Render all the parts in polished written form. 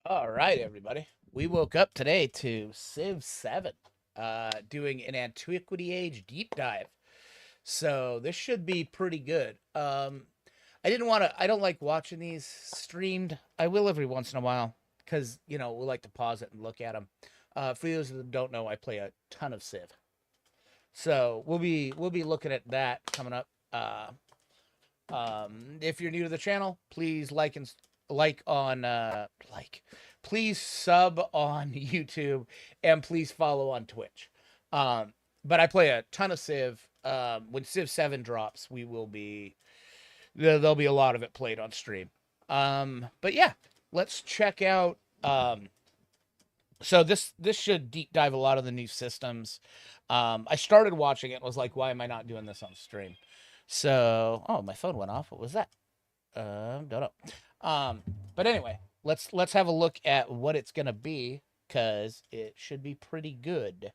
All right, everybody. We woke up today to Civ 7, doing an Antiquity Age deep dive. So this should be pretty good. I don't like watching these streamed. I will every once in a while because, we like to pause it and look at them. For those that don't know, I play a ton of Civ. So we'll be looking at that coming up. If you're new to the channel, please like on please sub on YouTube and please follow on Twitch. Um, but I play a ton of Civ. When Civ 7 drops, there'll be a lot of it played on stream. But yeah, let's check out. So this should deep dive a lot of the new systems. I started watching it and was like, why am I not doing this on stream? So, oh, my phone went off. What was that? Don't know. But anyway, let's have a look at what it's gonna be because it should be pretty good.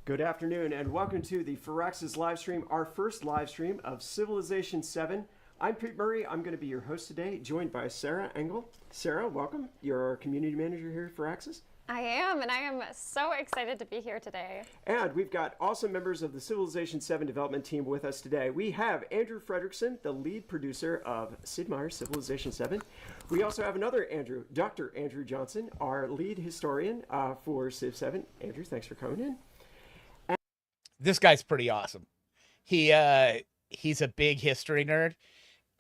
Good afternoon and welcome to the Firaxis live stream, our first live stream of Civilization VII. I'm Pete Murray. I'm going to be your host today, joined by Sarah Engel. Sarah, welcome. You're our community manager here at Firaxis. I am, and I am so excited to be here today. And we've got awesome members of the Civilization VII development team with us today. We have Andrew Fredrickson, the lead producer of Sid Meier's Civilization VII. We also have another Andrew, Dr. Andrew Johnson, our lead historian for Civ VII. Andrew, thanks for coming in. This guy's pretty awesome. He's a big history nerd,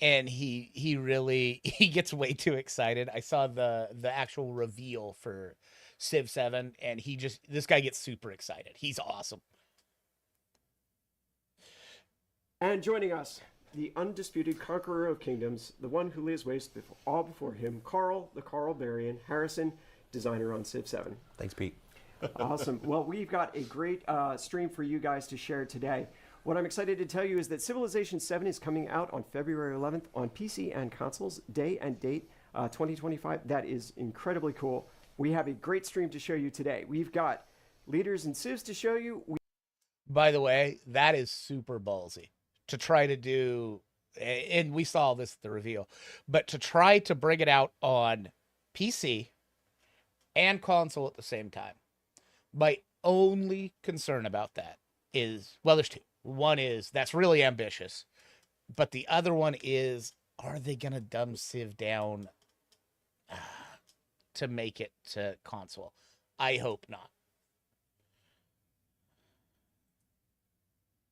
and he really he gets way too excited. I saw the actual reveal for Civ 7, and this guy gets super excited. He's awesome. And joining us, the undisputed conqueror of kingdoms, the one who lays waste all before him, Carl, the Carl Barian, Harrison, designer on Civ 7. Thanks, Pete. Awesome. Well, we've got a great stream for you guys to share today. What I'm excited to tell you is that Civilization 7 is coming out on February 11th on PC and consoles, day and date 2025. That is incredibly cool. We have a great stream to show you today. We've got leaders and civs to show you. By the way, that is super ballsy to try to do, and we saw this at the reveal, but to try to bring it out on PC and console at the same time. My only concern about that is, well, there's two. One is that's really ambitious, but the other one is, are they going to dumb Civ down to make it to console? I hope not.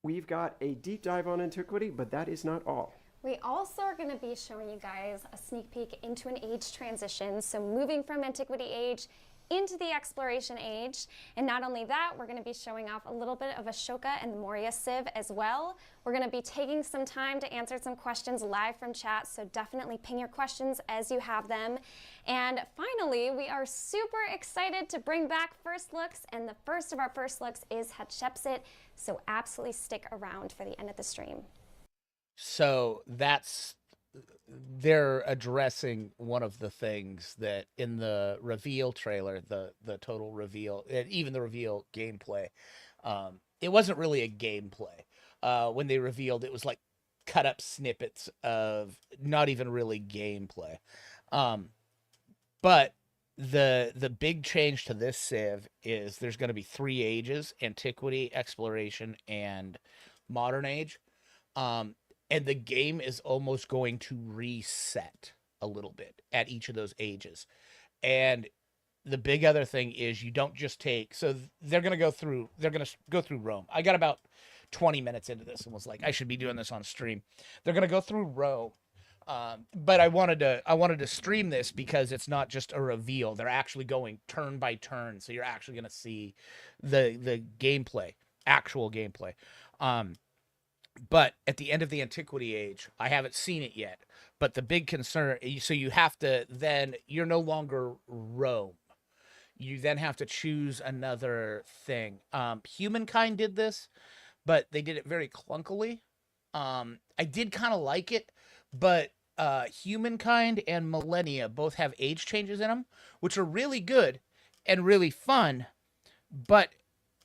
We've got a deep dive on antiquity, but that is not all. We also are going to be showing you guys a sneak peek into an age transition, so moving from Antiquity Age into the Exploration Age. And not only that, we're going to be showing off a little bit of Ashoka and the Moria Civ as well. We're going to be taking some time to answer some questions live from chat, so definitely ping your questions as you have them. And finally, we are super excited to bring back First Looks, and the first of our First Looks is Hatshepsut, so absolutely stick around for the end of the stream. So they're addressing one of the things that in the reveal trailer, the total reveal, and even the reveal gameplay, it wasn't really a gameplay. When they revealed, it was like cut up snippets of not even really gameplay. But the big change to this Civ is there's going to be 3 ages: Antiquity, Exploration, and Modern Age. And the game is almost going to reset a little bit at each of those ages. And the big other thing is you don't just take, so they're going to go through Rome. I got about 20 minutes into this and was like, I should be doing this on stream. They're going to go through Rome. But I wanted to stream this because it's not just a reveal. They're actually going turn by turn. So you're actually going to see the gameplay, actual gameplay. But at the end of the Antiquity Age, I haven't seen it yet, but the big concern, so you have to then, you're no longer Rome. You then have to choose another thing. Humankind did this, but they did it very clunkily. I did kind of like it, but Humankind and Millennia both have age changes in them, which are really good and really fun, but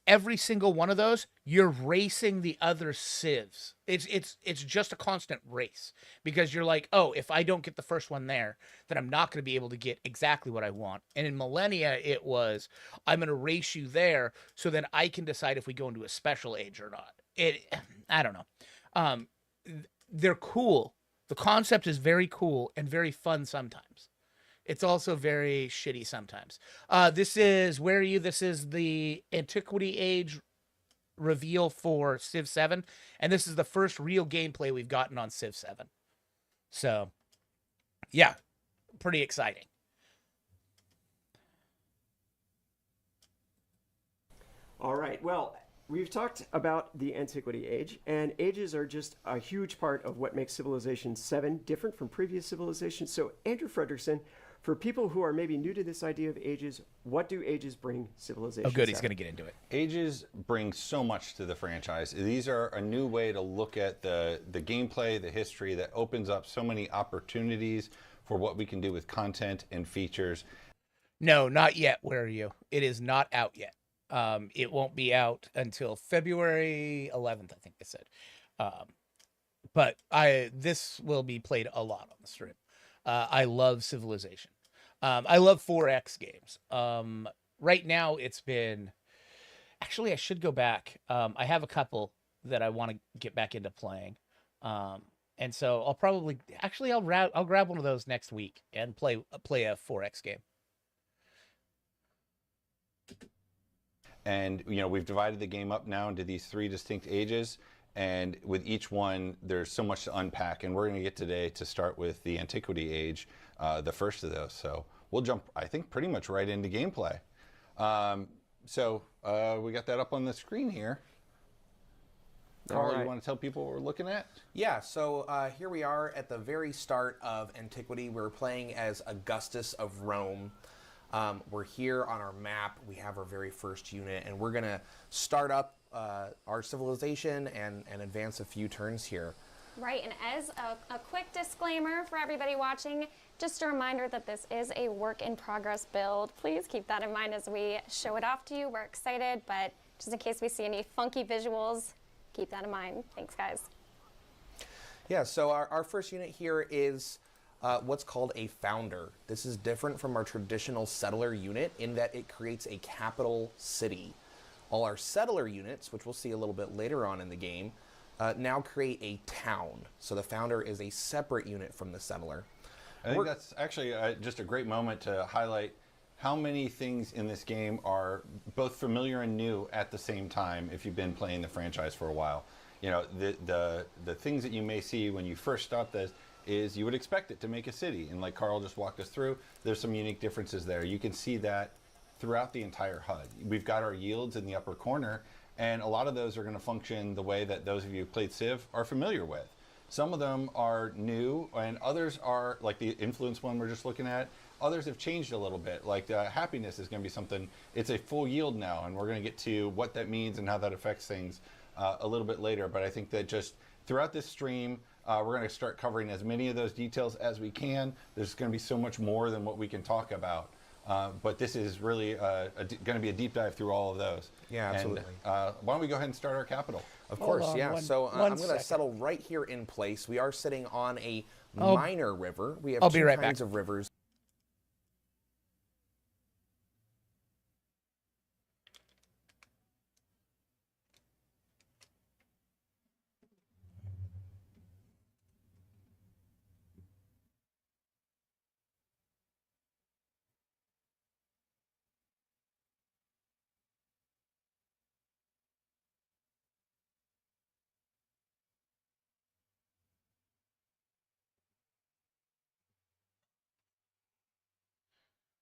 every single one of those, you're racing the other civs. It's just a constant race because you're like, oh, if I don't get the first one there, then I'm not going to be able to get exactly what I want. And in Millennia, it was I'm going to race you there so then I can decide if we go into a special age or not. I don't know. Um, they're cool. The concept is very cool and very fun sometimes. It's also very shitty sometimes. This is where are you? This is the Antiquity Age reveal for Civ 7, and this is the first real gameplay we've gotten on Civ 7. So, yeah, pretty exciting. All right. Well, we've talked about the Antiquity Age, and ages are just a huge part of what makes Civilization 7 different from previous civilizations. So, Andrew Frederickson, for people who are maybe new to this idea of ages, what do ages bring Civilization 7? Oh, good. He's going to get into it. Ages bring so much to the franchise. These are a new way to look at the gameplay, the history that opens up so many opportunities for what we can do with content and features. No, not yet. Where are you? It is not out yet. It won't be out until February 11th, I think they said. But this will be played a lot on the stream. I love Civilization. I love 4X games. Right now, it's been... Actually, I should go back. I have a couple that I want to get back into playing. And so I'll probably... Actually, I'll grab one of those next week and play a 4X game. And, you know, we've divided the game up now into these 3 distinct ages. And with each one, there's so much to unpack. And we're going to get today to start with the Antiquity Age, the first of those. So we'll jump, I think, pretty much right into gameplay. So we got that up on the screen here. Carl, you want to tell people what we're looking at? Yeah, so here we are at the very start of Antiquity. We're playing as Augustus of Rome. We're here on our map. We have our very first unit, and we're going to start up our civilization and advance a few turns here. Right, and as a quick disclaimer for everybody watching, just a reminder that this is a work-in-progress build. Please keep that in mind as we show it off to you. We're excited, but just in case we see any funky visuals, keep that in mind. Thanks, guys. Yeah, so our first unit here is what's called a founder. This is different from our traditional settler unit in that it creates a capital city. All our settler units, which we'll see a little bit later on in the game, now create a town. So the founder is a separate unit from the settler. I think that's actually just a great moment to highlight how many things in this game are both familiar and new at the same time if you've been playing the franchise for a while. You know, the things that you may see when you first start this is you would expect it to make a city. And like Carl just walked us through, there's some unique differences there. You can see that throughout the entire HUD. We've got our yields in the upper corner, and a lot of those are going to function the way that those of you who played Civ are familiar with. Some of them are new, and others are, like the influence one we're just looking at, others have changed a little bit. Like happiness is going to be something, it's a full yield now, and we're going to get to what that means and how that affects things a little bit later. But I think that just throughout this stream, we're going to start covering as many of those details as we can. There's going to be so much more than what we can talk about. But this is really going to be a deep dive through all of those. Yeah, absolutely. And, why don't we go ahead and start our capital? Of course, on, yeah. one- So one I'm going to second. settle right here in place. We are sitting on a I'll- minor river. We have I'll be two right kinds back. of rivers.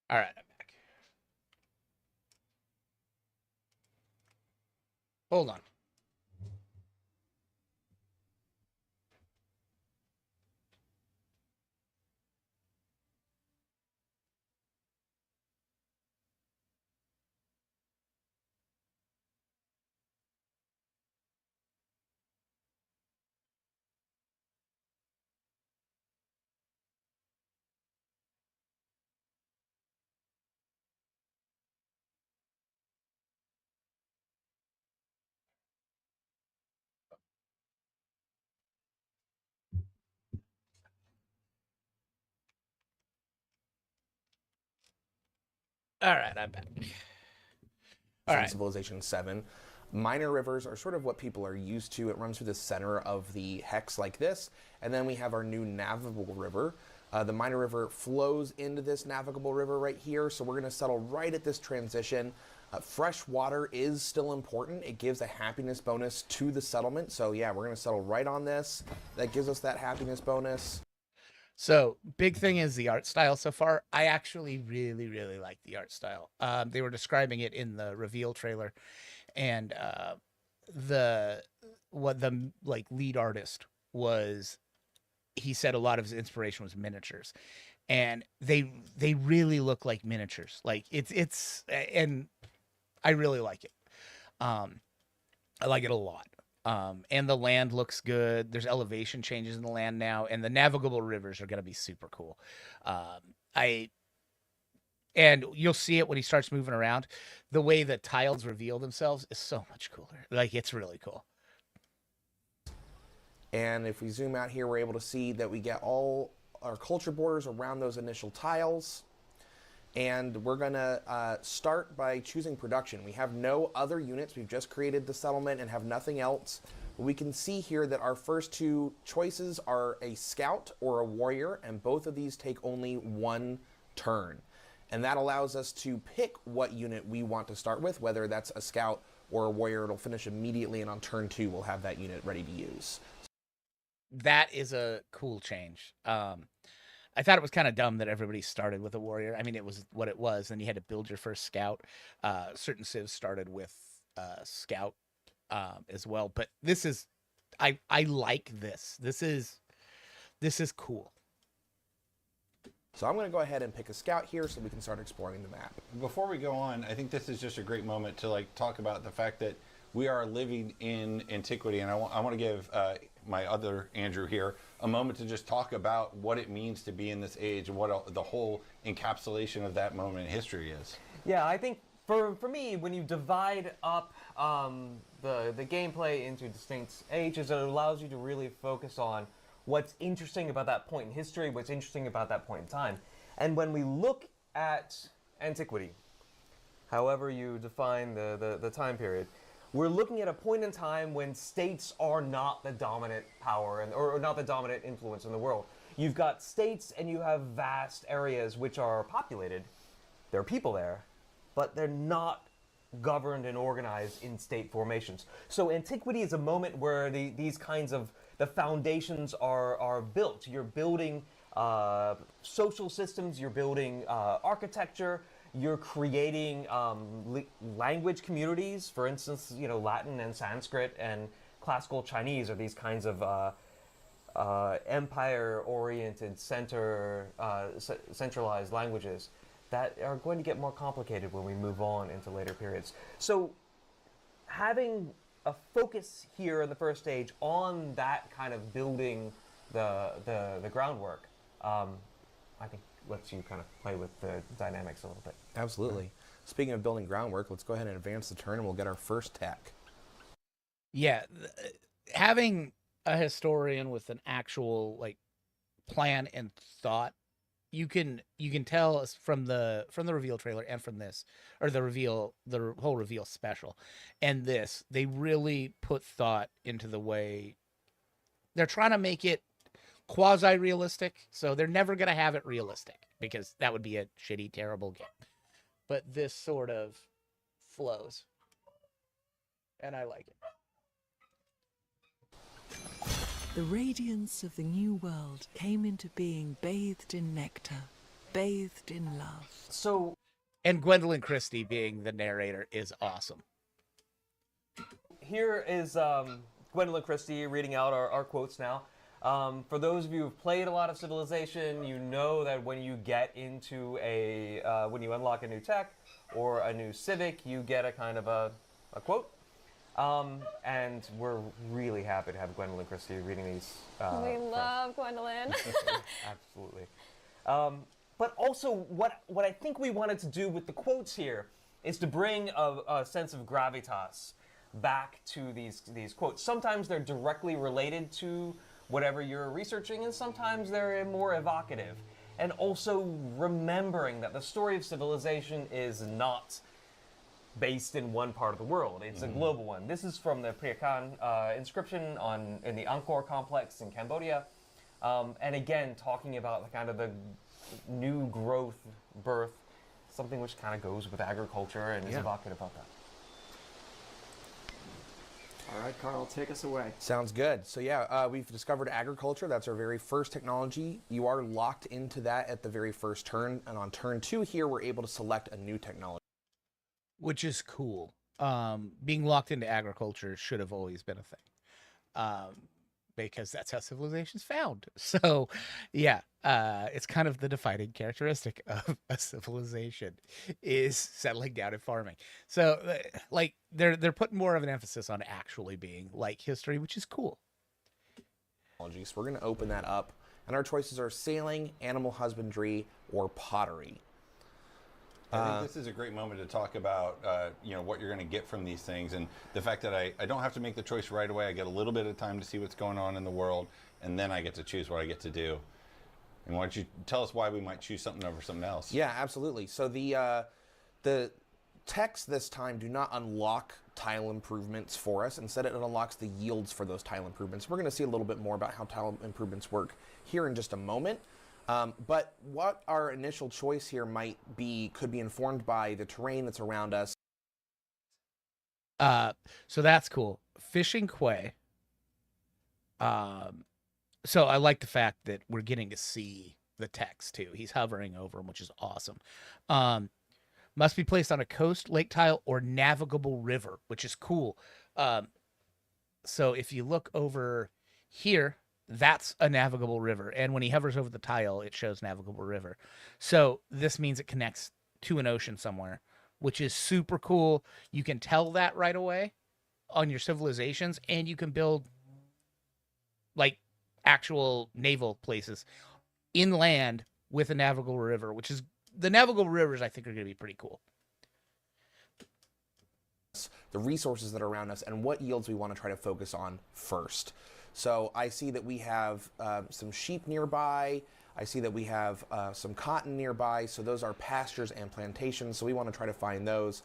All right, I'm back. Hold on. All right, I'm back. All in right. Civilization 7. Minor rivers are sort of what people are used to. It runs through the center of the hex like this. And then we have our new navigable river. The minor river flows into this navigable river right here. So we're going to settle right at this transition. Fresh water is still important. It gives a happiness bonus to the settlement. So yeah, we're going to settle right on this. That gives us that happiness bonus. So big thing is the art style so far. I actually really, really like the art style. They were describing it in the reveal trailer, and the lead artist was, he said a lot of his inspiration was miniatures, and they really look like miniatures. Like it's and I really like it. I like it a lot. And the land looks good. There's elevation changes in the land now, and the navigable rivers are going to be super cool. And you'll see it when he starts moving around. The way the tiles reveal themselves is so much cooler. Like, it's really cool. And if we zoom out here, we're able to see that we get all our culture borders around those initial tiles. And we're going to start by choosing production. We have no other units. We've just created the settlement and have nothing else. We can see here that our first two choices are a scout or a warrior, and both of these take only one turn. And that allows us to pick what unit we want to start with, whether that's a scout or a warrior. It'll finish immediately, and on turn 2, we'll have that unit ready to use. That is a cool change. I thought it was kind of dumb that everybody started with a warrior. I mean, it was what it was, and you had to build your first scout. Certain civs started with scout as well, but this is, I like this. This is cool. So I'm going to go ahead and pick a scout here so we can start exploring the map. Before we go on, I think this is just a great moment to talk about the fact that we are living in antiquity, and I want to give my other Andrew here a moment to just talk about what it means to be in this age and what the whole encapsulation of that moment in history is. Yeah, I think for me, when you divide up the gameplay into distinct ages, it allows you to really focus on what's interesting about that point in history, what's interesting about that point in time. And when we look at antiquity, however you define the time period, we're looking at a point in time when states are not the dominant power or not the dominant influence in the world. You've got states and you have vast areas which are populated. There are people there, but they're not governed and organized in state formations. So antiquity is a moment where these kinds of the foundations are built. You're building social systems, you're building architecture, you're creating language communities. For instance, Latin and Sanskrit and classical Chinese are these kinds of empire-oriented, centralized languages that are going to get more complicated when we move on into later periods. So having a focus here in the first stage on that kind of building the groundwork, I think lets you kind of play with the dynamics a little bit. Absolutely. Speaking of building groundwork, let's go ahead and advance the turn and we'll get our first tech. Yeah, having a historian with an actual plan and thought, you can tell us from the reveal trailer and from this, or the whole reveal special, and this, they really put thought into the way they're trying to make it quasi-realistic. So they're never going to have it realistic because that would be a shitty, terrible game. But this sort of flows, and I like it. The radiance of the new world came into being bathed in nectar, bathed in love. So, And Gwendolyn Christie being the narrator is awesome. here is Gwendolyn Christie reading out our quotes now. For those of you who've played a lot of Civilization, you know that when you get into when you unlock a new tech or a new civic, you get a kind of a quote. And we're really happy to have Gwendolyn Christie reading these. We love Gwendolyn. Absolutely. But also, what I think we wanted to do with the quotes here is to bring a sense of gravitas back to these quotes. Sometimes they're directly related to whatever you're researching, and sometimes they're more evocative. and also remembering that the story of civilization is not based in one part of the world. It's a global one. This is from the Priakan inscription in the Angkor complex in Cambodia. And again, talking about the new growth, birth, something which kind of goes with agriculture and is evocative about that. All right, Carl, take us away. Sounds good. So yeah, we've discovered agriculture. That's our very first technology. You are locked into that at the very first turn. And on turn 2 here, we're able to select a new technology. Which is cool. Being locked into agriculture should have always been a thing. Because that's how civilization's found. So, yeah, it's kind of the defining characteristic of a civilization is settling down and farming. So, like, they're putting more of an emphasis on actually being like history, which is cool. So we're going to open that up, and our choices are sailing, animal husbandry, or pottery. I think this is a great moment to talk about, what you're going to get from these things, and the fact that I don't have to make the choice right away. I get a little bit of time to see what's going on in the world, and then I get to choose what I get to do. And why don't you tell us why we might choose something over something else? Yeah, absolutely. So the texts this time do not unlock tile improvements for us. Instead, it unlocks the yields for those tile improvements. We're going to see a little bit more about how tile improvements work here in just a moment. But what our initial choice here might be could be informed by the terrain that's around us. So that's cool. Fishing Quay. So I like the fact that we're getting to see the text too. He's hovering over him, which is awesome. Must be placed on a coast, lake tile, or navigable river, which is cool. So if you look over here, that's a navigable river. And when he hovers over the tile, it shows navigable river. So this means it connects to an ocean somewhere, which is super cool. You can tell that right away on your civilizations, and you can build like actual naval places inland with a navigable river, which is the navigable rivers I think are going to be pretty cool. The resources that are around us and what yields we want to try to focus on first. So I see that we have some sheep nearby. I see that we have some cotton nearby. So those are pastures and plantations. So we want to try to find those.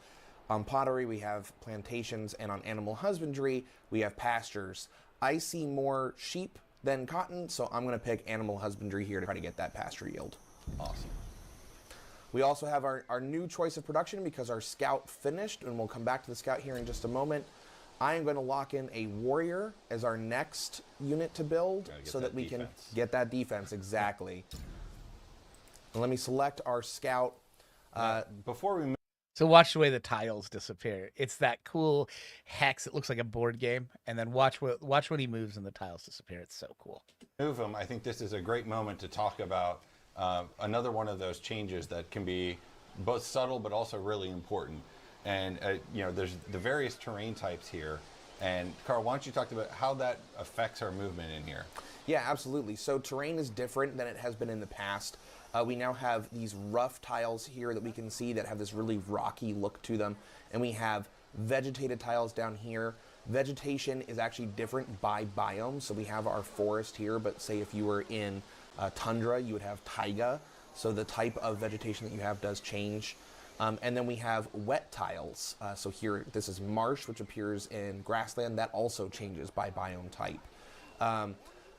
On pottery, we have plantations, and on animal husbandry, we have pastures. I see more sheep than cotton, so I'm going to pick animal husbandry here to try to get that pasture yield. Awesome. We also have our new choice of production because our scout finished, and we'll come back to the scout here in just a moment. I am going to lock in a warrior as our next unit to build so that we can get that defense. Exactly. And let me select our scout. Before we move, So watch the way the tiles disappear. It's that cool hex. It looks like a board game. And then watch when he moves and the tiles disappear. It's so cool. them, I think this is a great moment to talk about another one of those changes that can be both subtle but also really important. And there's the various terrain types here. And Carl, why don't you talk about how that affects our movement in here? Yeah, absolutely. So terrain is different than it has been in the past. We now have these rough tiles here that we can see that have this really rocky look to them. And we have vegetated tiles down here. Vegetation is actually different by biome. So we have our forest here, but say if you were in tundra, you would have taiga. So the type of vegetation that you have does change. And then we have wet tiles. So here, this is marsh, which appears in grassland. That also changes by biome type.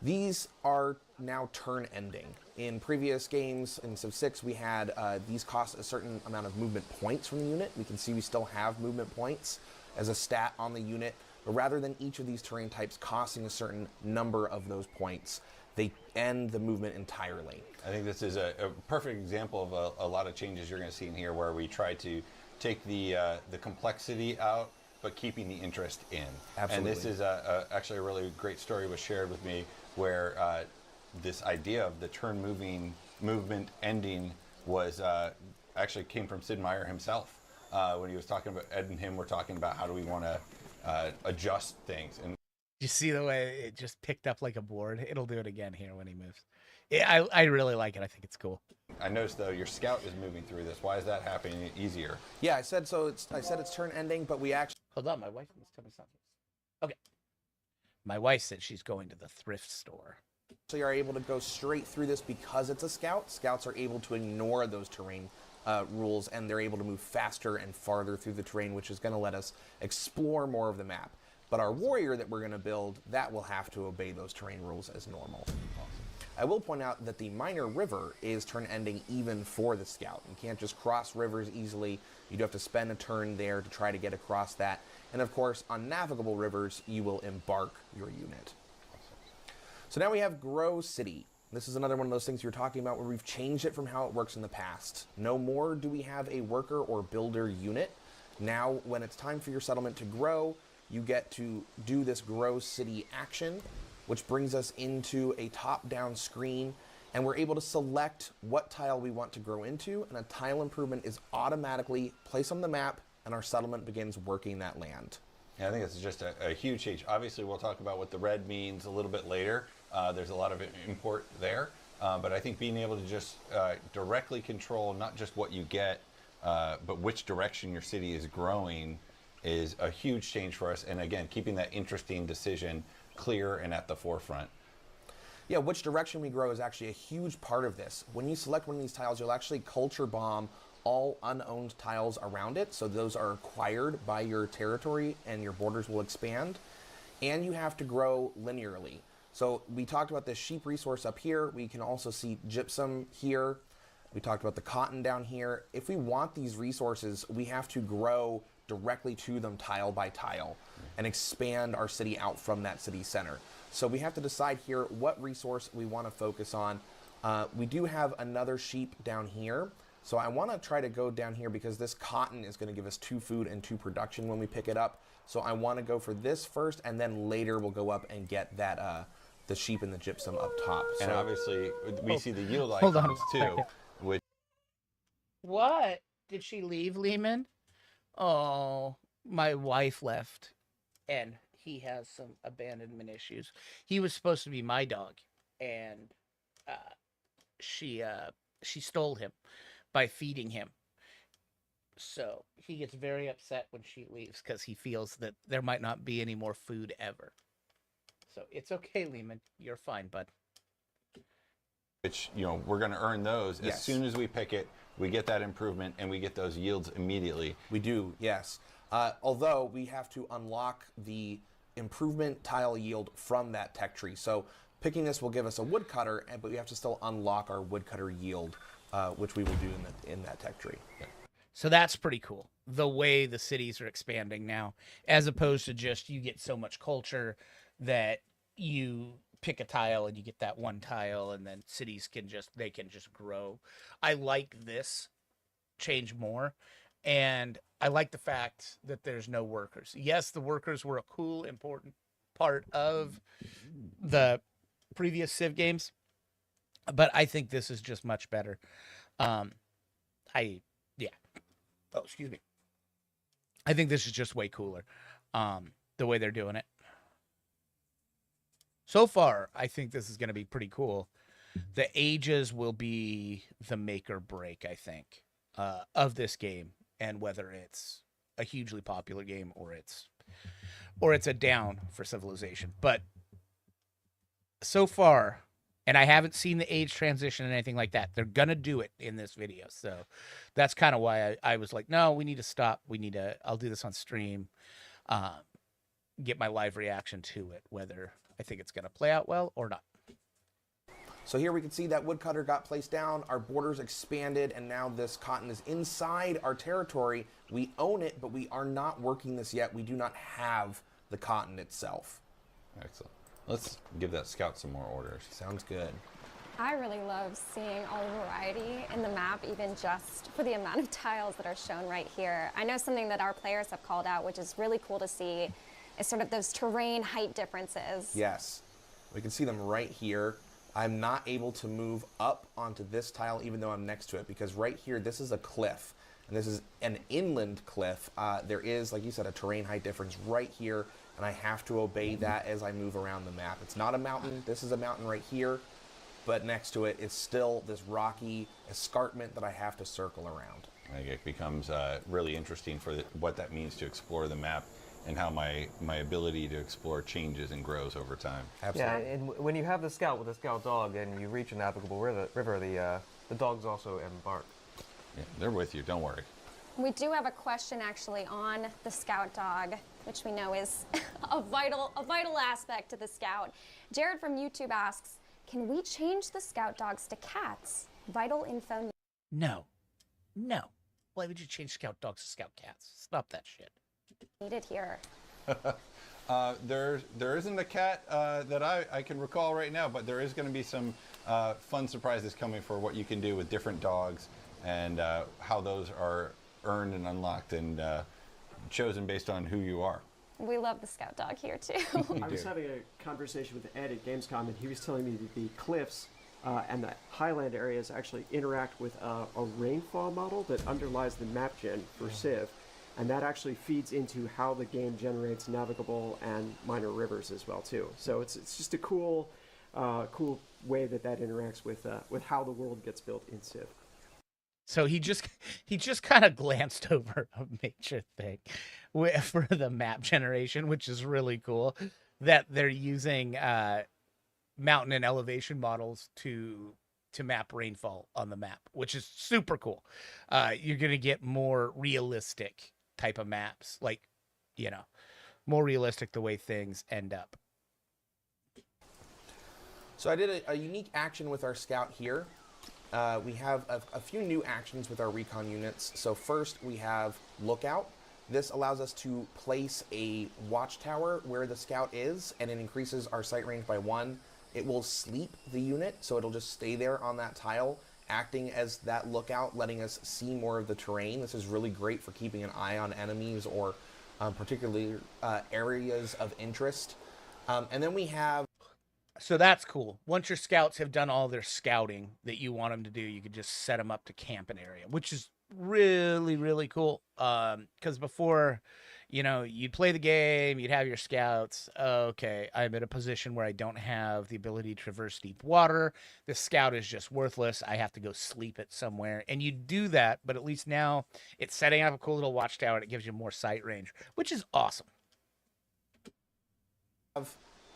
These are now turn ending. In previous games, in Civ 6, we had these cost a certain amount of movement points from the unit. We can see we still have movement points as a stat on the unit. But rather than each of these terrain types costing a certain number of those points, they end the movement entirely. I think this is a perfect example of a lot of changes you're going to see in here where we try to take the complexity out, but keeping the interest in. Absolutely. And this is actually a really great story was shared with me where this idea of the turn movement ending was actually came from Sid Meier himself. When he was talking about, Ed and him were talking about how do we want to adjust things. And You see the way it just picked up like a board? It'll do it again here when he moves. I really like it. I think it's cool. I noticed though your scout is moving through this. Why is that happening easier? Yeah, I said it's turn ending, but we actually... Hold on, my wife wants to tell me something. Okay. My wife said she's going to the thrift store. So you're able to go straight through this because it's a scout. Scouts are able to ignore those terrain rules, and they're able to move faster and farther through the terrain, which is going to let us explore more of the map. But our warrior that we're going to build, that will have to obey those terrain rules as normal. I will point out that the minor river is turn ending even for the scout. You can't just cross rivers easily. You do have to spend a turn there to try to get across that. And of course, on navigable rivers, you will embark your unit. So now we have Grow City. This is another one of those things you were talking about where we've changed it from how it works in the past. No more do we have a worker or builder unit. Now, when it's time for your settlement to grow, you get to do this Grow City action, which brings us into a top-down screen, and we're able to select what tile we want to grow into, and a tile improvement is automatically placed on the map, and our settlement begins working that land. Yeah, I think it's just a huge change. Obviously, we'll talk about what the red means a little bit later. There's a lot of import there, but I think being able to just directly control not just what you get, but which direction your city is growing is a huge change for us. And again, keeping that interesting decision clear and at the forefront. Yeah, which direction we grow is actually a huge part of this. When you select one of these tiles, you'll actually culture bomb all unowned tiles around it. So those are acquired by your territory and your borders will expand. And you have to grow linearly. So we talked about this sheep resource up here. We can also see gypsum here. We talked about the cotton down here. If we want these resources, we have to grow directly to them tile by tile and expand our city out from that city center. So we have to decide here what resource we want to focus on. We do have another sheep down here. So I want to try to go down here because this cotton is going to give us 2 food and 2 production when we pick it up. So I want to go for this first, and then later we'll go up and get that the sheep and the gypsum up top. And So obviously, we see the yield Hold on icons a too, second. which What? Did she leave, Lehman? Oh, my wife left, and he has some abandonment issues. He was supposed to be my dog, and she stole him by feeding him. So he gets very upset when she leaves because he feels that there might not be any more food ever. So it's okay, Lehman. You're fine, bud. we're going to earn those Yes. as soon as we pick it. We get that improvement and we get those yields immediately. we do, yes. Although we have to unlock the improvement tile yield from that tech tree. So picking this will give us a woodcutter, but we have to still unlock our woodcutter yield, which we will do in that tech tree. So that's pretty cool. The way the cities are expanding now, as opposed to just you get so much culture that you pick a tile and you get that one tile, and then cities can just grow. I like this change more, and I like the fact that there's no workers. Yes, the workers were a cool, important part of the previous Civ games, but I think this is just much better. Oh, excuse me. I think this is just way cooler, the way they're doing it. So far, I think this is going to be pretty cool. The ages will be the make or break, I think, of this game, and whether it's a hugely popular game or it's a down for Civilization. But so far, and I haven't seen the age transition and anything like that. They're going to do it in this video. So that's kind of why I was like, no, we need to stop. I'll do this on stream, get my live reaction to it, whether I think it's going to play out well or not. So here we can see that woodcutter got placed down, our borders expanded, and now this cotton is inside our territory. We own it, but we are not working this yet. We do not have the cotton itself. Excellent. Let's give that scout some more orders. Sounds good. I really love seeing all the variety in the map, even just for the amount of tiles that are shown right here. I know something that our players have called out, which is really cool to see, is sort of those terrain height differences. Yes, we can see them right here. I'm not able to move up onto this tile even though I'm next to it, because right here, this is a cliff, and this is an inland cliff. There is, like you said, a terrain height difference right here, and I have to obey that as I move around the map. It's not a mountain. This is a mountain right here, but next to it is still this rocky escarpment that I have to circle around. I think it becomes really interesting for what that means to explore the map and how my ability to explore changes and grows over time. Absolutely. Yeah, and when you have the scout with the scout dog and you reach a navigable river, the dogs also embark. Yeah, they're with you. Don't worry. We do have a question actually on the scout dog, which we know is a vital aspect to the scout. Jared from YouTube asks, can we change the scout dogs to cats? Vital info. No. Why would you change scout dogs to scout cats? Stop that shit. Needed here. There isn't a cat that I can recall right now, but there is going to be some fun surprises coming for what you can do with different dogs and how those are earned and unlocked and chosen based on who you are. We love the scout dog here too. I was having a conversation with Ed at Gamescom, and he was telling me that the cliffs and the highland areas actually interact with a rainfall model that underlies the map gen for Civ, and that actually feeds into how the game generates navigable and minor rivers as well too. So it's just a cool way that interacts with how the world gets built in Civ. So he just kind of glanced over a major thing for the map generation, which is really cool, that they're using mountain and elevation models to map rainfall on the map, which is super cool. You're gonna get more realistic type of maps, like, more realistic the way things end up. So I did a unique action with our scout here. We have a few new actions with our recon units. So first we have Lookout. This allows us to place a watchtower where the scout is, and it increases our sight range by 1. It will sleep the unit, so it'll just stay there on that tile, acting as that lookout, letting us see more of the terrain. This is really great for keeping an eye on enemies or particularly areas of interest. And then we have... So that's cool. Once your scouts have done all their scouting that you want them to do, you could just set them up to camp an area, which is really, really cool. Because before, you'd play the game, you'd have your scouts. Okay, I'm in a position where I don't have the ability to traverse deep water. The scout is just worthless. I have to go sleep it somewhere. And you do that, but at least now it's setting up a cool little watchtower and it gives you more sight range, which is awesome.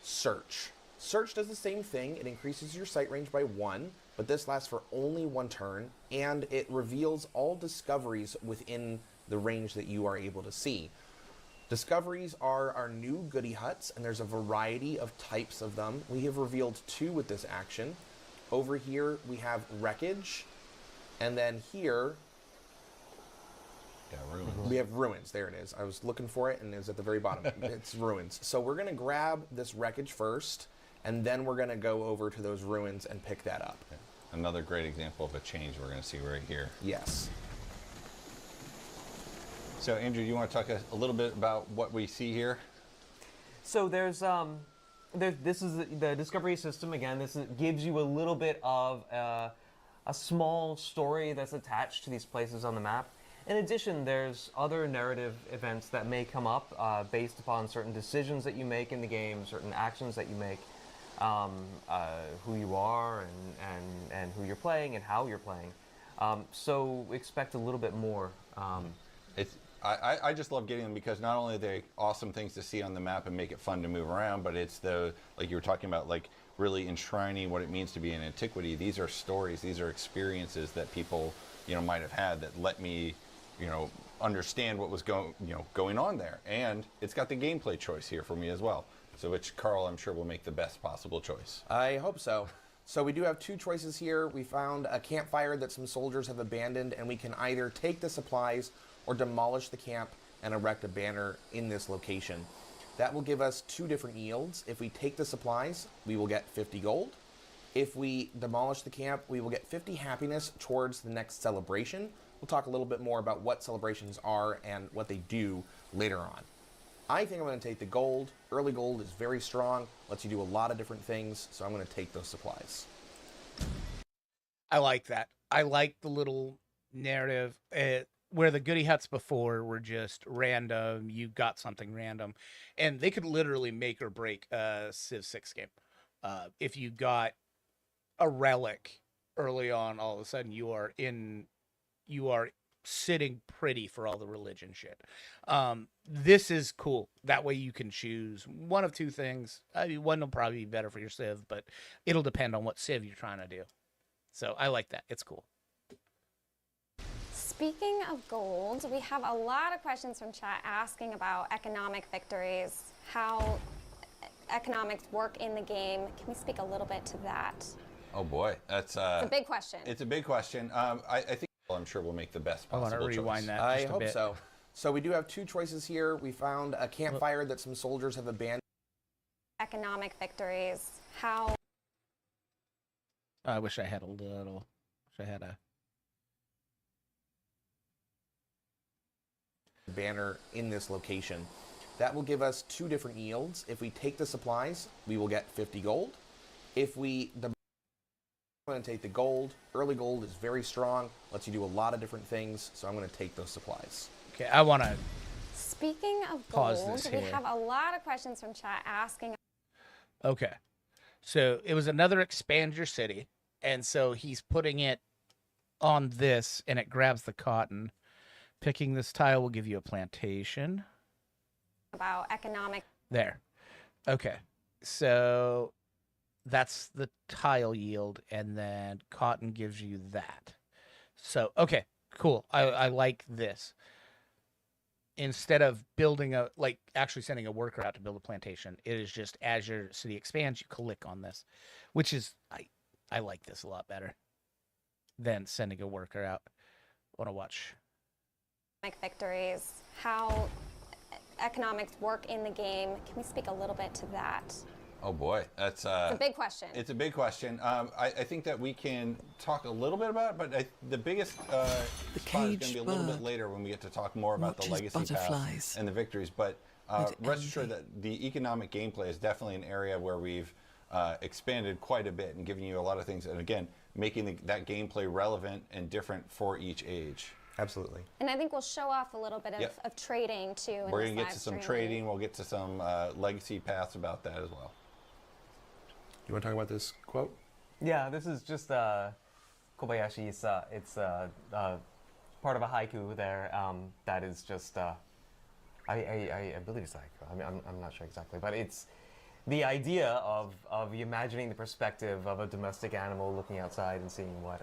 Search. Search does the same thing. It increases your sight range by 1, but this lasts for only 1 turn, and it reveals all discoveries within the range that you are able to see. Discoveries are our new goody huts, and there's a variety of types of them. We have revealed 2 with this action. Over here we have Wreckage, and then here Ruins. we have Ruins. There it is. I was looking for it, and it was at the very bottom. It's Ruins. So we're going to grab this Wreckage first, and then we're going to go over to those Ruins and pick that up. Yeah. Another great example of a change we're going to see right here. Yes. So, Andrew, do you want to talk a little bit about what we see here? So this is the discovery system. Again, gives you a little bit of a small story that's attached to these places on the map. In addition, there's other narrative events that may come up based upon certain decisions that you make in the game, certain actions that you make, who you are and who you're playing and how you're playing. So expect a little bit more. I just love getting them because not only are they awesome things to see on the map and make it fun to move around, but it's like you were talking about, like really enshrining what it means to be an antiquity. These are stories, these are experiences that people, might have had that let me, understand what was going on there. And it's got the gameplay choice here for me as well. So which Carl, I'm sure, will make the best possible choice. I hope so. So we do have 2 choices here. We found a campfire that some soldiers have abandoned, and we can either take the supplies or demolish the camp and erect a banner in this location. That will give us 2 different yields. If we take the supplies, we will get 50 gold. If we demolish the camp, we will get 50 happiness towards the next celebration. We'll talk a little bit more about what celebrations are and what they do later on. I think I'm going to take the gold. Early gold is very strong, lets you do a lot of different things, so I'm going to take those supplies. I like that. I like the little narrative where the goody huts before were just random. You got something random, and they could literally make or break a Civ 6 game. If you got a relic early on, all of a sudden you are sitting pretty for all the religion shit. This is cool. That way you can choose one of two things. I mean, one will probably be better for your Civ, but it'll depend on what Civ you're trying to do. So I like that. It's cool. Speaking of gold, we have a lot of questions from chat asking about economic victories, how economics work in the game. Can we speak a little bit to that? Oh boy, that's It's a big question. It's a big question. I think I'm sure we'll make the best I want possible to choice. rewind that. I just a hope bit. so. So we do have two choices here. We found a campfire that some soldiers have abandoned. Economic victories, how I wish I had a little. Wish I had a. Banner in this location. That will give us two different yields. If we take the supplies, we will get 50 gold. If we I'm going to take the gold. Early gold is very strong, lets you do a lot of different things, so I'm going to take those supplies. Okay, I want to. Speaking of Pause gold, this we here. have a lot of questions from chat asking. Okay, so it was another expand your city, and so he's putting it on this, and it grabs the cotton. Picking this tile will give you a plantation. About economic. There. Okay. So that's the tile yield, and then cotton gives you that. So, okay, cool. I like this. Instead of building a, like, actually sending a worker out to build a plantation, it is just as your city expands, you click on this, which is, I like this a lot better than sending a worker out. I want to watch. Victories, how economics work in the game. Can we speak a little bit to that? Oh boy, that's It's a big question. It's a big question. I think that we can talk a little bit about it, but the biggest spot is going to be a little bit bird later when we get to talk more about the watches legacy paths butterflies and the victories. But with rest assured envy. that the economic gameplay is definitely an area where we've expanded quite a bit and giving you a lot of things, and again, making that gameplay relevant and different for each age. Absolutely. And I think we'll show off a little bit Yep. of trading too. In We're this going to get live to some stream. trading. We'll get to some legacy paths about that as well. You want to talk about this quote? Yeah, this is just Kobayashi's. It's part of a haiku there. That is just. I believe it's like. I mean, I'm not sure exactly, but it's the idea of imagining the perspective of a domestic animal looking outside and seeing what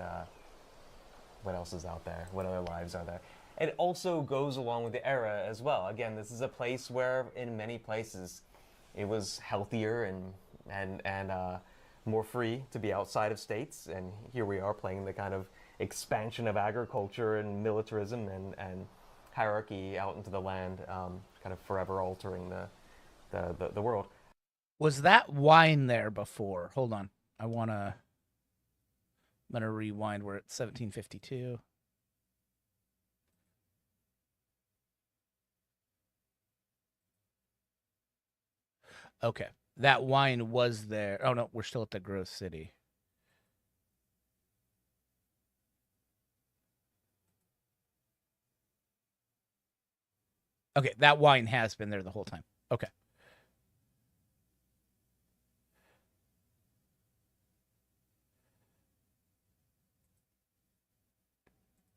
else is out there, what other lives are there. It also goes along with the era as well. Again, this is a place where, in many places, it was healthier and more free to be outside of states. And here we are playing the kind of expansion of agriculture and militarism and hierarchy out into the land, kind of forever altering the world. Was that wine there before? Hold on. I'm going to rewind. We're at 1752. Okay. That wine was there. Oh, no. We're still at the Growth City. Okay. That wine has been there the whole time. Okay.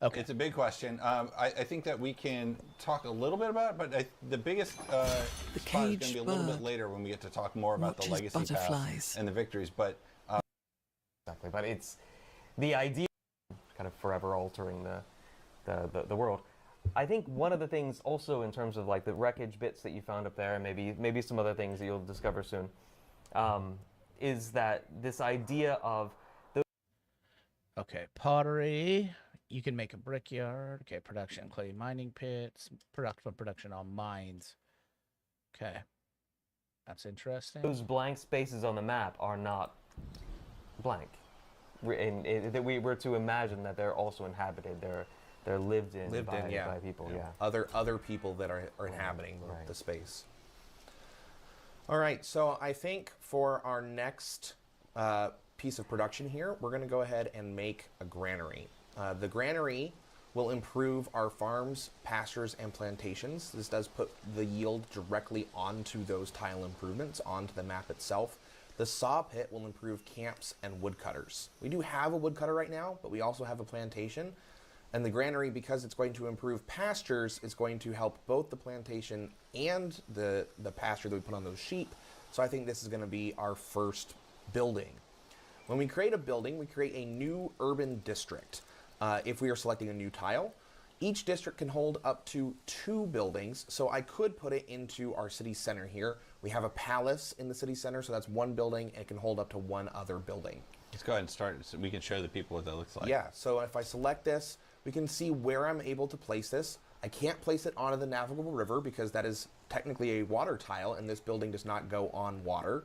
Okay. It's a big question. I think that we can talk a little bit about it, but the biggest spot is going to caged be a little bit bird later when we get to talk more about the watches legacy paths butterflies and the victories. But Exactly, but it's the idea kind of forever altering the world. I think one of the things also in terms of like the wreckage bits that you found up there, and maybe some other things that you'll discover soon, is that this idea of the Okay, pottery. You can make a brickyard. Okay, production clay mining pits. Production on mines. Okay, that's interesting. those blank spaces on the map are not blank. That we were to imagine that they're also inhabited. They're lived in by people. Yeah. Other people that are inhabiting Right. the space. All right, so I think for our next piece of production here, we're going to go ahead and make a granary. The granary will improve our farms, pastures, and plantations. This does put the yield directly onto those tile improvements, onto the map itself. The saw pit will improve camps and woodcutters. We do have a woodcutter right now, but we also have a plantation. And the granary, because it's going to improve pastures, is going to help both the plantation and the pasture that we put on those sheep. So I think this is going to be our first building. When we create a building, we create a new urban district. If we are selecting a new tile, each district can hold up to 2 buildings. So I could put it into our city center here. We have a palace in the city center, so that's 1 building, and it can hold up to 1 other building. Let's go ahead and start so we can show the people what that looks like. Yeah, so if I select this, we can see where I'm able to place this. I can't place it onto the navigable river because that is technically a water tile, and this building does not go on water.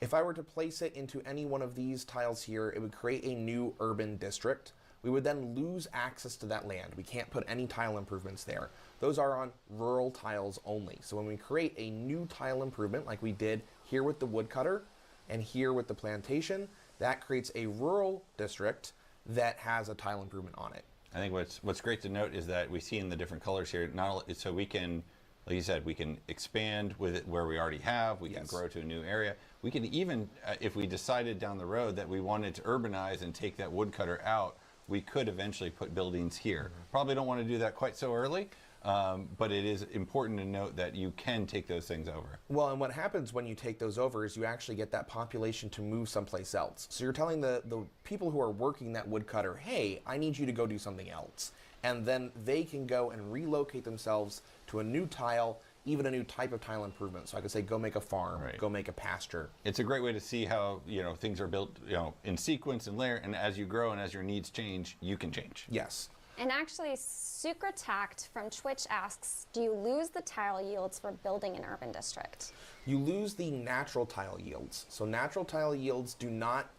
If I were to place it into any one of these tiles here, it would create a new urban district. We would then lose access to that land. We can't put any tile improvements there. Those are on rural tiles only. So when we create a new tile improvement, like we did here with the woodcutter and here with the plantation, that creates a rural district that has a tile improvement on it. I think what's great to note is that we see in the different colors here, not only, so we can, like you said, we can expand with it where we already have, we can grow to a new area. We can even, if we decided down the road that we wanted to urbanize and take that woodcutter out, we could eventually put buildings here. Probably don't want to do that quite so early, but it is important to note that you can take those things over. Well, and what happens when you take those over is you actually get that population to move someplace else. So you're telling the people who are working that woodcutter, hey, I need you to go do something else. And then they can go and relocate themselves to a new tile, even a new type of tile improvement. So I could say, go make a farm, go make a pasture. It's a great way to see how, things are built, in sequence and layer, and as you grow and as your needs change, you can change. Yes. And actually, Sucratact from Twitch asks, do you lose the tile yields for building an urban district? You lose the natural tile yields. So natural tile yields do not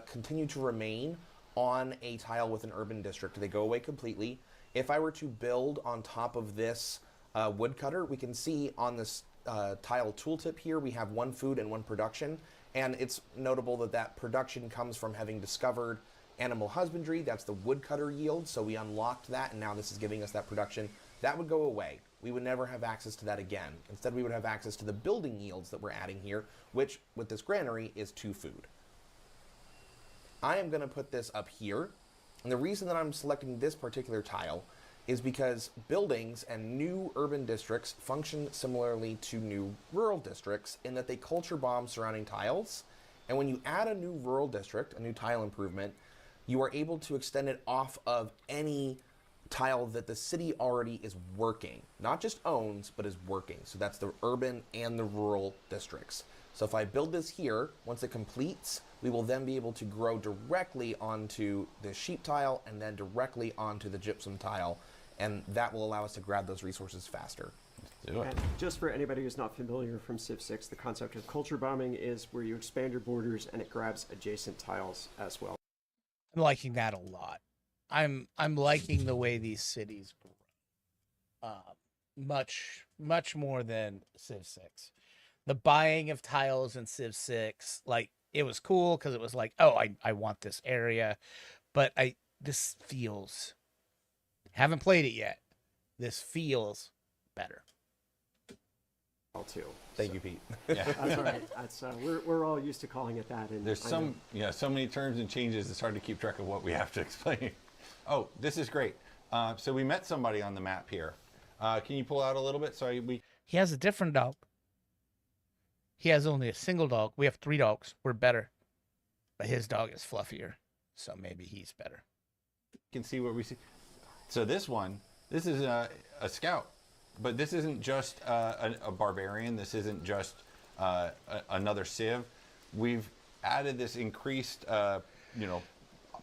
continue to remain on a tile with an urban district. They go away completely. If I were to build on top of this woodcutter, we can see on this tile tooltip here, we have 1 food and 1 production. And it's notable that that production comes from having discovered animal husbandry. That's the woodcutter yield. So we unlocked that, and now this is giving us that production. That would go away. We would never have access to that again. Instead, we would have access to the building yields that we're adding here, which with this granary is 2 food. I am going to put this up here. And the reason that I'm selecting this particular tile is because buildings and new urban districts function similarly to new rural districts in that they culture bomb surrounding tiles. And when you add a new rural district, a new tile improvement, you are able to extend it off of any tile that the city already is working. Not just owns, but is working. So that's the urban and the rural districts. So if I build this here, once it completes, we will then be able to grow directly onto the sheep tile and then directly onto the gypsum tile. And that will allow us to grab those resources faster. Do it. And just for anybody who's not familiar from Civ 6, the concept of culture bombing is where you expand your borders and it grabs adjacent tiles as well. I'm liking that a lot. I'm liking the way these cities grow. Much more than Civ 6. The buying of tiles in Civ 6, like, it was cool because it was like, oh, I want this area, but this feels, haven't played it yet. This feels better. Too. Thank you, Pete. Yeah. That's all right. That's we're all used to calling it that. And There's so many terms and changes, it's hard to keep track of what we have to explain. Oh, this is great. So we met somebody on the map here. Can you pull out a little bit? He has a different dog. He has only a single dog. We have 3 dogs. We're better. But his dog is fluffier. So maybe he's better. Can see what we see. So this is a scout. But this isn't just a barbarian. This isn't just another civ. We've added this increased,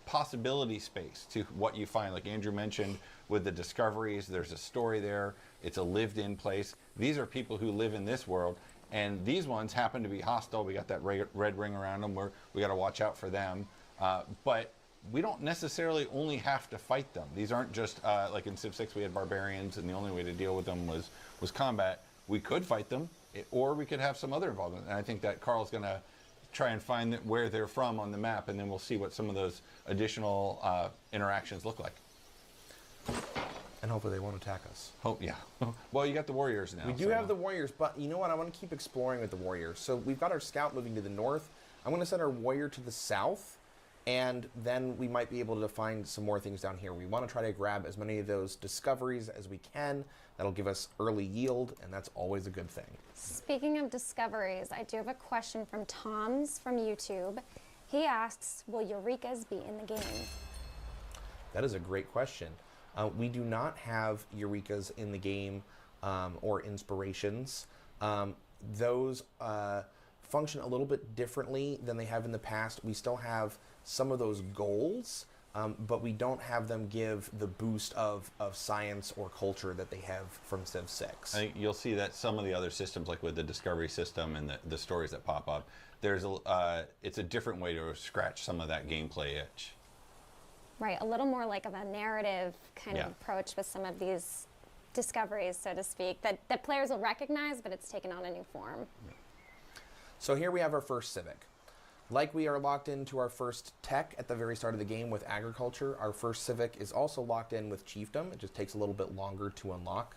possibility space to what you find. Like Andrew mentioned with the discoveries, there's a story there. It's a lived-in place. These are people who live in this world, and these ones happen to be hostile. We got that red ring around them where we got to watch out for them. But we don't necessarily only have to fight them. These aren't just like in Civ 6 we had barbarians and the only way to deal with them was combat. We could fight them, or we could have some other involvement. And I think that Carl's going to try and find where they're from on the map, and then we'll see what some of those additional interactions look like. And hopefully they won't attack us. Oh, yeah. Well, you got the warriors now. We do have the warriors, but you know what? I want to keep exploring with the warriors. So we've got our scout moving to the north. I'm going to send our warrior to the south. And then we might be able to find some more things down here. We want to try to grab as many of those discoveries as we can. That'll give us early yield, and that's always a good thing. Speaking of discoveries, I do have a question from Tom's from YouTube. He asks, will Eureka's be in the game? That is a great question. We do not have Eurekas in the game or inspirations. Those function a little bit differently than they have in the past. We still have some of those goals, but we don't have them give the boost of science or culture that they have from Civ 6. I think you'll see that some of the other systems, like with the discovery system and the stories that pop up, it's a different way to scratch some of that gameplay itch. Right, a little more like of a narrative kind Yeah. of approach with some of these discoveries, so to speak, that players will recognize, but it's taken on a new form. So here we have our first civic. Like we are locked into our first tech at the very start of the game with agriculture, our first civic is also locked in with chiefdom. It just takes a little bit longer to unlock.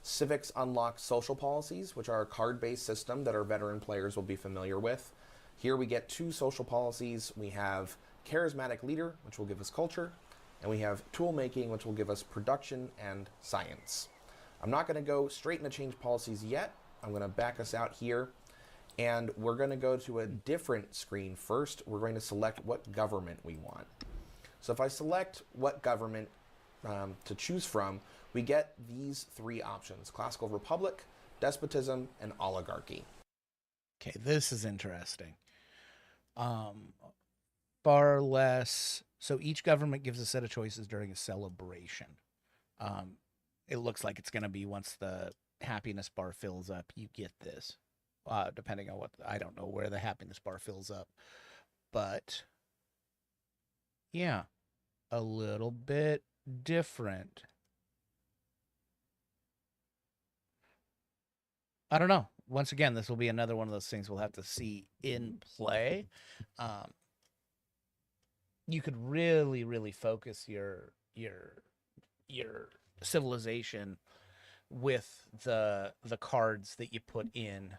Civics unlock social policies, which are a card-based system that our veteran players will be familiar with. Here we get 2 social policies. We have charismatic leader, which will give us culture, and we have tool making, which will give us production and science. I'm not going to go straight into change policies yet. I'm going to back us out here, and we're going to go to a different screen first. We're going to select what government we want. So if I select what government to choose from, we get these 3 options: classical republic, despotism, and oligarchy. Okay, this is interesting. Far less. So each government gives a set of choices during a celebration. It looks like it's going to be once the happiness bar fills up, you get this. Depending on what, I don't know where the happiness bar fills up. But yeah, a little bit different. I don't know. Once again, this will be another one of those things we'll have to see in play. You could really, really focus your civilization with the cards that you put in,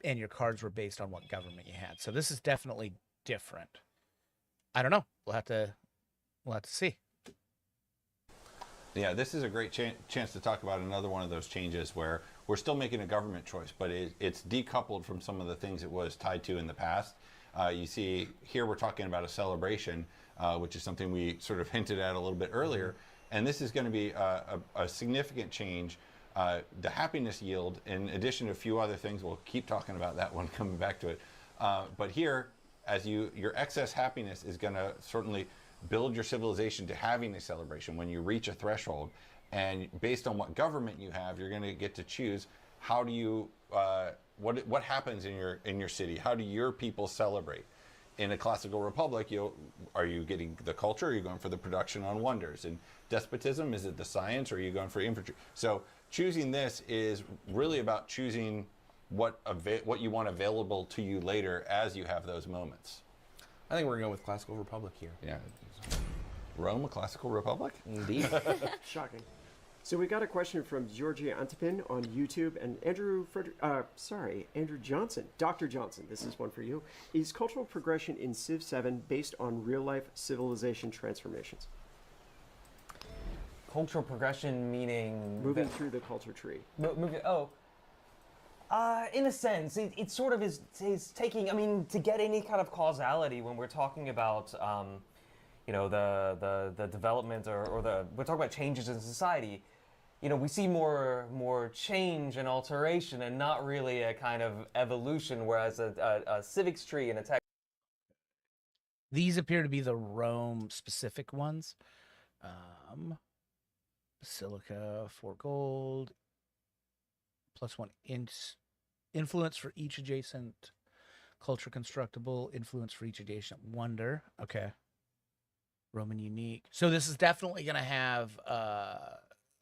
and your cards were based on what government you had. So this is definitely different. I don't know. We'll have to see. Yeah, this is a great chance to talk about another one of those changes where we're still making a government choice, but it's decoupled from some of the things it was tied to in the past. You see here we're talking about a celebration, which is something we sort of hinted at a little bit earlier. And this is going to be a significant change. The happiness yield, in addition to a few other things, we'll keep talking about that one, coming back to it. But here, as your excess happiness is going to certainly build your civilization to having a celebration when you reach a threshold. And based on what government you have, you're going to get to choose how do you what happens in your city? How do your people celebrate? In a classical republic, are you getting the culture? Or are you going for the production on wonders? In despotism, is it the science, or are you going for infantry? So choosing this is really about choosing what you want available to you later as you have those moments. I think we're going with classical republic here. Yeah. Rome, a classical republic? Indeed. Shocking. So we got a question from Georgia Antipin on YouTube, and Andrew Johnson, Dr. Johnson, this is one for you. Is cultural progression in Civ 7 based on real-life civilization transformations? Cultural progression meaning Moving through the culture tree. In a sense, it sort of is taking. I mean, to get any kind of causality when we're talking about, the development or we're talking about changes in society. We see more change and alteration, and not really a kind of evolution. Whereas a civics tree and a tech. These appear to be the Rome specific ones. Basilica, 4 gold, +1 influence for each adjacent culture constructible, influence for each adjacent wonder. Okay. Roman unique. So this is definitely going to have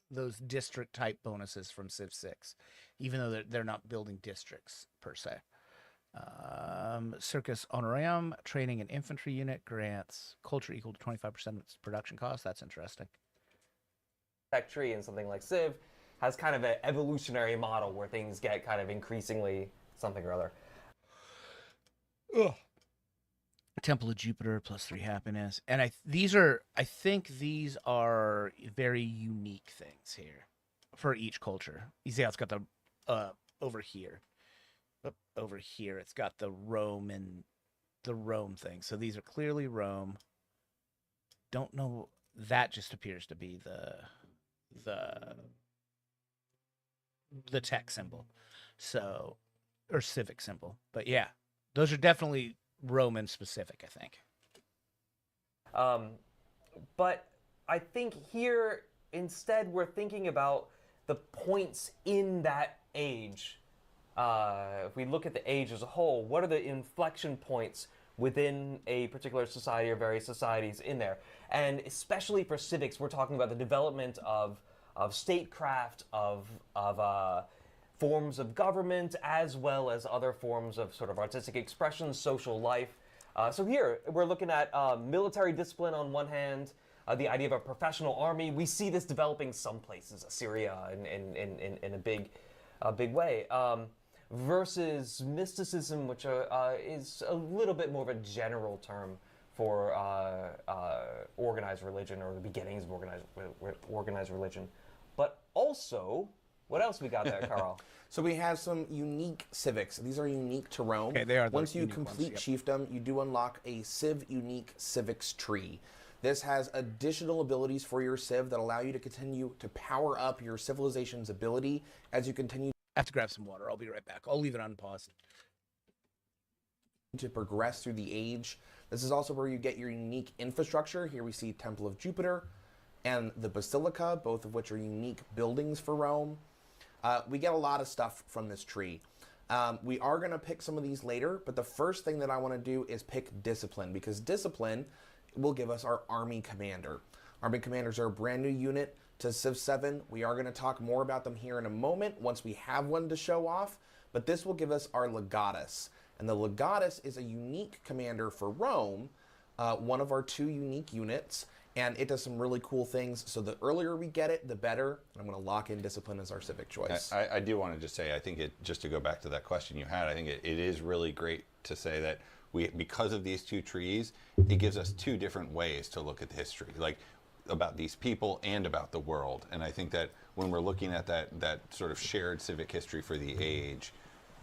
those district type bonuses from Civ 6, even though they're not building districts per se. Circus Honorarium, training an infantry unit, grants culture equal to 25% of its production cost. That's interesting. Tech tree and something like Civ has kind of an evolutionary model where things get kind of increasingly something or other. Ugh. Temple of Jupiter +3 happiness, and I think these are very unique things here for each culture. You see how it's got the over here, over here it's got the Rome thing. So these are clearly Rome. Don't know. That just appears to be the tech symbol, so, or civic symbol. But yeah, those are definitely Roman specific, I think. But I think here, instead, we're thinking about the points in that age. If we look at the age as a whole, what are the inflection points within a particular society or various societies in there? And especially for civics, we're talking about the development of statecraft, of forms of government, as well as other forms of sort of artistic expression, social life. So here, we're looking at military discipline on one hand, the idea of a professional army. We see this developing some places, Assyria in a big way, versus mysticism, which is a little bit more of a general term for organized religion, or the beginnings of organized religion. But also, what else we got there, Carl? So we have some unique civics. These are unique to Rome. Okay, they are the Once you unique complete ones, yep. chiefdom, you do unlock a Civ unique civics tree. This has additional abilities for your Civ that allow you to continue to power up your civilization's ability as you continue I have to grab some water. I'll be right back. I'll leave it unpaused. to progress through the age. This is also where you get your unique infrastructure. Here we see Temple of Jupiter and the Basilica, both of which are unique buildings for Rome. We get a lot of stuff from this tree. We are going to pick some of these later, but the first thing that I want to do is pick discipline, because discipline will give us our army commander. Army commanders are a brand new unit to Civ 7. We are going to talk more about them here in a moment once we have one to show off, but this will give us our legatus. And the legatus is a unique commander for Rome, one of our 2 unique units, and it does some really cool things. So the earlier we get it, the better. And I'm going to lock in discipline as our civic choice. I do want to just say, I think just to go back to that question you had, I think it is really great to say that because of these 2 trees, it gives us 2 different ways to look at the history, like about these people and about the world. And I think that when we're looking at that sort of shared civic history for the age,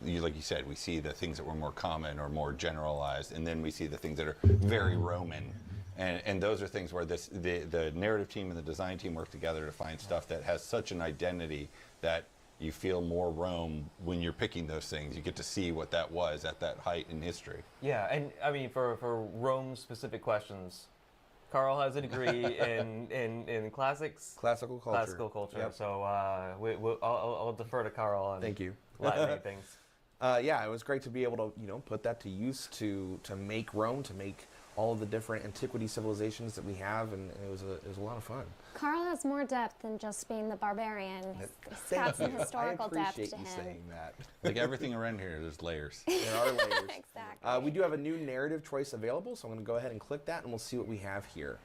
like you said, we see the things that were more common or more generalized, and then we see the things that are very Roman. And those are things where the narrative team and the design team work together to find stuff that has such an identity that you feel more Rome when you're picking those things. You get to see what that was at that height in history. Yeah, and I mean, for Rome-specific questions, Carl has a degree in classics. Classical culture. Classical culture. Yep. So I'll defer to Carl on Thank you. Latin things. Yeah, it was great to be able to put that to use to make Rome, to make all of the different antiquity civilizations that we have, and it was a lot of fun. Carl has more depth than just being the barbarian. He's got some historical depth to him. I appreciate you saying that. Like everything around here, there's layers. There are layers. Exactly. We do have a new narrative choice available, so I'm going to go ahead and click that, and we'll see what we have here.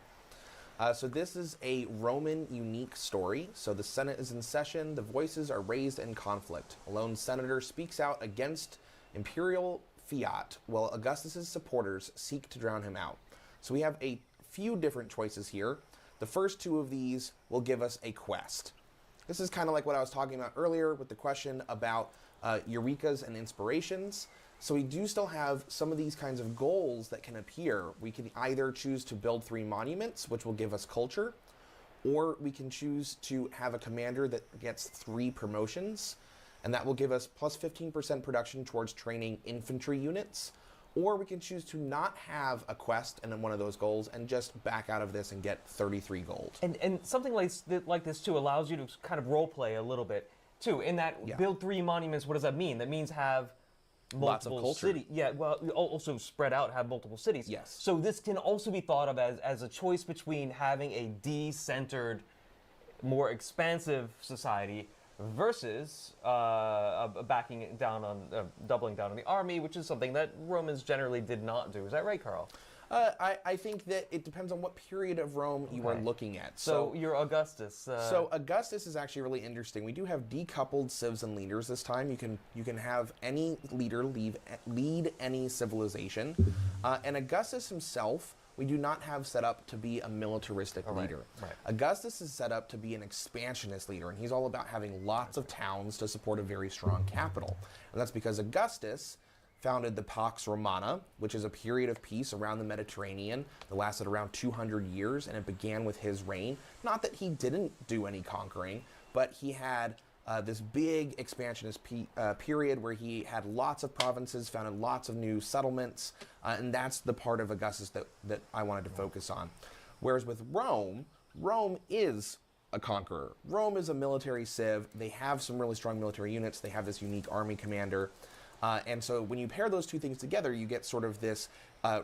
So this is a Roman unique story. So the Senate is in session. The voices are raised in conflict. A lone senator speaks out against imperial fiat, while Augustus's supporters seek to drown him out. So we have a few different choices here. The first 2 of these will give us a quest. This is kind of like what I was talking about earlier with the question about eurekas and inspirations. So we do still have some of these kinds of goals that can appear. We can either choose to build 3 monuments, which will give us culture, or we can choose to have a commander that gets 3 promotions, and that will give us plus 15% production towards training infantry units. Or we can choose to not have a quest and then one of those goals and just back out of this and get 33 gold. And something like this too allows you to kind of role play a little bit too. In that build 3 monuments, what does that mean? That means have Lots of multiple culture. cities. Yeah, well, also spread out, have multiple cities. Yes. So this can also be thought of as a choice between having a decentered, more expansive society versus doubling down on the army, which is something that Romans generally did not do. Is that right, Carl? I think that it depends on what period of Rome you are looking at. So you're Augustus. So Augustus is actually really interesting. We do have decoupled civs and leaders this time. You can have any leader lead any civilization, and Augustus himself we do not have set up to be a militaristic leader. Right. Augustus is set up to be an expansionist leader, and he's all about having lots of towns to support a very strong capital. And that's because Augustus founded the Pax Romana, which is a period of peace around the Mediterranean that lasted around 200 years, and it began with his reign. Not that he didn't do any conquering, but he had this big expansionist period where he had lots of provinces, founded lots of new settlements, and that's the part of Augustus that I wanted to focus on. Whereas with Rome, Rome is a conqueror. Rome is a military civ. They have some really strong military units. They have this unique army commander. And so when you pair those two things together, you get sort of this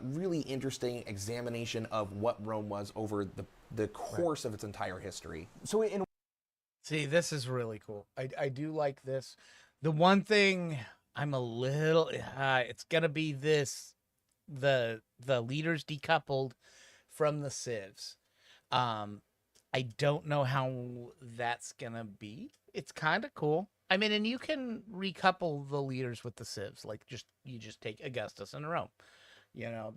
really interesting examination of what Rome was over the course of its entire history. So in See, this is really cool. I do like this. The one thing I'm a little, it's gonna be this, the leaders decoupled from the civs. I don't know how that's gonna be. It's kind of cool. I mean, and you can recouple the leaders with the civs, like you just take Augustus and Rome. You know,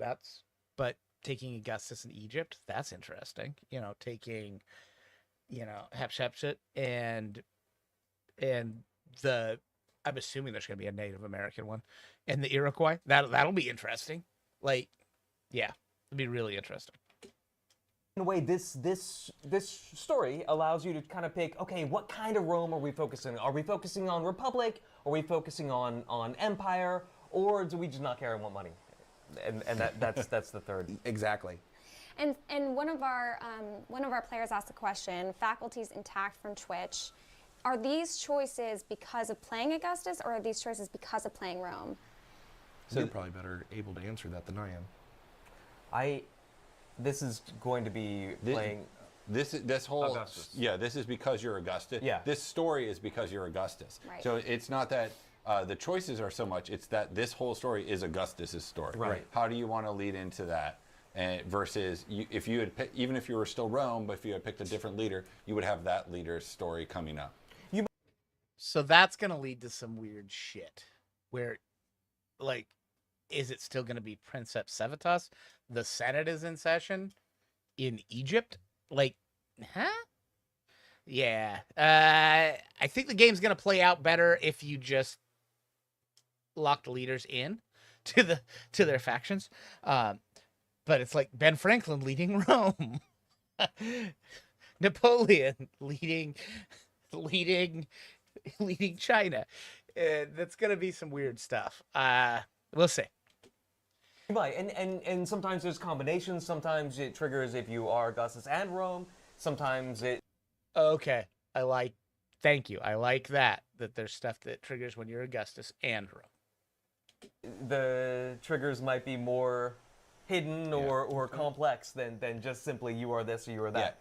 but taking Augustus in Egypt, that's interesting. You know, taking, you know, Hatshepsut and the, I'm assuming there's going to be a Native American one, and the Iroquois. That'll be interesting. Like, yeah, it'll be really interesting. in a way, this story allows you to kind of pick, okay, what kind of Rome are we focusing on? Are we focusing on Republic? Are we focusing on Empire? Or do we just not care and want money? And that's the third. Exactly. And one of our players asked the question, faculty's intact from Twitch. Are these choices because of playing Augustus, or are these choices because of playing Rome? So you're probably better able to answer that than I am. This is going to be playing. This whole Augustus. Yeah, this is because you're Augustus. Yeah. This story is because you're Augustus. Right. So it's not that the choices are so much. It's that this whole story is Augustus's story. Right. How do you want to lead into that? And versus if you had even if you were still Rome, but if you had picked a different leader, you would have that leader's story coming up. So that's going to lead to some weird shit where, like, is it still going to be Princeps Civitas? The Senate is in session in Egypt? Like, huh? Yeah. I think the game's going to play out better if you just lock the leaders in to their factions. But it's like Ben Franklin leading Rome. Napoleon leading China. That's going to be some weird stuff. We'll see. Right, and sometimes there's combinations. Sometimes it triggers if you are Augustus and Rome. Sometimes it. Okay. Thank you. I like that there's stuff that triggers when you're Augustus and Rome. The triggers might be more hidden or complex than just simply you are this or you are that.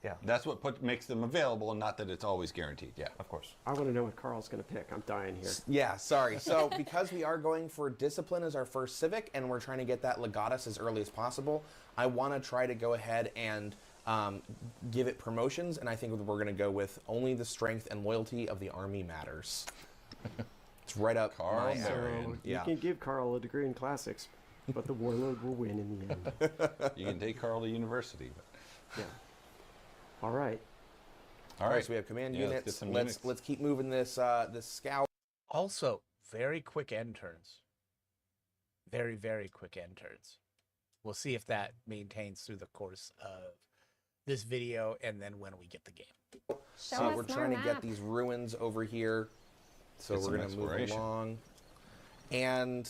Yeah. That's what makes them available, not that it's always guaranteed. Yeah, Of course. I want to know what Carl's going to pick. I'm dying here. Yeah, sorry. So because we are going for discipline as our first civic, and we're trying to get that legatus as early as possible, I want to try to go ahead and give it promotions, and I think we're going to go with only the strength and loyalty of the army matters. It's right up Carl my Marion. alley. You can give Carl a degree in classics, but the warlord will win in the end. You can take Carl to university. But. Yeah. All right. All All right. right, so we have command Yeah, let's units. get some units. Let's keep moving this this scout. Also, very quick end turns. Very, very quick end turns. We'll see if that maintains through the course of this video and then when we get the game. Show So us we're more trying to get map. these ruins over here. So Get we're some going to move exploration. along. And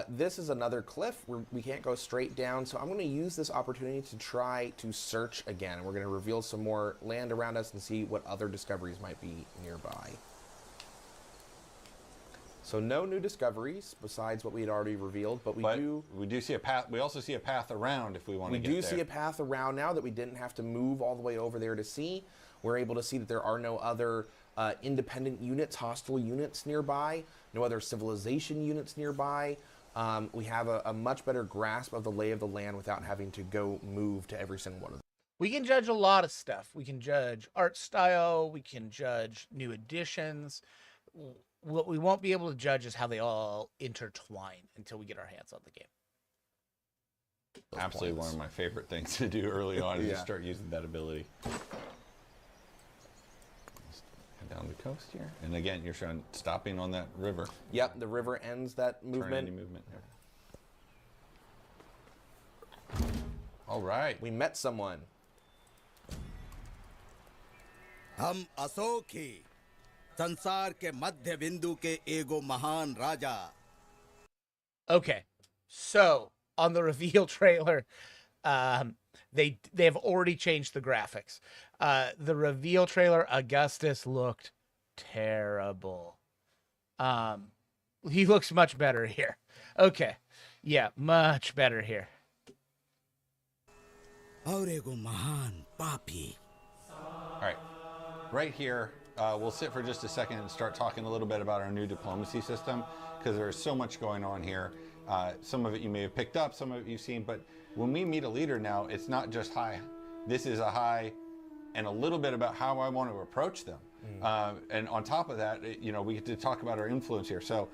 this is another cliff where we can't go straight down. So I'm going to use this opportunity to try to search again. We're going to reveal some more land around us and see what other discoveries might be nearby. So no new discoveries besides what we had already revealed, but we do see a path. We also see a path around if we want to We get there. do see a path around now that we didn't have to move all the way over there to see. We're able to see that there are no other independent units, hostile units nearby, no other civilization units nearby. We have a much better grasp of the lay of the land without having to go move to every single one of them. We can judge a lot of stuff. We can judge art style. We can judge new additions. What we won't be able to judge is how they all intertwine until we get our hands on the game. Absolutely one of my favorite things to do early on is just start using that ability. Head down the coast here. And again, you're showing stopping on that river. Yep, the river ends that movement. Any movement here. All right. We met someone. हम अशोक ही संसार के मध्य बिंदु के एगो महान राजा. Okay, so on the reveal trailer, they have already changed the graphics. The reveal trailer, Augustus looked terrible. He looks much better here. Okay, yeah, much better here. और एगो महान पापी. All right. Right here, we'll sit for just a second and start talking a little bit about our new diplomacy system, because there's so much going on here. Some of it you may have picked up, some of it you've seen, but when we meet a leader now, it's not just hi. This is a hi and a little bit about how I want to approach them. And on top of that, we get to talk about our influence here. So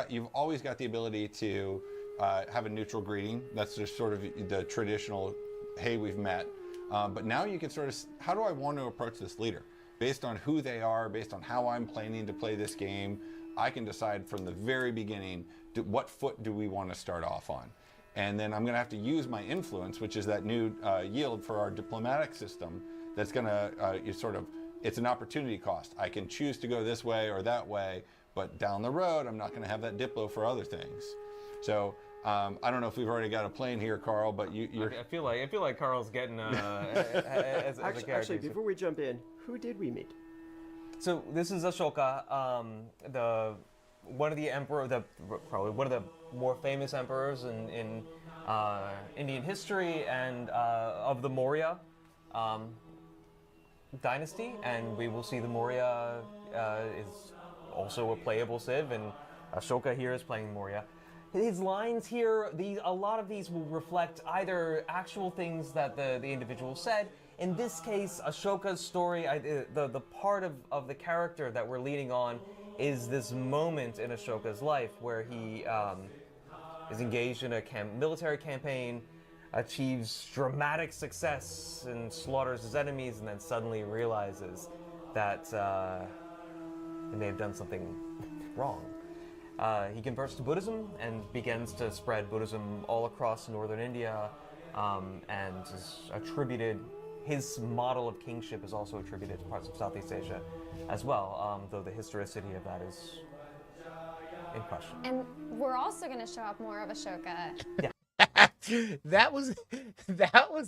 you've always got the ability to have a neutral greeting. That's just sort of the traditional, hey, we've met. But now you can sort of, how do I want to approach this leader? Based on who they are, based on how I'm planning to play this game, I can decide from the very beginning, what foot do we want to start off on? And then I'm going to have to use my influence, which is that new yield for our diplomatic system. That's going to, it's an opportunity cost. I can choose to go this way or that way, but down the road, I'm not going to have that diplo for other things. So I don't know if we've already got a plane here, Carl, but you're. I feel like Carl's getting as a character. Actually, before we jump in, who did we meet? So this is Ashoka, one of the probably one of the more famous emperors in Indian history and of the Maurya dynasty, and we will see the Maurya is also a playable civ, and Ashoka here is playing Maurya. His lines here, a lot of these will reflect either actual things that the individual said. In this case, Ashoka's story, the part of the character that we're leading on is this moment in Ashoka's life where he is engaged in a military campaign, achieves dramatic success and slaughters his enemies, and then suddenly realizes that he may have done something wrong. He converts to Buddhism and begins to spread Buddhism all across northern India, and is attributed, his model of kingship is also attributed to parts of Southeast Asia as well, though the historicity of that is in question. And we're also going to show up more of Ashoka. Yeah. That was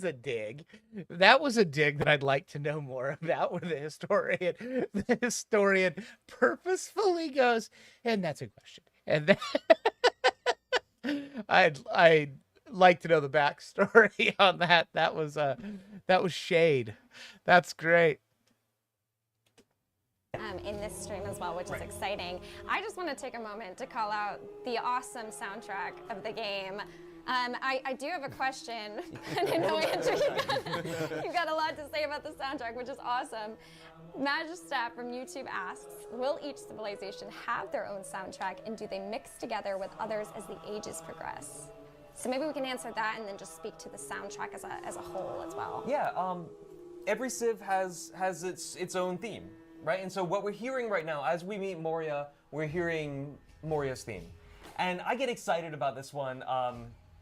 a dig. That was a dig that I'd like to know more about, where the historian purposefully goes, and that's a question. And then I'd like to know the backstory on that. That was shade. That's great. In this stream as well, which is exciting. I just want to take a moment to call out the awesome soundtrack of the game. I do have a question. I didn't know, Andrew, you've got a lot to say about the soundtrack, which is awesome. Magistat from YouTube asks, will each civilization have their own soundtrack, and do they mix together with others as the ages progress? So maybe we can answer that and then just speak to the soundtrack as a whole as well. Yeah, every civ has its own theme, right? And so what we're hearing right now, as we meet Maurya, we're hearing Maurya's theme. And I get excited about this one,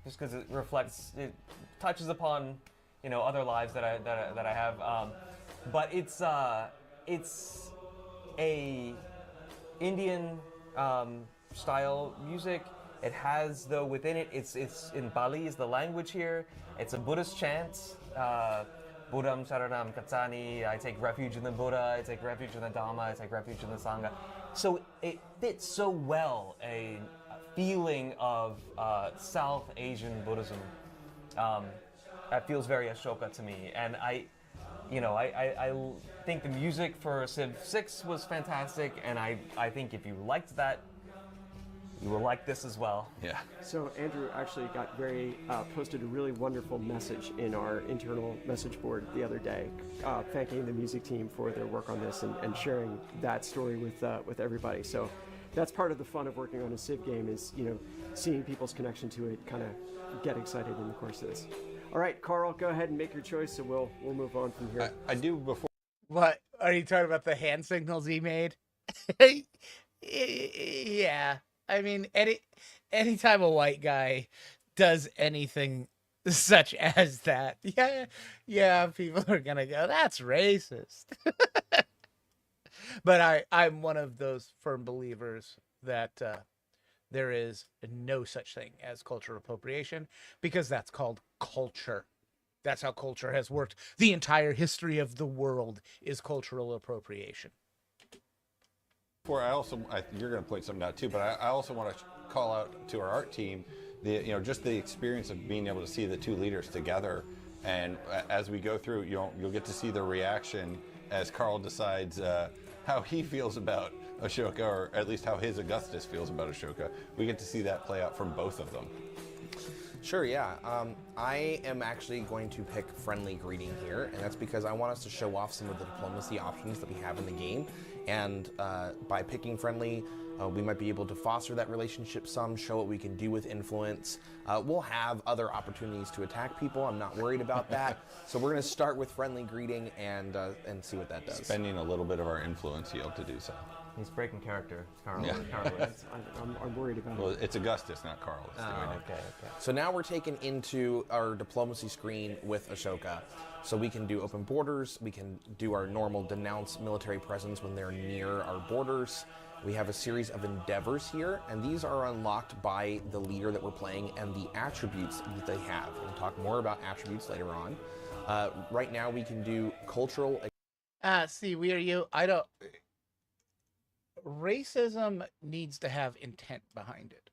just because it touches upon, other lives that I have. But it's a Indian style music. It has, though, within it, it's in Bali is the language here. It's a Buddhist chant. Buddham Saranam Katsani. I take refuge in the Buddha. I take refuge in the Dhamma. I take refuge in the Sangha. So it fits so well a feeling of South Asian Buddhism that feels very Ashoka to me. And I think the music for Civ VI was fantastic, and I think if you liked that, You will like this as well. Yeah. So Andrew actually posted a really wonderful message in our internal message board the other day, thanking the music team for their work on this and sharing that story with everybody. So that's part of the fun of working on a Civ game is, seeing people's connection to it kind of get excited in the course of this. All right, Carl, go ahead and make your choice, so we'll move on from here. I do before. What are you talking about? The hand signals he made? Yeah, I mean, anytime a white guy does anything such as that, yeah, people are gonna go, that's racist. But I'm one of those firm believers that there is no such thing as cultural appropriation, because that's called culture. That's how culture has worked. The entire history of the world is cultural appropriation. You're going to point something out too, but I also want to call out to our art team, just the experience of being able to see the two leaders together, and as we go through, you'll get to see the reaction as Carl decides how he feels about Ashoka, or at least how his Augustus feels about Ashoka. We get to see that play out from both of them. Sure, yeah. I am actually going to pick friendly greeting here, and that's because I want us to show off some of the diplomacy options that we have in the game. And by picking friendly, we might be able to foster that relationship some, show what we can do with influence. We'll have other opportunities to attack people. I'm not worried about that. So we're going to start with friendly greeting and see what that does. Spending a little bit of our influence yield to do so. He's breaking character, Carl. Yeah. I'm worried about Well, it. it's Augustus, not Carl. That's doing it. Okay. So now we're taken into our diplomacy screen with Ashoka. So we can do open borders, we can do our normal denounce military presence when they're near our borders. We have a series of endeavors here, and these are unlocked by the leader that we're playing and the attributes that they have. We'll talk more about attributes later on. Right now we can do cultural... See, racism needs to have intent behind it.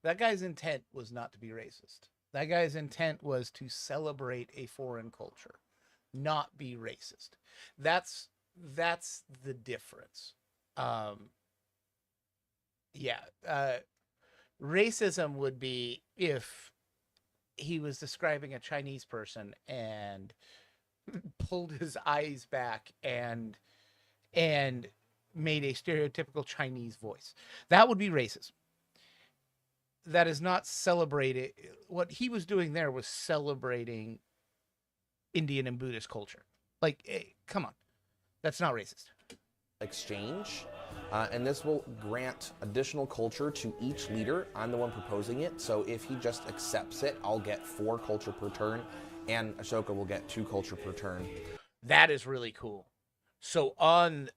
That guy's intent was not to be racist. That guy's intent was to celebrate a foreign culture, not be racist. That's the difference. Racism would be if he was describing a Chinese person and pulled his eyes back and made a stereotypical Chinese voice. That would be racism. That is not celebrated. What he was doing there was celebrating Indian and Buddhist culture. Come on. That's not racist. Exchange, and this will grant additional culture to each leader. I'm the one proposing it, so if he just accepts it, I'll get 4 culture per turn, and Ashoka will get 2 culture per turn. That is really cool. So on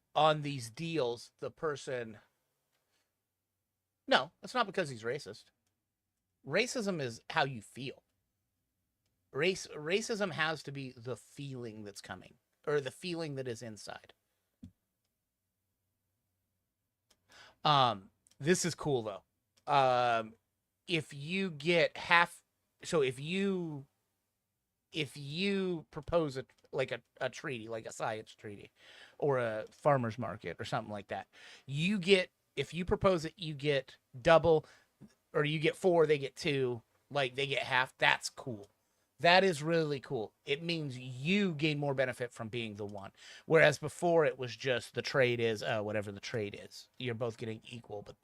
these deals, the person... No, it's not because he's racist. Racism is how you feel. Racism has to be the feeling that's coming, or the feeling that is inside. This is cool though. If you get half, so if you propose a treaty, like a science treaty, or a farmer's market, or something like that, if you propose it, you get double, or you get 4, they get 2, they get half. That's cool. That is really cool. It means you gain more benefit from being the one. Whereas before it was just the trade is whatever the trade is. You're both getting equal. But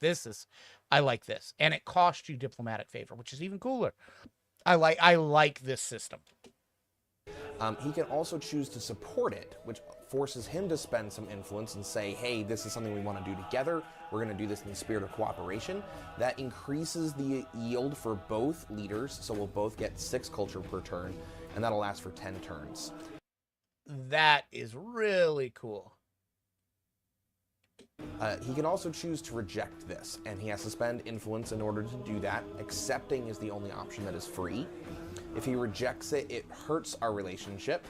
I like this. And it costs you diplomatic favor, which is even cooler. I like this system. He can also choose to support it, which forces him to spend some influence and say, hey, this is something we want to do together. We're going to do this in the spirit of cooperation. That increases the yield for both leaders, so we'll both get 6 culture per turn, and that'll last for 10 turns. That is really cool. He can also choose to reject this, and he has to spend influence in order to do that. Accepting is the only option that is free. If he rejects it, it hurts our relationship,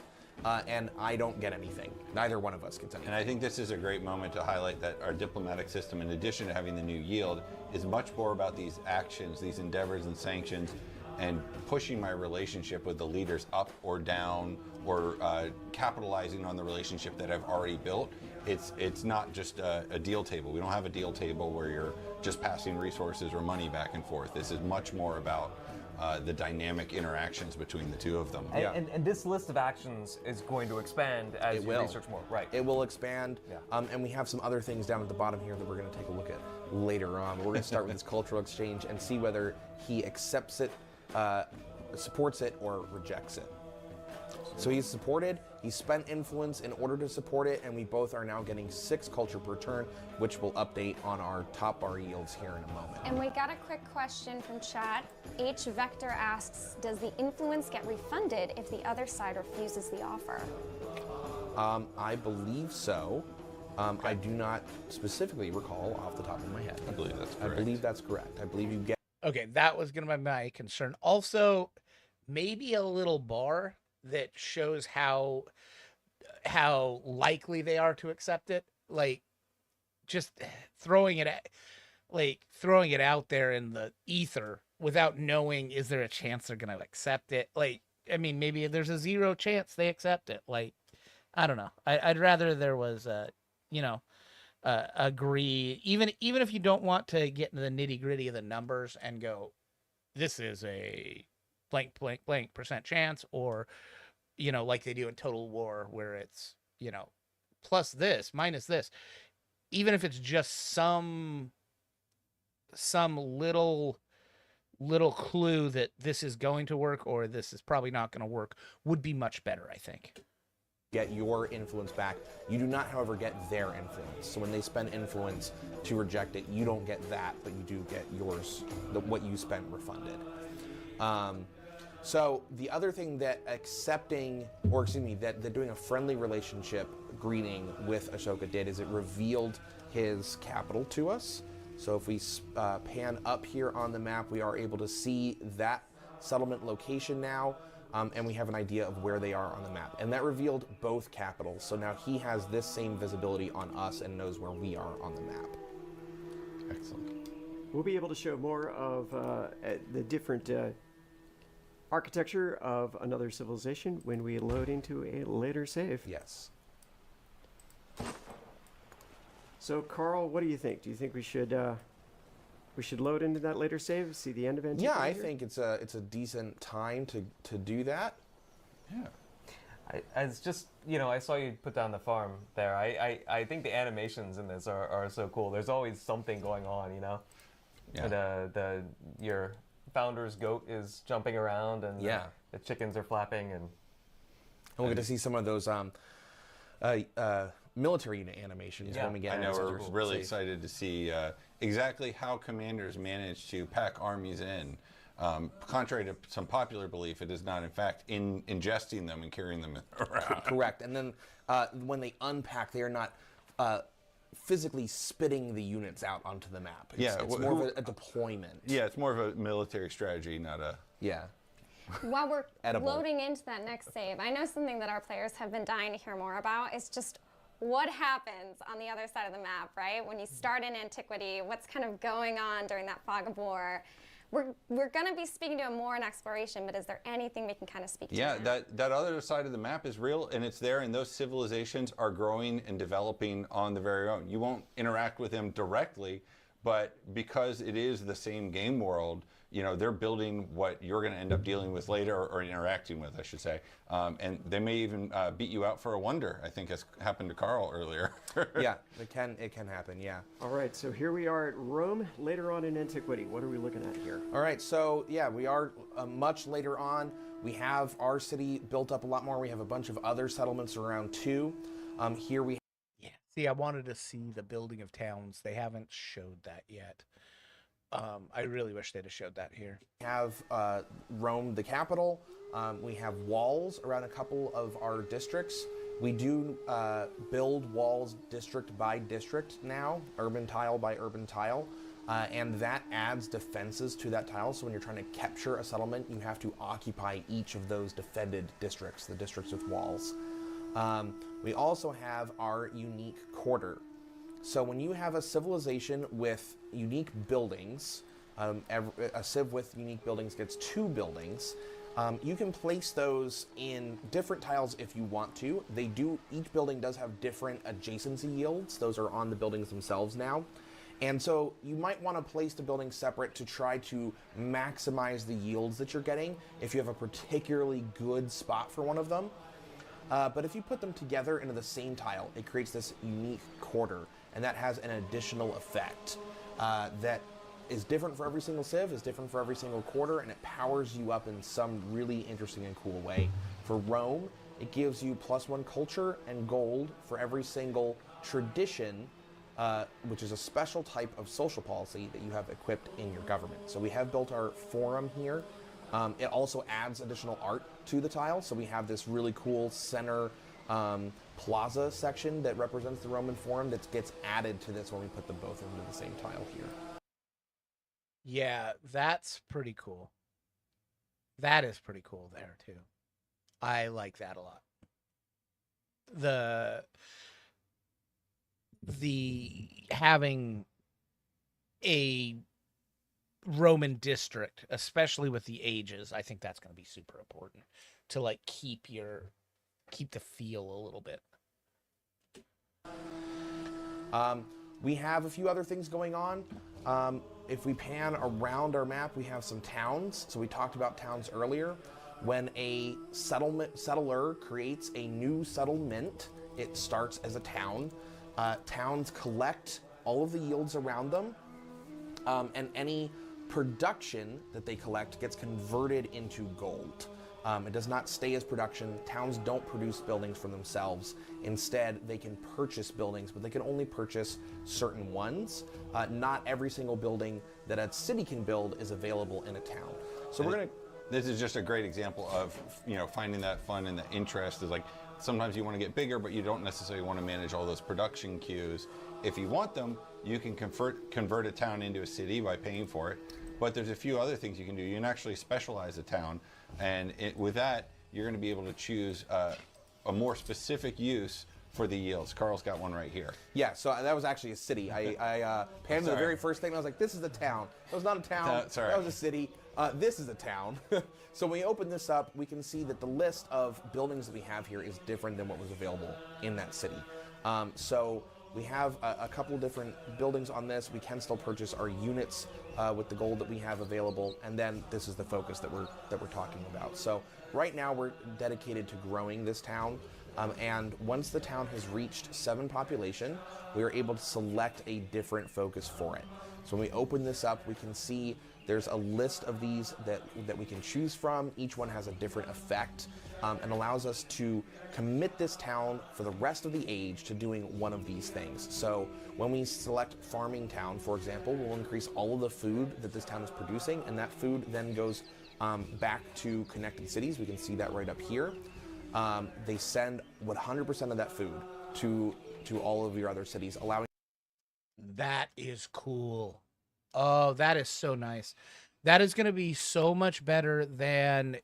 and I don't get anything. Neither one of us gets anything. And I think this is a great moment to highlight that our diplomatic system, in addition to having the new yield, is much more about these actions, these endeavors and sanctions, and pushing my relationship with the leaders up or down capitalizing on the relationship that I've already built. It's not just a deal table. We don't have a deal table where you're just passing resources or money back and forth. This is much more about the dynamic interactions between the two of them. And this list of actions is going to expand as you research more, right? It will expand, and we have some other things down at the bottom here that we're going to take a look at later on. We're going to start with this cultural exchange and see whether he accepts it, supports it, or rejects it. So he's supported, he spent influence in order to support it, and we both are now getting 6 culture per turn, which will update on our top bar yields here in a moment. And we got a quick question from chat. H Vector asks, does the influence get refunded if the other side refuses the offer? I believe so. I do not specifically recall off the top of my head. I believe that's correct. I believe that's correct. I believe you get... Okay, that was going to be my concern. Also, maybe a little bar that shows how likely they are to accept it. Like, just throwing it out there in the ether without knowing, is there a chance they're going to accept it? Like, I mean, maybe there's a 0 chance they accept it. Like, I don't know. I'd rather there was agree, even if you don't want to get into the nitty gritty of the numbers and go, this is a blank percent chance, or, like they do in Total War, where it's, plus this, minus this. Even if it's just some little clue that this is going to work or this is probably not going to work, would be much better, I think. Get your influence back. You do not, however, get their influence. So when they spend influence to reject it, you don't get that, but you do get yours, what you spent, refunded. So the other thing that that doing a friendly relationship greeting with Ashoka did is it revealed his capital to us. So if we pan up here on the map, we are able to see that settlement location now, and we have an idea of where they are on the map. And that revealed both capitals. So now he has this same visibility on us and knows where we are on the map. Excellent. We'll be able to show more of the different architecture of another civilization when we load into a later save. Yes. So, Carl, what do you think? Do you think we should load into that later save, see the end of Antiquity? Yeah, I here? think it's a decent time to do that. Yeah. It's just, I saw you put down the farm there. I think the animations in this are so cool. There's always something going on, Yeah. And, your founder's goat is jumping around, and the chickens are flapping, and we'll get to see some of those military unit animations when we get. I know we're cool. really excited to see exactly how commanders manage to pack armies in. Contrary to some popular belief, it is not, in fact, ingesting them and carrying them around. Correct. And then when they unpack, they are not physically spitting the units out onto the map. It's more of a deployment. Yeah, it's more of a military strategy, not a... Yeah. While we're Edible. loading into that next save, I know something that our players have been dying to hear more about is just what happens on the other side of the map, right? When you start in Antiquity, what's kind of going on during that fog of war? We're going to be speaking to it more in exploration, but is there anything we can kind of speak to? Yeah, that other side of the map is real, and it's there, and those civilizations are growing and developing on their very own. You won't interact with them directly, but because it is the same game world, they're building what you're going to end up dealing with later, or interacting with, I should say. And they may even beat you out for a wonder, I think has happened to Carl earlier. Yeah, it can happen, yeah. All right, so here we are at Rome later on in Antiquity. What are we looking at here? All right, so yeah, we are much later on. We have our city built up a lot more. We have a bunch of other settlements around too. Here we See, I wanted to see the building of towns. They haven't showed that yet. I really wish they'd have showed that here. have Rome, the capital. We have walls around a couple of our districts. We do build walls district by district now, urban tile by urban tile, and that adds defenses to that tile. So when you're trying to capture a settlement, you have to occupy each of those defended districts, the districts with walls. We also have our unique quarter. So when you have a civilization with unique buildings, a civ with unique buildings gets 2 buildings. You can place those in different tiles if you want to. Each building does have different adjacency yields. Those are on the buildings themselves now. And so you might want to place the buildings separate to try to maximize the yields that you're getting if you have a particularly good spot for one of them. But if you put them together into the same tile, it creates this unique quarter, and that has an additional effect that is different for every single civ, is different for every single quarter, and it powers you up in some really interesting and cool way. For Rome, it gives you +1 culture and gold for every single tradition, which is a special type of social policy that you have equipped in your government. So we have built our forum here. It also adds additional art to the tile. So we have this really cool center plaza section that represents the Roman Forum that gets added to this when we put them both into the same tile here. Yeah, that's pretty cool. That is pretty cool there too. I like that a lot. The having a Roman district, especially with the ages, I think that's going to be super important to like keep the feel a little bit. We have a few other things going on. If we pan around our map, we have some towns. So we talked about towns earlier. When a settler creates a new settlement, it starts as a town. Towns collect all of the yields around them, and any production that they collect gets converted into gold. It does not stay as production. Towns don't produce buildings for themselves. Instead, they can purchase buildings, but they can only purchase certain ones. Not every single building that a city can build is available in a town. So This is just a great example of finding that fun and the interest. Is like sometimes you want to get bigger, but you don't necessarily want to manage all those production queues. If you want them, you can convert a town into a city by paying for it. But there's a few other things you can do. You can actually specialize a town, and with that, you're going to be able to choose a more specific use for the yields. Carl's got one right here. Yeah, so that was actually a city. I panned to the very first thing, and I was like, this is a town. That was not a town. That was a city. This is a town. So when we open this up, we can see that the list of buildings that we have here is different than what was available in that city. So we have a couple different buildings on this. We can still purchase our units with the gold that we have available, and then this is the focus that we're talking about. So right now we're dedicated to growing this town, and once the town has reached 7 population, we are able to select a different focus for it. So when we open this up, we can see there's a list of these that we can choose from. Each one has a different effect, and allows us to commit this town for the rest of the age to doing one of these things. So when we select farming town, for example, we'll increase all of the food that this town is producing, and that food then goes back to connected cities. We can see that right up here. They send 100% of that food to all of your other cities, allowing. That is cool. Oh, that is so nice. That is going to be so much better than.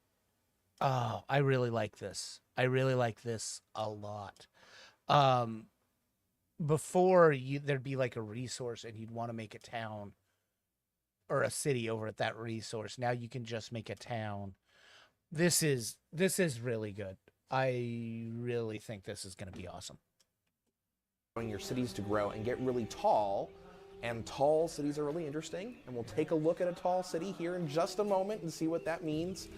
Oh, I really like this. I really like this a lot. Before there'd be like a resource and you'd want to make a town or a city over at that resource. Now you can just make a town. This is really good. I really think this is going to be awesome. Your cities to grow and get really tall, and tall cities are really interesting, and we'll take a look at a tall city here in just a moment and see what that means.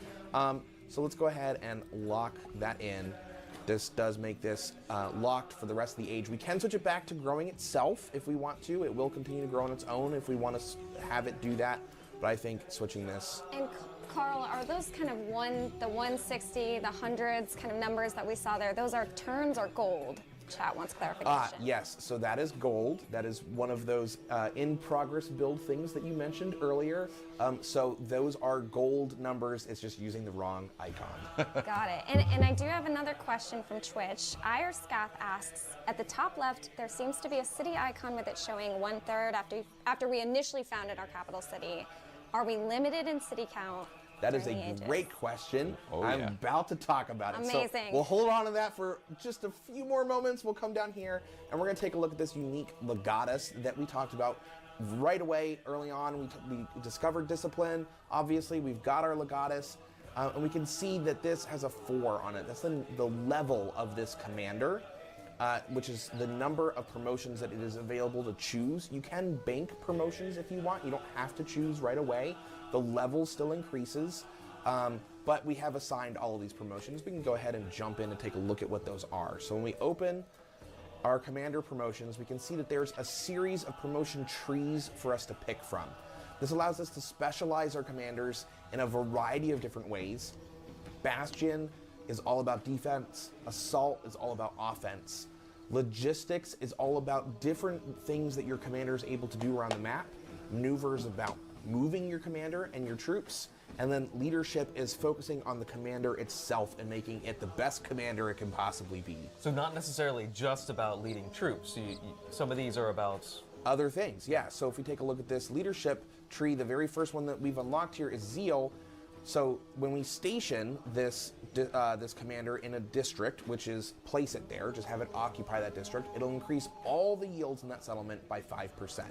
So let's go ahead and lock that in. This does make this locked for the rest of the age. We can switch it back to growing itself if we want to. It will continue to grow on its own if we want to have it do that, but I think switching this. And Carl, are those kind of the 160, the hundreds kind of numbers that we saw there, those are turns or gold? Chat wants clarification. Yes, so that is gold. That is one of those in-progress build things that you mentioned earlier. So those are gold numbers. It's just using the wrong icon. Got it. And I do have another question from Twitch. IRSCAF asks, at the top left, there seems to be a city icon with it showing 1/3 after we initially founded our capital city. Are we limited in city count? That is a great question. I'm about to talk about it. Amazing. So we'll hold on to that for just a few more moments. We'll come down here and we're going to take a look at this unique legatus that we talked about right away early on. We discovered discipline. Obviously, we've got our legatus. And we can see that this has a 4 on it. That's the level of this commander, which is the number of promotions that it is available to choose. You can bank promotions if you want. You don't have to choose right away. The level still increases, but we have assigned all of these promotions. We can go ahead and jump in and take a look at what those are. So when we open our commander promotions, we can see that there's a series of promotion trees for us to pick from. This allows us to specialize our commanders in a variety of different ways. Bastion is all about defense. Assault is all about offense. Logistics is all about different things that your commander is able to do around the map. Maneuver is about moving your commander and your troops. And then leadership is focusing on the commander itself and making it the best commander it can possibly be. So not necessarily just about leading troops. Some of these are about Other things, yeah. So if we take a look at this leadership tree, the very first one that we've unlocked here is Zeal. So when we station this this commander in a district, which is place it there, just have it occupy that district, it'll increase all the yields in that settlement by 5%.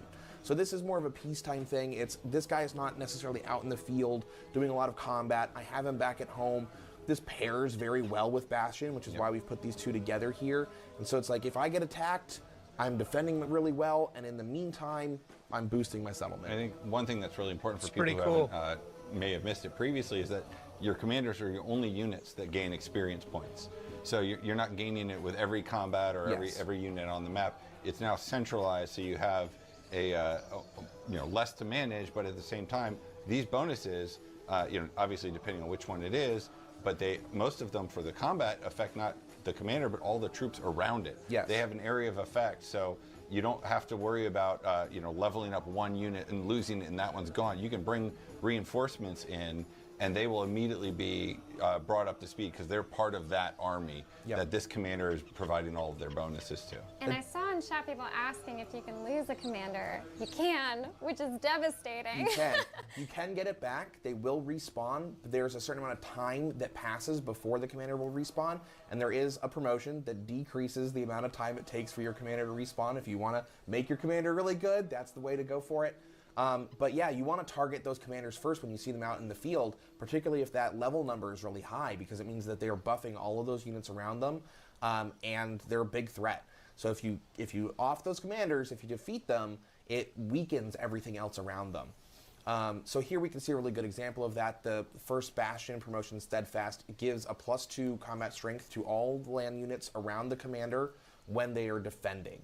So this is more of a peacetime thing. This guy is not necessarily out in the field doing a lot of combat. I have him back at home. This pairs very well with Bastion, which is why we've put these two together here. And so it's like, if I get attacked, I'm defending really well, and in the meantime, I'm boosting my settlement. I think one thing that's really important for It's people pretty who cool. haven't, may have missed it previously is that your commanders are your only units that gain experience points. So you're not gaining it with every combat or Yes. every unit on the map. It's now centralized, so you have less to manage, but at the same time, these bonuses, obviously depending on which one it is, but most of them for the combat affect not the commander, but all the troops around it. Yes. They have an area of effect, so you don't have to worry about leveling up one unit and losing it and that one's gone. You can bring reinforcements in and they will immediately be brought up to speed because they're part of that army that this commander is providing all of their bonuses to. And I saw in chat people asking if you can lose a commander. You can, which is devastating. You can. You can get it back. They will respawn. There's a certain amount of time that passes before the commander will respawn, and there is a promotion that decreases the amount of time it takes for your commander to respawn. If you want to make your commander really good, that's the way to go for it. But yeah, you want to target those commanders first when you see them out in the field, particularly if that level number is really high, because it means that they are buffing all of those units around them, and they're a big threat. So if you off those commanders, if you defeat them, it weakens everything else around them. So here we can see a really good example of that. The first Bastion promotion, Steadfast, gives a +2 combat strength to all the land units around the commander when they are defending.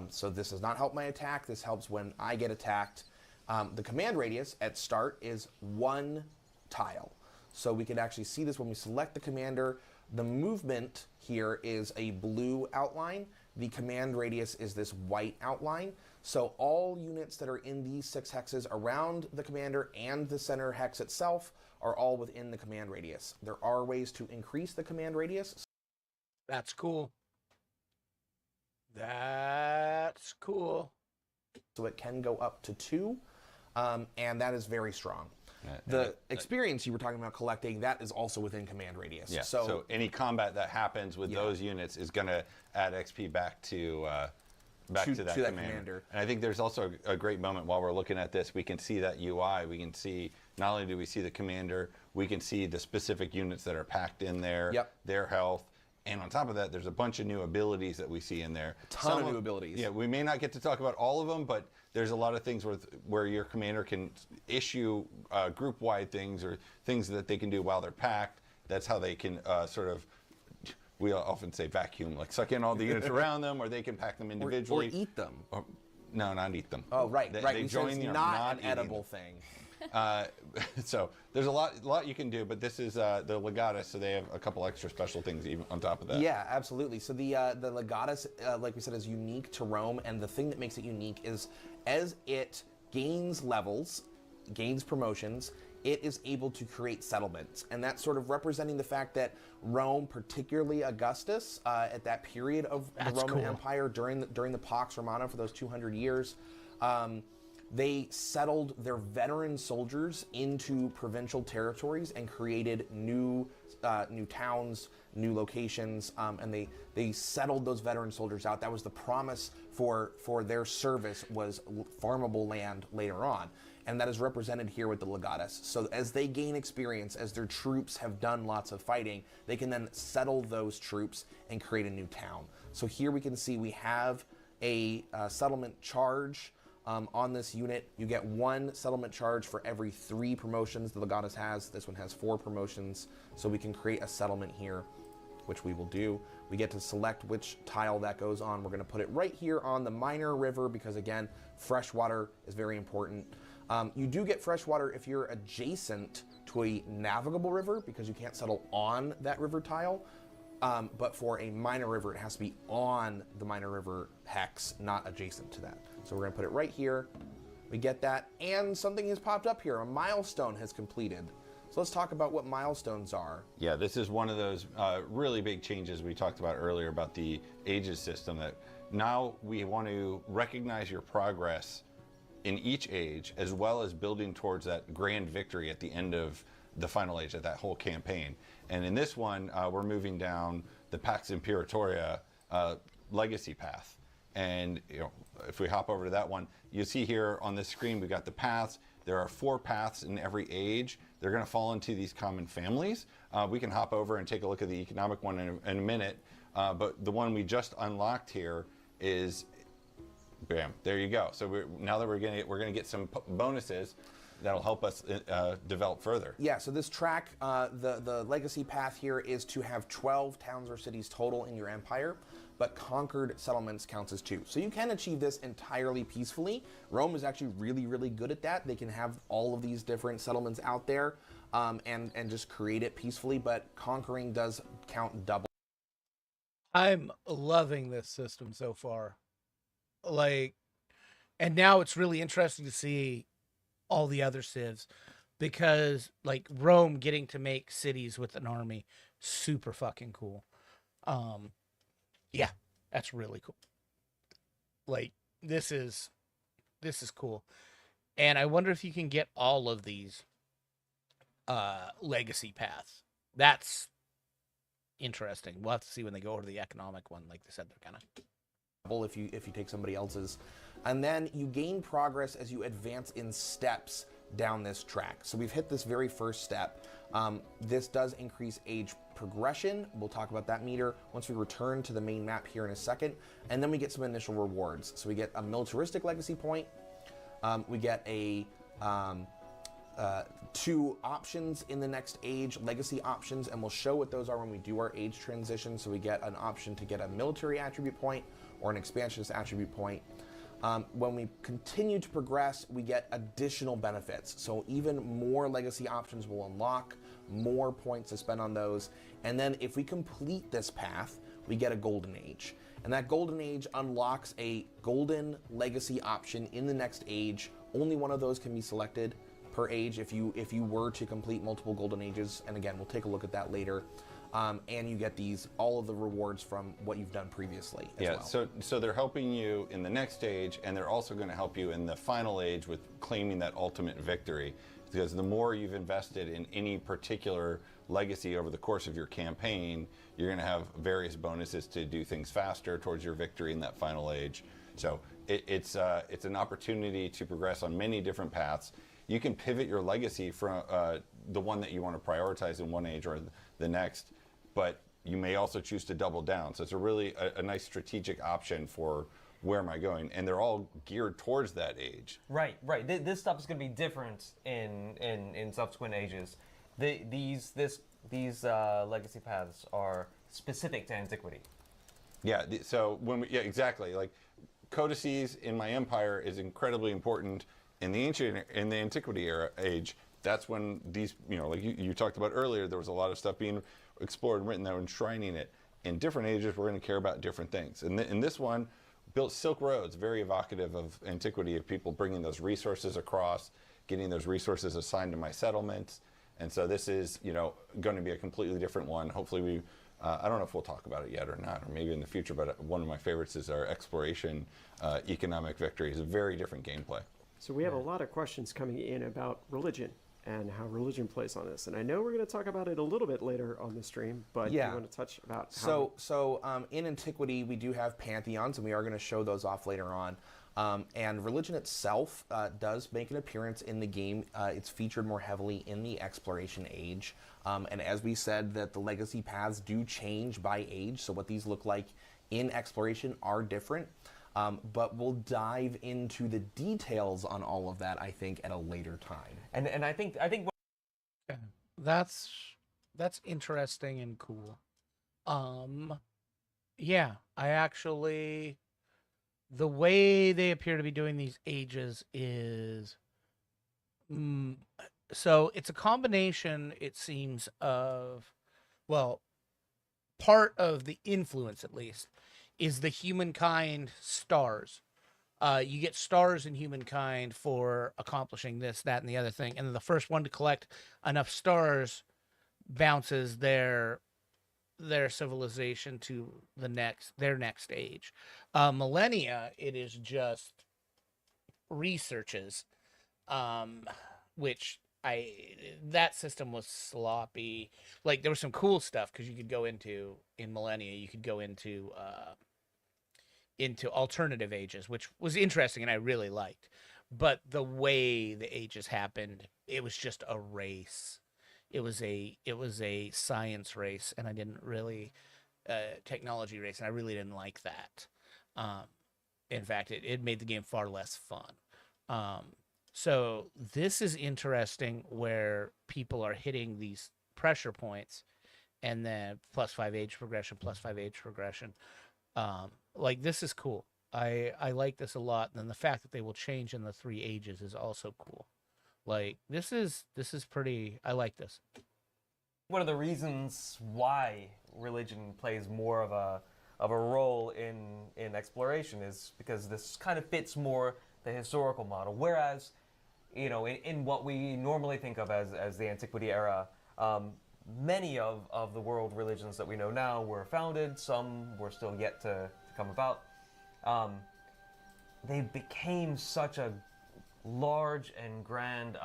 So this does not help my attack. This helps when I get attacked. The command radius at start is 1 tile. So we can actually see this when we select the commander. The movement here is a blue outline. The command radius is this white outline. So all units that are in these 6 hexes around the commander and the center hex itself are all within the command radius. There are ways to increase the command radius. That's cool. That's cool. So it can go up to 2, and that is very strong. Yeah, The experience you were talking about collecting, that is also within command radius. Yeah. So, So any combat that happens with those units is going to add XP back to that commander. And I think there's also a great moment while we're looking at this. We can see that UI. We can see not only do we see the commander, we can see the specific units that are packed in there, their health. And on top of that, there's a bunch of new abilities that we see in there. A ton of new abilities. Yeah, we may not get to talk about all of them, but there's a lot of things where your commander can issue group-wide things or things that they can do while they're packed. That's how they can we often say vacuum, like suck in all the units around them, or they can pack them individually. or eat them. No, not eat them. Oh, right, They right. join It's the not an eating edible them. thing. So there's a lot you can do, but this is the Legatus, so they have a couple extra special things even on top of that. Yeah, absolutely. So the Legatus, like we said, is unique to Rome, and the thing that makes it unique is as it gains levels, gains promotions, it is able to create settlements. And that's sort of representing the fact that Rome, particularly Augustus, at that period of the Roman Empire during the Pax Romana for those 200 years, they settled their veteran soldiers into provincial territories and created new towns, new locations, and they settled those veteran soldiers out. That was the promise for their service, was farmable land later on. and that is represented here with the legatus. So as they gain experience, as their troops have done lots of fighting, they can then settle those troops and create a new town. So here we can see we have a settlement charge on this unit. You get 1 settlement charge for every 3 promotions the legatus has. This one has 4 promotions, so we can create a settlement here, which we will do. We get to select which tile that goes on. We're going to put it right here on the minor river because, again, fresh water is very important. You do get fresh water if you're adjacent to a navigable river because you can't settle on that river tile. But for a minor river, it has to be on the minor river hex, not adjacent to that. So we're going to put it right here. We get that, and something has popped up here. A milestone has completed. So let's talk about what milestones are. Yeah, this is one of those really big changes we talked about earlier about the ages system, that now we want to recognize your progress in each age, as well as building towards that grand victory at the end of the final age, of that whole campaign. And in this one, we're moving down the Pax Imperatoria legacy path. And if we hop over to that one, you see here on this screen, we got the paths. There are 4 paths in every age. They're going to fall into these common families. We can hop over and take a look at the economic one in a minute. But the one we just unlocked here is, bam, there you go. So now that we're going to get some bonuses that'll help us develop further. Yeah, so this track, the legacy path here is to have 12 towns or cities total in your empire, but conquered settlements counts as 2. So you can achieve this entirely peacefully. Rome is actually really, really good at that. They can have all of these different settlements out there and just create it peacefully, but conquering does count double. I'm loving this system so far. And now it's really interesting to see all the other civs, because Rome getting to make cities with an army, super fucking cool. Yeah, that's really cool. This is cool. And I wonder if you can get all of these legacy paths. That's interesting. We'll have to see when they go over to the economic one. Like they said, they're kind of, if you take somebody else's. And then you gain progress as you advance in steps down this track. So we've hit this very first step. This does increase age progression. We'll talk about that meter once we return to the main map here in a second. And then we get some initial rewards. So we get a militaristic legacy point. We get a 2 options in the next age, legacy options, and we'll show what those are when we do our age transition. So we get an option to get a military attribute point or an expansionist attribute point. When we continue to progress, we get additional benefits. So even more legacy options will unlock, more points to spend on those. And then if we complete this path, we get a golden age. And that golden age unlocks a golden legacy option in the next age. Only one of those can be selected per age if you were to complete multiple golden ages. And again, we'll take a look at that later. And you get all of the rewards from what you've done previously as well. So they're helping you in the next age, and they're also going to help you in the final age with claiming that ultimate victory. Because the more you've invested in any particular legacy over the course of your campaign, you're going to have various bonuses to do things faster towards your victory in that final age. So it's an opportunity to progress on many different paths. You can pivot your legacy from the one that you want to prioritize in one age or the next, but you may also choose to double down. So it's a nice strategic option for where am I going, and they're all geared towards that age. Right. This stuff is going to be different in subsequent ages. These legacy paths are specific to antiquity. Yeah. So exactly. Like codices in my empire is incredibly important in the antiquity age. That's when these, like you talked about earlier, there was a lot of stuff being explored and written that were enshrining it. In different ages, we're going to care about different things. And in this one, built Silk Roads, very evocative of antiquity, of people bringing those resources across, getting those resources assigned to my settlements. And so this is, going to be a completely different one. Hopefully I don't know if we'll talk about it yet or not, or maybe in the future, but one of my favorites is our exploration economic victory. It's a very different gameplay. So we have a lot of questions coming in about religion and how religion plays on this. And I know we're going to talk about it a little bit later on the stream, but Yeah. you want to touch about how... So in Antiquity, we do have pantheons, and we are going to show those off later on. And religion itself does make an appearance in the game. It's featured more heavily in the exploration age. And as we said, that the legacy paths do change by age. So what these look like in exploration are different. But we'll dive into the details on all of that, I think, at a later time. And I think That's interesting and cool. Yeah, I actually, the way they appear to be doing these ages is, so it's a combination, it seems, of, well, part of the influence at least is the humankind stars. You get stars in humankind for accomplishing this, that, and the other thing, and then the first one to collect enough stars bounces their civilization to their next age. Millennia, it is just researches, which that system was sloppy. Like, there was some cool stuff because you could go into, in Millennia, you could go into alternative ages, which was interesting and I really liked. But the way the ages happened, it was just a race. It was a science race, and I didn't really technology race, and I really didn't like that. In fact, it made the game far less fun. So this is interesting where people are hitting these pressure points, and then +5 age progression, +5 age progression. Like, this is cool. I like this a lot. And then the fact that they will change in the 3 ages is also cool. Like, this is pretty, I like this. one of the reasons why religion plays more of a role in exploration is because this kind of fits more the historical model. Whereas, you know, in what we normally think of as the Antiquity era, many of the world religions that we know now were founded. Some were still yet to come about. They became such a large and grand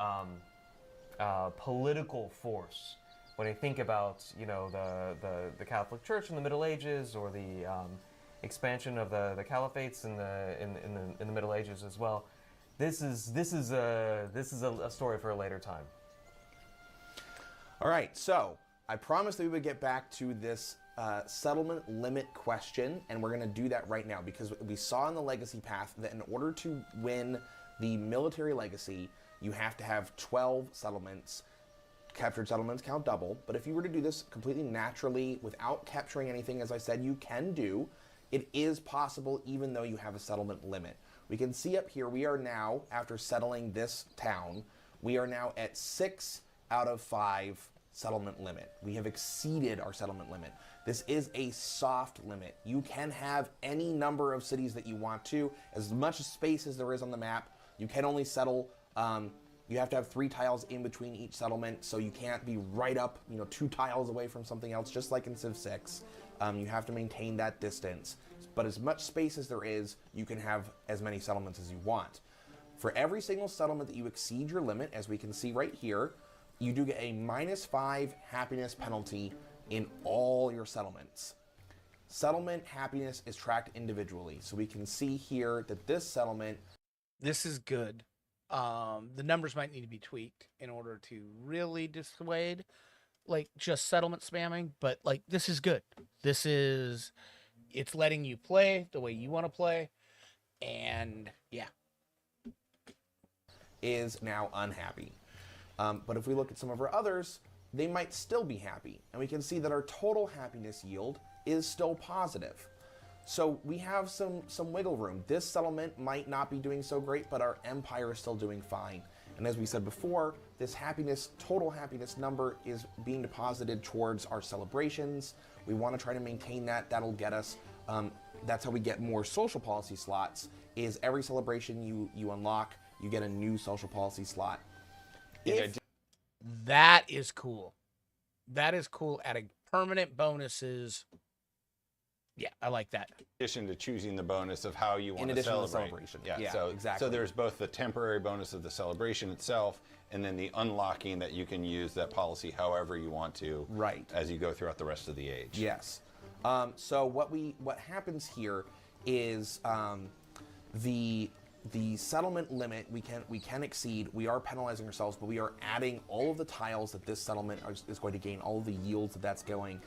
political force. When you think about, you know, the Catholic Church in the Middle Ages, or the expansion of the caliphates in the Middle Ages as well, this is a story for a later time. All right, so I promised that we would get back to this settlement limit question, and we're going to do that right now, because we saw in the legacy path that in order to win the military legacy, you have to have 12 settlements. Captured settlements count double, but if you were to do this completely naturally without capturing anything, as I said, you can do. It is possible even though you have a settlement limit. We can see up here, we are now, after settling this town, we are now at 6 out of 5 settlement limit. We have exceeded our settlement limit. This is a soft limit. You can have any number of cities that you want to, as much space as there is on the map. You can only settle, you have to have 3 tiles in between each settlement, so you can't be right up, 2 tiles away from something else, just like in Civ VI. You have to maintain that distance. But as much space as there is, you can have as many settlements as you want. For every single settlement that you exceed your limit, as we can see right here, you do get a -5 happiness penalty in all your settlements. Settlement happiness is tracked individually. So we can see here that this settlement... This is good. The numbers might need to be tweaked in order to really dissuade, like, just settlement spamming, but, like, this is good. It's letting you play the way you want to play, and, yeah. Is now unhappy. But if we look at some of our others, they might still be happy. And we can see that our total happiness yield is still positive. So we have some wiggle room. This settlement might not be doing so great, but our empire is still doing fine. And as we said before, this total happiness number is being deposited towards our celebrations. We want to try to maintain that. That'll get us, that's how we get more social policy slots, is every celebration you unlock, you get a new social policy slot. That is cool. That is cool. Adding permanent bonuses Yeah, I like that. In addition to choosing the bonus of how you want In to addition to the celebrate. celebration. Yeah, Yeah, so, exactly. So there's both the temporary bonus of the celebration itself, and then the unlocking that you can use that policy however you want to. Right. As you go throughout the rest of the age. Yes. So what happens here is the settlement limit we can exceed. We are penalizing ourselves, but we are adding all of the tiles that this settlement is going to gain, all of the yields that's going,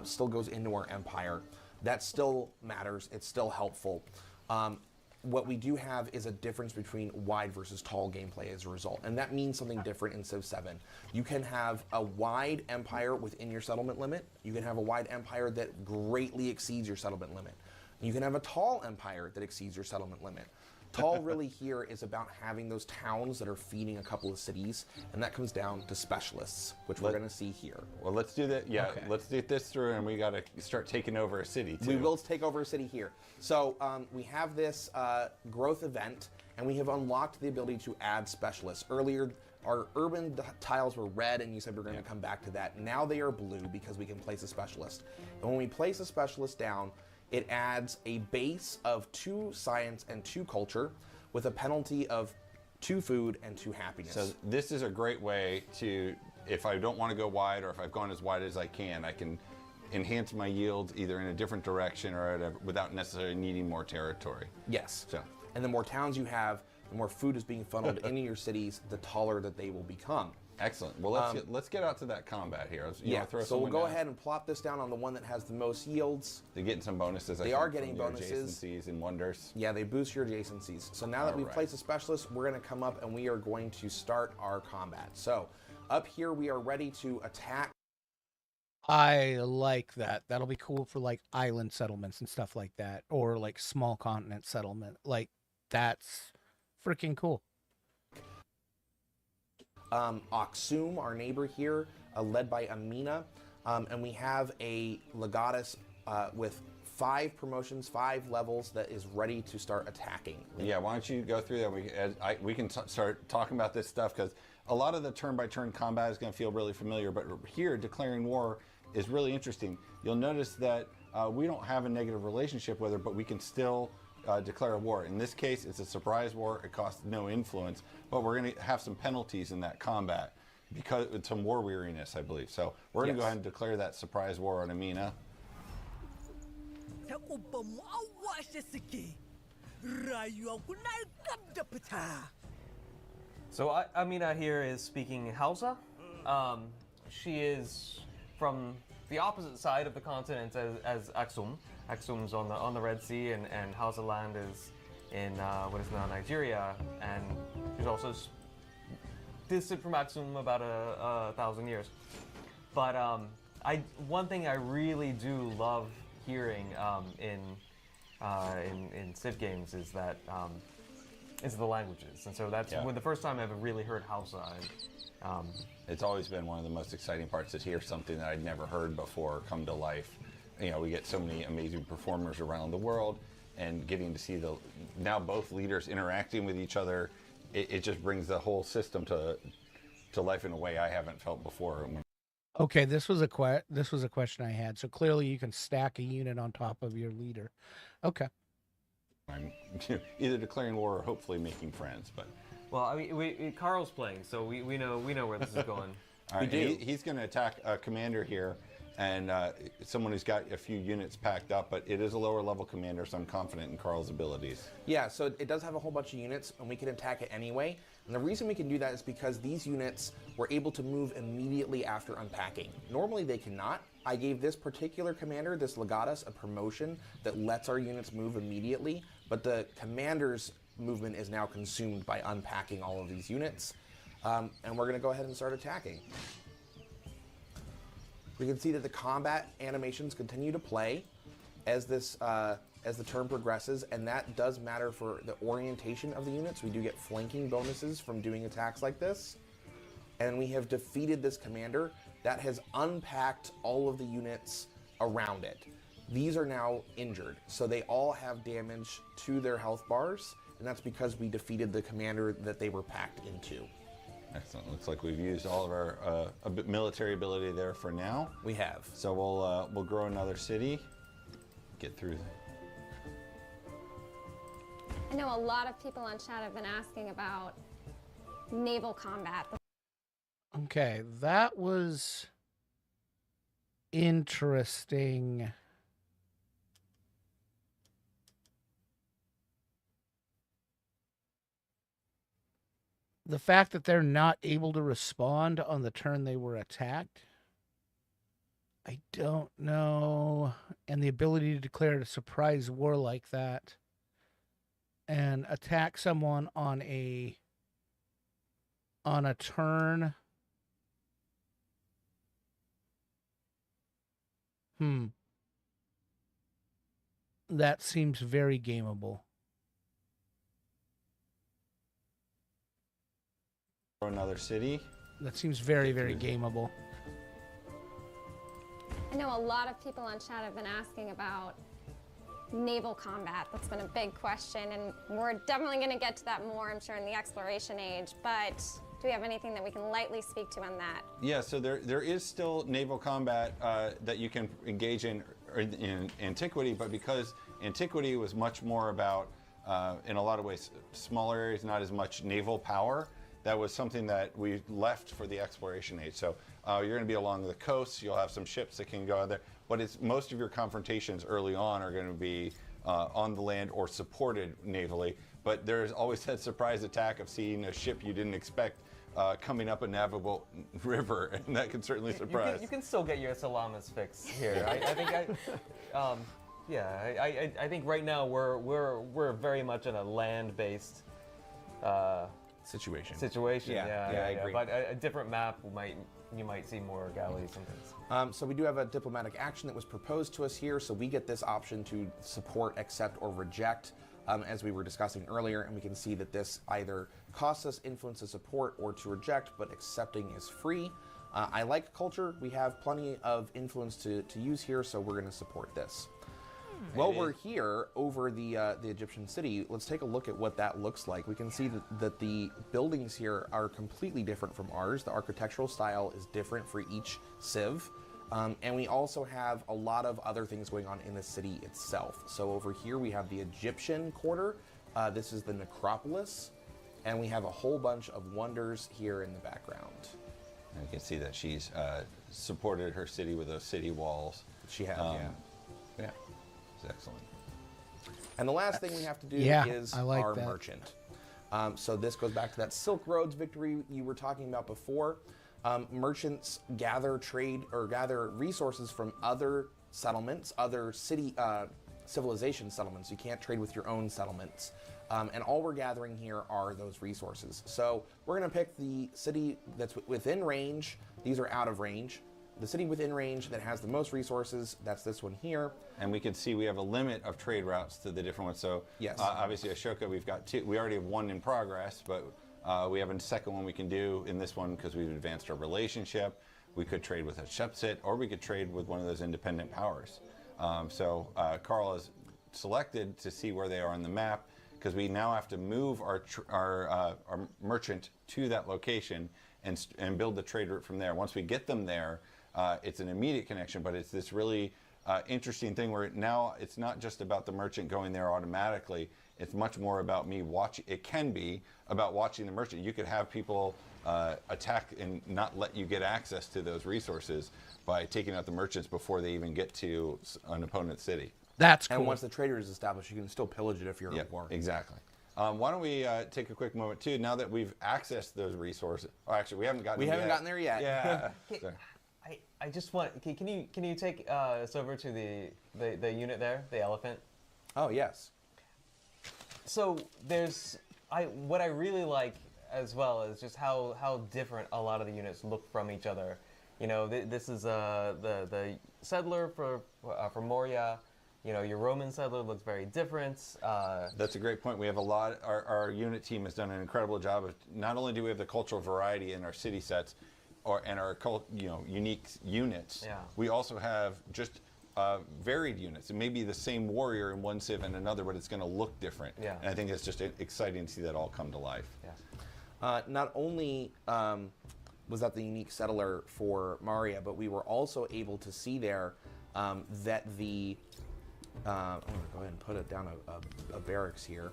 still goes into our empire. That still matters. It's still helpful. What we do have is a difference between wide versus tall gameplay as a result, and that means something different in Civ 7. You can have a wide empire within your settlement limit. You can have a wide empire that greatly exceeds your settlement limit. You can have a tall empire that exceeds your settlement limit. Tall really here is about having those towns that are feeding a couple of cities, and that comes down to specialists, which we're going to see here. Well, let's do that. Yeah, Okay. let's get this through, and we got to start taking over a city, too. We will take over a city here. So we have this growth event, and we have unlocked the ability to add specialists. Earlier, our urban tiles were red, and you said we're going to come back to that. Now they are blue because we can place a specialist. And when we place a specialist down, it adds a base of 2 science and 2 culture with a penalty of 2 food and 2 happiness. So this is a great way to, if I don't want to go wide, or if I've gone as wide as I can enhance my yields either in a different direction or whatever, without necessarily needing more territory. Yes. So. And the more towns you have, the more food is being funneled into your cities, the taller that they will become. Excellent. Well, let's get out to that combat here. You wanna throw so we'll someone go down? ahead and plop this down on the one that has the most yields. They're getting some bonuses. They are getting bonuses. Adjacencies and wonders. Yeah, they boost your adjacencies. So now that we've Alright. placed a specialist, we're going to come up and we are going to start our combat. So up here, we are ready to attack. I like that. That'll be cool for like island settlements and stuff like that, or like small continent settlement. Like that's freaking cool. Aksum, our neighbor here, led by Amina. And we have a legatus with 5 promotions, 5 levels that is ready to start attacking. Yeah, why don't you go through that? We can start talking about this stuff, because a lot of the turn-by-turn combat is going to feel really familiar, but here, declaring war is really interesting. You'll notice that we don't have a negative relationship with her, but we can still declare a war. In this case, it's a surprise war. It costs no influence, but we're going to have some penalties in that combat because it's some war weariness, I believe. So we're going to go ahead and declare that surprise war on Amina. So Amina here is speaking Hausa. She is from the opposite side of the continent as Aksum. Aksum's on the Red Sea, and Hausa land is in what is now Nigeria, and she's also distant from Aksum about 1,000 years. But one thing I really do love hearing in Civ games is that is the languages, and so that's when the first time I ever really heard Hausa. It's always been one of the most exciting parts to hear something that I'd never heard before come to life. You know, we get so many amazing performers around the world, and getting to see now both leaders interacting with each other, it just brings the whole system to life in a way I haven't felt before. Okay, this was a question I had. So clearly, you can stack a unit on top of your leader. Okay. I'm either declaring war or hopefully making friends, but. Well, I mean, Carl's playing, so we know where this is going. All right, he's going to attack a commander here, and someone who's got a few units packed up, but it is a lower level commander, so I'm confident in Carl's abilities. Yeah, so it does have a whole bunch of units, and we can attack it anyway. And the reason we can do that is because these units were able to move immediately after unpacking. Normally they cannot. I gave this particular commander, this legatus, a promotion that lets our units move immediately, but the commander's movement is now consumed by unpacking all of these units. And we're going to go ahead and start attacking. We can see that the combat animations continue to play as this as the turn progresses, and that does matter for the orientation of the units. We do get flanking bonuses from doing attacks like this. And we have defeated this commander that has unpacked all of the units around it. These are now injured, so they all have damage to their health bars, and that's because we defeated the commander that they were packed into. Excellent. Looks like we've used all of our military ability there for now. We have. So we'll grow another city. get through. I know a lot of people on chat have been asking about naval combat. Okay, that was interesting. The fact that they're not able to respond on the turn they were attacked, I don't know. And the ability to declare a surprise war like that and attack someone on a turn. That seems very gameable. Another city. That seems very, very gameable. I know a lot of people on chat have been asking about naval combat. That's been a big question, and we're definitely going to get to that more, I'm sure, in the exploration age. But do we have anything that we can lightly speak to on that? Yeah, so there is still naval combat that you can engage in Antiquity, but because Antiquity was much more about, in a lot of ways, smaller areas, not as much naval power, that was something that we left for the exploration age. So you're going to be along the coast, you'll have some ships that can go out there, but it's most of your confrontations early on are going to be on the land or supported navally. But there's always that surprise attack of seeing a ship you didn't expect coming up a navigable river, and that can certainly surprise. You can still get your Salamis fix here. I think I think right now we're very much in a land-based Situation. Yeah, I agree. But a different map you might see more galleys and things. So we do have a diplomatic action that was proposed to us here, so we get this option to support, accept, or reject, as we were discussing earlier, and we can see that this either costs us influence to support or to reject, but accepting is free. I like culture. We have plenty of influence to use here, so we're going to support this. While we're here over the Egyptian city, let's take a look at what that looks like. We can see that the buildings here are completely different from ours. The architectural style is different for each civ. And we also have a lot of other things going on in the city itself. So over here we have the Egyptian quarter. This is the necropolis. And we have a whole bunch of wonders here in the background. And you can see that she's supported her city with those city walls. She has, yeah. It's excellent. And the last thing we have to do is like our that. merchant. So this goes back to that Silk Roads victory you were talking about before. Merchants gather trade or gather resources from other settlements, other city civilization settlements. You can't trade with your own settlements. And all we're gathering here are those resources. So we're going to pick the city that's within range. These are out of range. The city within range that has the most resources, that's this one here. And we can see we have a limit of trade routes to the different ones. So yes. Obviously Ashoka, we've got two. We already have one in progress, but we have a second one we can do in this one because we've advanced our relationship. We could trade with a Shepsit, or we could trade with one of those independent powers. So Carl has selected to see where they are on the map, because we now have to move our merchant to that location and build the trade route from there. Once we get them there, it's an immediate connection, but it's this really interesting thing where now it's not just about the merchant going there automatically. It's much more about me watching. It can be about watching the merchant. You could have people attack and not let you get access to those resources by taking out the merchants before they even get to an opponent's city. That's cool. And once the trader is established, you can still pillage it if you're at war. Exactly. Why don't we take a quick moment too? Now that we've accessed those resources, actually we haven't gotten. Gotten there yet. Yeah. I just want. Can you take us over to the unit there, the elephant? Oh yes. So what I really like as well is just how different a lot of the units look from each other. You know, this is the settler for Moria. You know, your Roman settler looks very different. That's a great point. We have a lot. Our unit team has done an incredible job of not only do we have the cultural variety in our city sets, and our unique units. Yeah. We also have just varied units. It may be the same warrior in one civ and another, but it's going to look different. Yeah. And I think it's just exciting to see that all come to life. Yeah. Not only was that the unique settler for Maria, but we were also able to see there that the I'm going to go ahead and put it down a barracks here.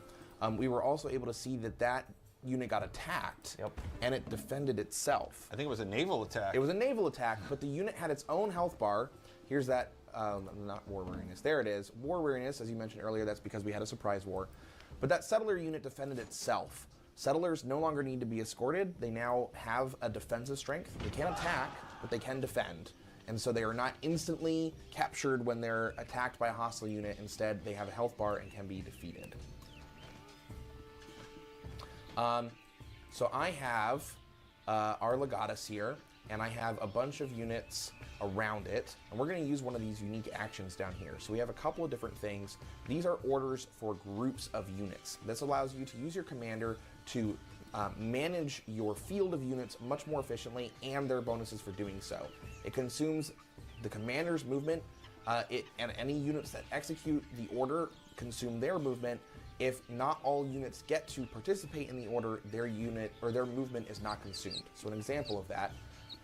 We were also able to see that unit got attacked, and it defended itself. I think it was a naval attack. It was a naval attack, but the unit had its own health bar. Here's that, not war weariness. There it is. War weariness, as you mentioned earlier, that's because we had a surprise war. But that settler unit defended itself. Settlers no longer need to be escorted. They now have a defensive strength. They can't attack, but they can defend. And so they are not instantly captured when they're attacked by a hostile unit. Instead, they have a health bar and can be defeated. So I have our legatus here, and I have a bunch of units around it, and we're going to use one of these unique actions down here. So we have a couple of different things. These are orders for groups of units. This allows you to use your commander to manage your field of units much more efficiently, and their bonuses for doing so. It consumes the commander's movement, and any units that execute the order consume their movement. If not all units get to participate in the order, their unit or their movement is not consumed. So an example of that,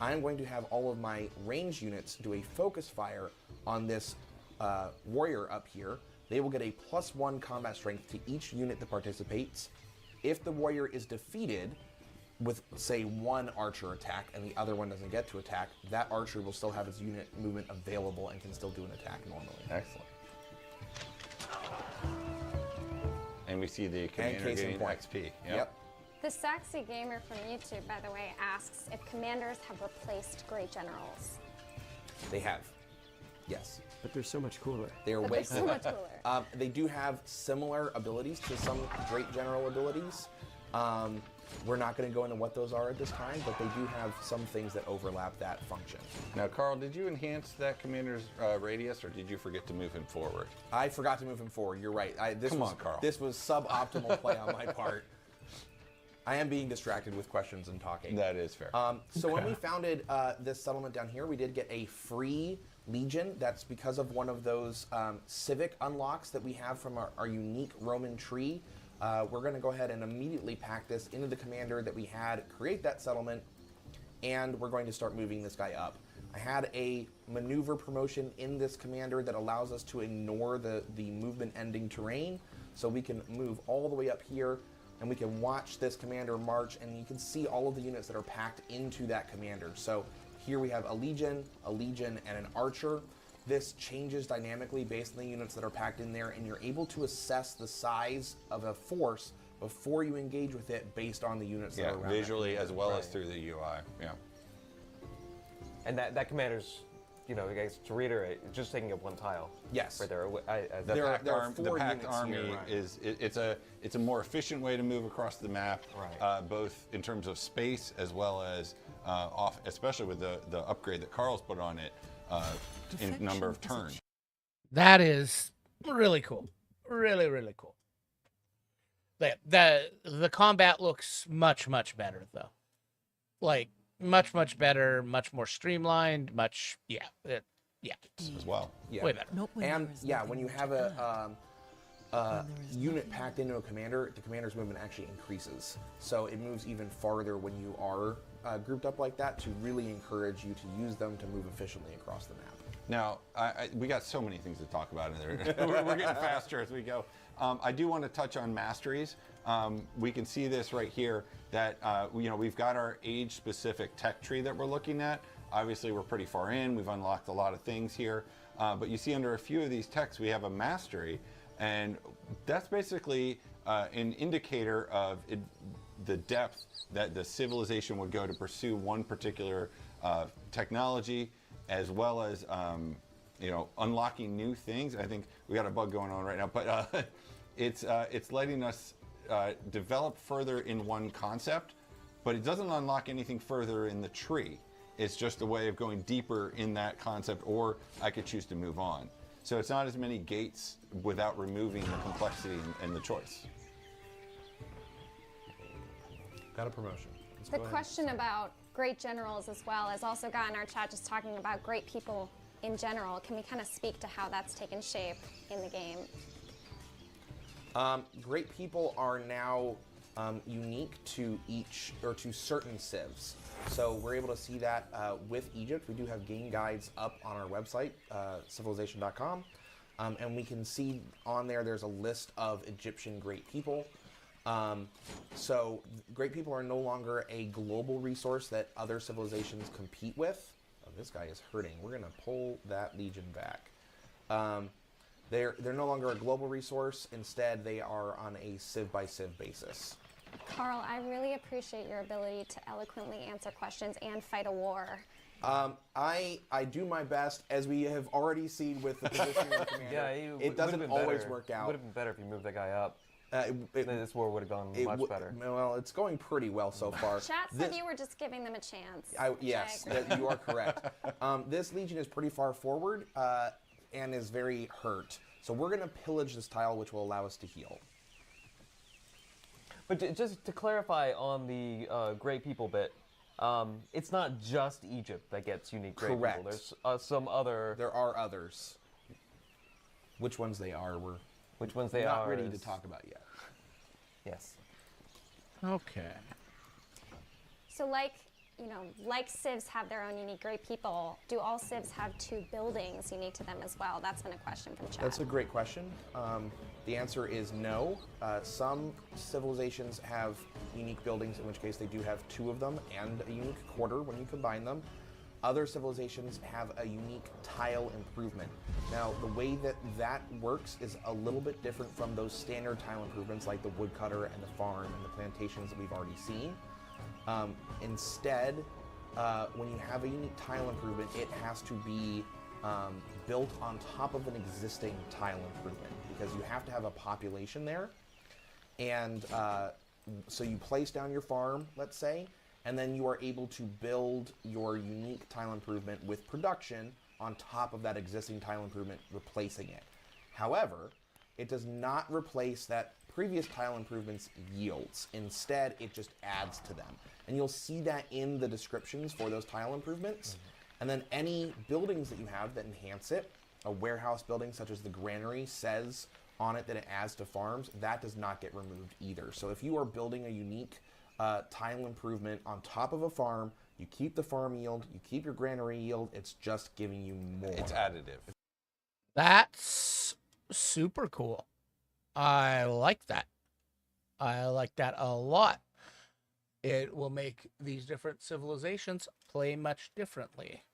I'm going to have all of my range units do a focus fire on this warrior up here. They will get a +1 combat strength to each unit that participates. If the warrior is defeated with, say, one archer attack and the other one doesn't get to attack, that archer will still have his unit movement available and can still do an attack normally. Excellent. And we see the commander getting XP. Yep. The Saxy Gamer from YouTube, by the way, asks if commanders have replaced great generals. They have. Yes. But they're so much cooler. They're But way they're so much cooler. They do have similar abilities to some great general abilities. We're not going to go into what those are at this time, but they do have some things that overlap that function. Now, Carl, did you enhance that commander's radius, or did you forget to move him forward? I forgot to move him forward. You're right. Come on, Carl. This was suboptimal play on my part. I am being distracted with questions and talking. That is fair. So when we founded this settlement down here, we did get a free legion. That's because of one of those civic unlocks that we have from our unique Roman tree. We're going to go ahead and immediately pack this into the commander that we had create that settlement, and we're going to start moving this guy up. I had a maneuver promotion in this commander that allows us to ignore the movement ending terrain, so we can move all the way up here, and we can watch this commander march, and you can see all of the units that are packed into that commander. So here we have a legion, and an archer. This changes dynamically based on the units that are packed in there, and you're able to assess the size of a force before you engage with it based on the units that are around. Visually as well as through the UI. Yeah. And that commander's, you know, guys, to reiterate, just taking up one tile. Yes. Right there. There are The four packed units army here. it's a more efficient way to move across the map, Right. both in terms of space as well as especially with the upgrade that Carl's put on it in number of turns. That is really cool. Really, really cool. The combat looks much, much better, though. Like, much better, much more streamlined, yeah. As well. Yeah. Way better. Not when And there is yeah, nothing when you left have to a earn. When there is unit nothing packed into a commander, the commander's movement actually increases. So it moves even farther when you are grouped up like that, to really encourage you to use them to move efficiently across the map. Now, we got so many things to talk about in there. We're getting faster as we go. I do want to touch on masteries. We can see this right here, that we've got our age-specific tech tree that we're looking at. Obviously, we're pretty far in. We've unlocked a lot of things here. But you see under a few of these techs, we have a mastery. And that's basically an indicator of the depth that the civilization would go to pursue one particular technology, as well as unlocking new things. I think we got a bug going on right now, but it's letting us develop further in one concept, but it doesn't unlock anything further in the tree. It's just a way of going deeper in that concept, or I could choose to move on. So it's not as many gates without removing the complexity and the choice. Got a promotion. The question about great generals as well has also gotten our chat just talking about great people in general. Can we kind of speak to how that's taken shape in the game? Great people are now unique to each, or to certain civs. So we're able to see that with Egypt. We do have game guides up on our website, civilization.com. And we can see on there's a list of Egyptian great people. So great people are no longer a global resource that other civilizations compete with. Oh, this guy is hurting. We're going to pull that legion back. They're no longer a global resource. Instead, they are on a civ by civ basis. Carl, I really appreciate your ability to eloquently answer questions and fight a war. I do my best, as we have already seen with the position of the commander. It doesn't always work out. It would have been better if you moved that guy up. Then this war would have gone much better. Well, it's going pretty well so far. Chat said you were just giving them a chance. Yes, you are correct. This legion is pretty far forward and is very hurt. So we're going to pillage this tile, which will allow us to heal. But just to clarify on the great people bit, it's not just Egypt that gets unique great Correct. people. There's some other... There are others. Which ones they are, we're not ready to talk about yet. Yes. Okay. So like civs have their own unique great people, do all civs have 2 buildings unique to them as well? That's been a question from chat. That's a great question. The answer is no. Some civilizations have unique buildings, in which case they do have 2 of them, and a unique quarter when you combine them. Other civilizations have a unique tile improvement. Now, the way that works is a little bit different from those standard tile improvements like the woodcutter and the farm and the plantations that we've already seen. Instead, when you have a unique tile improvement, it has to be built on top of an existing tile improvement, because you have to have a population there. And so you place down your farm, let's say, and then you are able to build your unique tile improvement with production on top of that existing tile improvement, replacing it. However, it does not replace that previous tile improvements yields. Instead, it just adds to them. And you'll see that in the descriptions for those tile improvements. Mm-hmm. And then any buildings that you have that enhance it, a warehouse building such as the granary says on it that it adds to farms, that does not get removed either. So if you are building a unique tile improvement on top of a farm, you keep the farm yield, you keep your granary yield, it's just giving you more. It's additive. That's super cool. I like that. I like that a lot. It will make these different civilizations play much differently.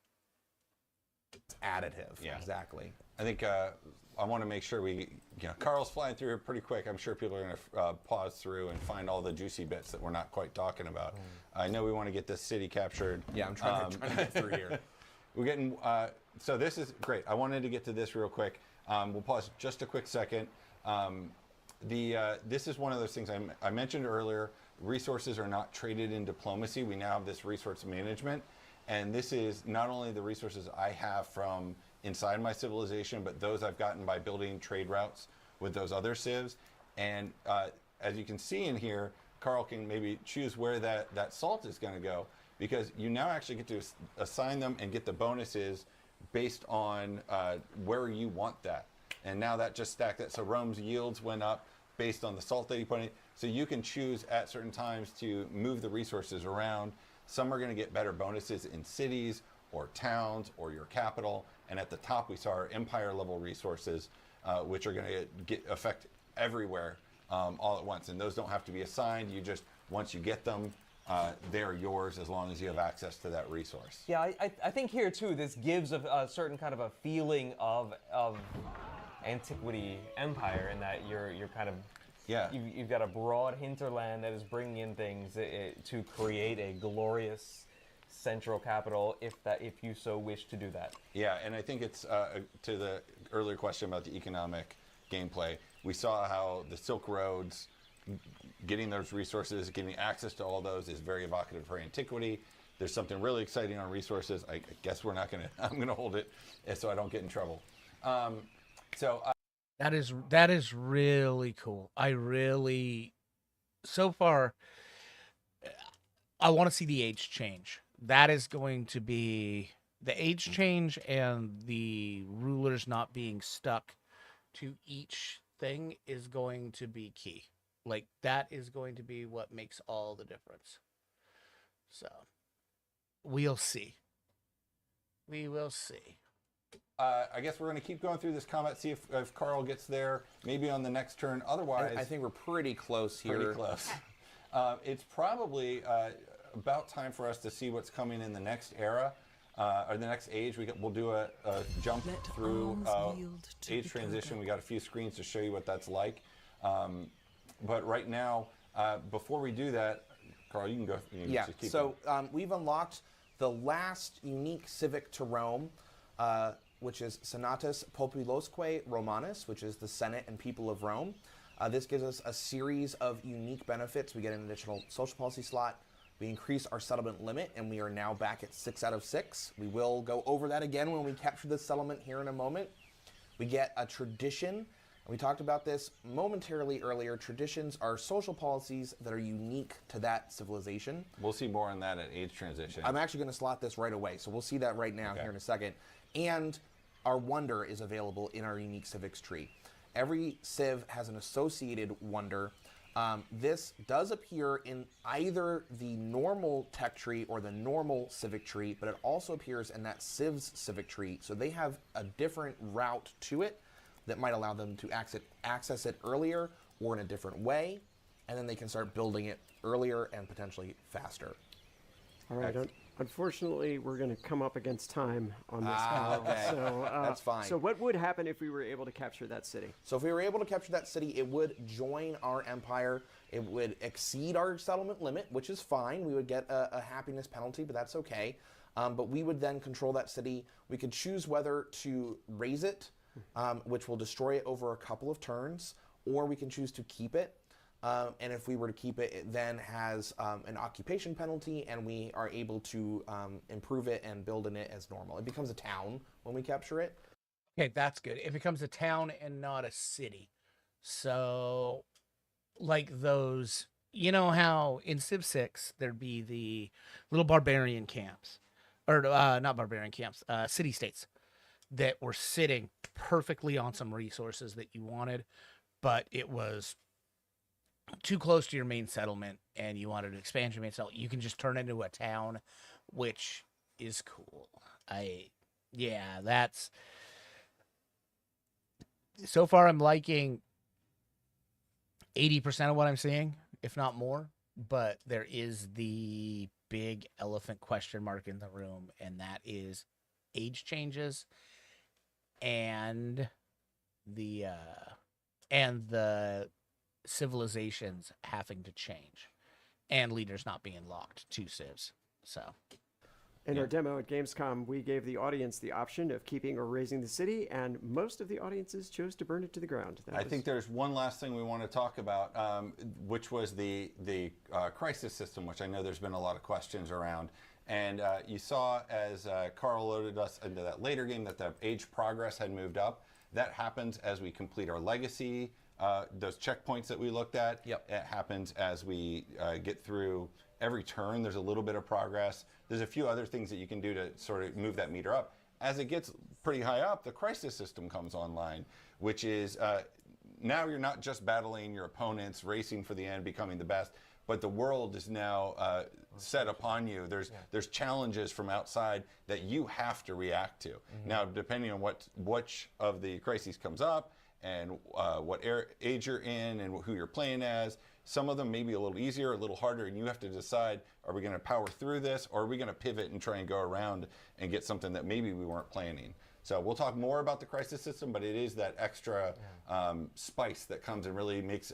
It's additive. Yeah. Exactly. I think I want to make sure Carl's flying through here pretty quick. I'm sure people are going to pause through and find all the juicy bits that we're not quite talking about. I know we want to get this city captured. Yeah, I'm trying to get through here. We're getting, so this is great. I wanted to get to this real quick. We'll pause just a quick second. This is one of those things I mentioned earlier. Resources are not traded in diplomacy. We now have this resource management. And this is not only the resources I have from inside my civilization, but those I've gotten by building trade routes with those other civs. And as you can see in here, Carl can maybe choose where that salt is going to go, because you now actually get to assign them and get the bonuses based on where you want that. And now that just stacked that. So Rome's yields went up based on the salt that you put in. So you can choose at certain times to move the resources around. Some are going to get better bonuses in cities or towns or your capital. And at the top, we saw our empire level resources, which are going to affect everywhere all at once. And those don't have to be assigned. You just, once you get them, they're yours as long as you have access to that resource. Yeah, I think here too, this gives a certain kind of a feeling of antiquity empire, in that you're kind of, you've got a broad hinterland that is bringing in things to create a glorious central capital, if you so wish to do that. Yeah, and I think it's to the earlier question about the economic gameplay. We saw how the Silk Roads, getting those resources, getting access to all those is very evocative for antiquity. There's something really exciting on resources. I guess we're not going to, I'm going to hold it so I don't get in trouble. That is really cool. So far, I want to see the age change. That is going to be the age change, and the rulers not being stuck to each thing is going to be key. Like, that is going to be what makes all the difference. So, we'll see. We will see. I guess we're going to keep going through this combat, see if Carl gets there, maybe on the next turn. Otherwise, I think we're pretty close here. pretty close. It's probably about time for us to see what's coming in the next era, or the next age. We'll do a jump Let through arms yield to age the transition. toga. We got a few screens to show you what that's like. But right now, before we do that, Carl, you can go. You can Yeah, just keep so going. we've unlocked the last unique civic to Rome, which is Senatus Populosque Romanus, which is the Senate and people of Rome. This gives us a series of unique benefits. We get an additional social policy slot. We increase our settlement limit, and we are now back at 6 out of 6. We will go over that again when we capture this settlement here in a moment. We get a tradition. And we talked about this momentarily earlier. Traditions are social policies that are unique to that civilization. We'll see more on that at age transition. I'm actually going to slot this right away, so we'll see that right now Okay. here in a second. And our wonder is available in our unique civics tree. Every civ has an associated wonder. This does appear in either the normal tech tree or the normal civic tree, but it also appears in that civ's civic tree. So they have a different route to it that might allow them to access it earlier or in a different way, and then they can start building it earlier and potentially faster. All right. Unfortunately, we're going to come up against time on this. Okay. So, That's fine. So what would happen if we were able to capture that city? So if we were able to capture that city, it would join our empire. It would exceed our settlement limit, which is fine. We would get a happiness penalty, but that's okay. But we would then control that city. We could choose whether to raise it, which will destroy it over a couple of turns, or we can choose to keep it. And if we were to keep it, it then has an occupation penalty, and we are able to improve it and build in it as normal. It becomes a town when we capture it. Okay, that's good. It becomes a town and not a city. So, like those, you know how in Civ 6 there'd be the little barbarian camps, or not barbarian camps, city states that were sitting perfectly on some resources that you wanted, but it was too close to your main settlement and you wanted to expand your main settlement. You can just turn it into a town, which is cool. That's so far I'm liking 80% of what I'm seeing, if not more, but there is the big elephant question mark in the room, and that is age changes and the civilizations having to change and leaders not being locked to civs. So In our demo at Gamescom, we gave the audience the option of keeping or raising the city, and most of the audiences chose to burn it to the ground. I think there's one last thing we want to talk about, which was the crisis system, which I know there's been a lot of questions around. And you saw as Carl loaded us into that later game that the age progress had moved up. That happens as we complete our legacy. Those checkpoints that we looked at, Yep. It happens as we get through every turn. There's a little bit of progress. There's a few other things that you can do to sort of move that meter up. As it gets pretty high up, the crisis system comes online, which is now you're not just battling your opponents, racing for the end, becoming the best, but the world is now set upon you. There's challenges from outside that you have to react to. Now, depending on which of the crises comes up, and what age you're in and who you're playing as. Some of them may be a little easier, a little harder, and you have to decide, are we going to power through this, or are we going to pivot and try and go around and get something that maybe we weren't planning? So we'll talk more about the crisis system, but it is that extra spice that comes and really makes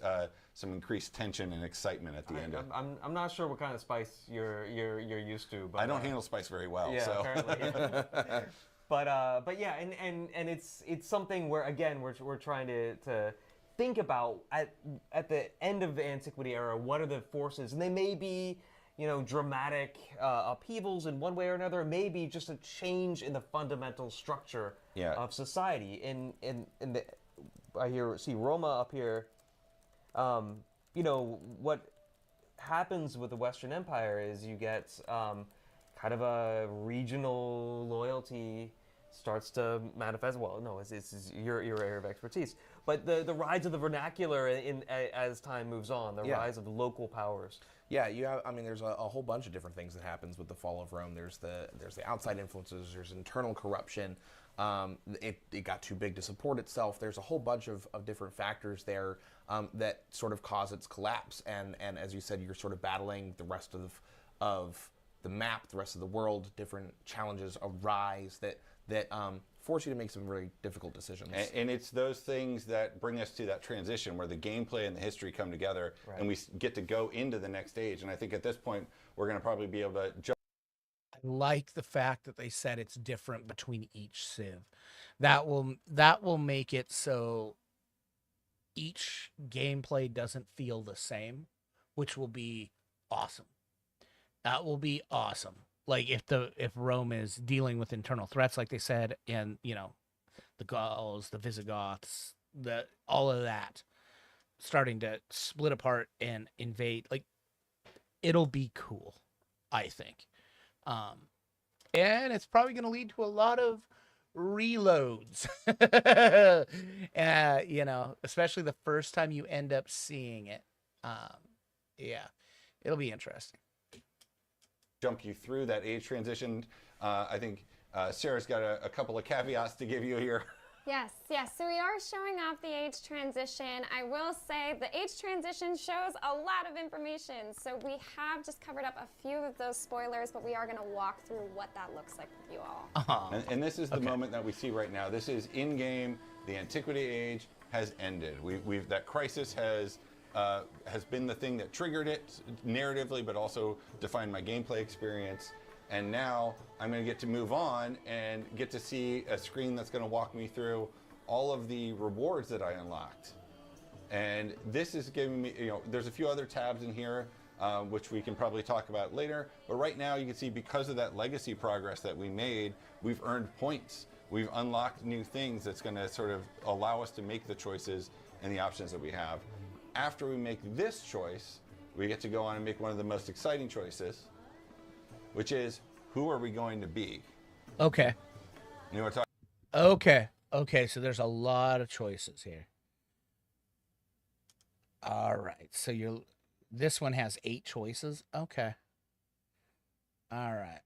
some increased tension and excitement at the end. I'm not sure what kind of spice you're used to, but I don't handle spice very well. yeah, So. apparently. But yeah, and it's something where again we're trying to think about at the end of the Antiquity era, what are the forces, and they may be dramatic upheavals in one way or another. It may be just a change in the fundamental structure of society. I see Roma up here. What happens with the Western Empire is you get kind of a regional loyalty starts to manifest. Well, no, it's your area of expertise. But the rise of the vernacular as time moves on, the rise of local powers. Yeah, you have. I mean, there's a whole bunch of different things that happens with the fall of Rome. There's the outside influences. There's internal corruption. It got too big to support itself. There's a whole bunch of different factors there that sort of cause its collapse. And as you said, you're sort of battling the rest of the map, the rest of the world. Different challenges arise that force you to make some really difficult decisions. And it's those things that bring us to that transition where the gameplay and the history come together, and we get to go into the next stage. And I think at this point, we're going to probably be able to jump. I like the fact that they said it's different between each Civ. That will make it so each gameplay doesn't feel the same, which will be awesome. That will be awesome. Like if Rome is dealing with internal threats, like they said, and the Gauls, the Visigoths, all of that starting to split apart and invade, like it'll be cool, I think. And it's probably going to lead to a lot of reloads, especially the first time you end up seeing it. Yeah, it'll be interesting. Jump you through that age transition. I think Sarah's got a couple of caveats to give you here. Yes. So we are showing off the age transition. I will say the age transition shows a lot of information. So we have just covered up a few of those spoilers, but we are going to walk through what that looks like with you all. And this is the moment that we see right now. This is in-game. The Antiquity Age has ended. That crisis has been the thing that triggered it narratively, but also defined my gameplay experience. And now I'm going to get to move on and get to see a screen that's going to walk me through all of the rewards that I unlocked. And this is giving me, there's a few other tabs in here, which we can probably talk about later. But right now you can see because of that legacy progress that we made, we've earned points. We've unlocked new things that's going to sort of allow us to make the choices and the options that we have. After we make this choice, we get to go on and make one of the most exciting choices, which is, who are we going to be? Okay. You know what I'm talking? Okay, so there's a lot of choices here. All right, so this one has 8 choices. Okay. All right.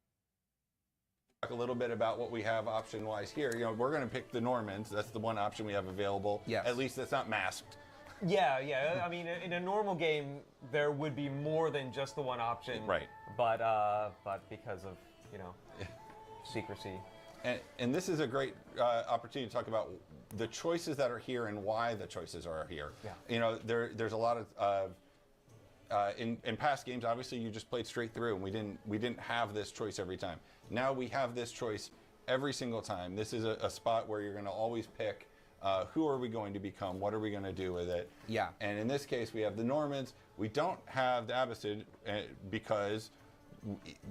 Talk a little bit about what we have option-wise here. We're going to pick the Normans. That's the one option we have available. Yes. At least that's not masked. Yeah. I mean, in a normal game, there would be more than just the one option. Right. But because of secrecy. And this is a great opportunity to talk about the choices that are here and why the choices are here. Yeah. There's a lot of in past games, obviously you just played straight through, and we didn't have this choice every time. Now we have this choice every single time. This is a spot where you're going to always pick who are we going to become, what are we going to do with it. Yeah. And in this case, we have the Normans. We don't have the Abbasid because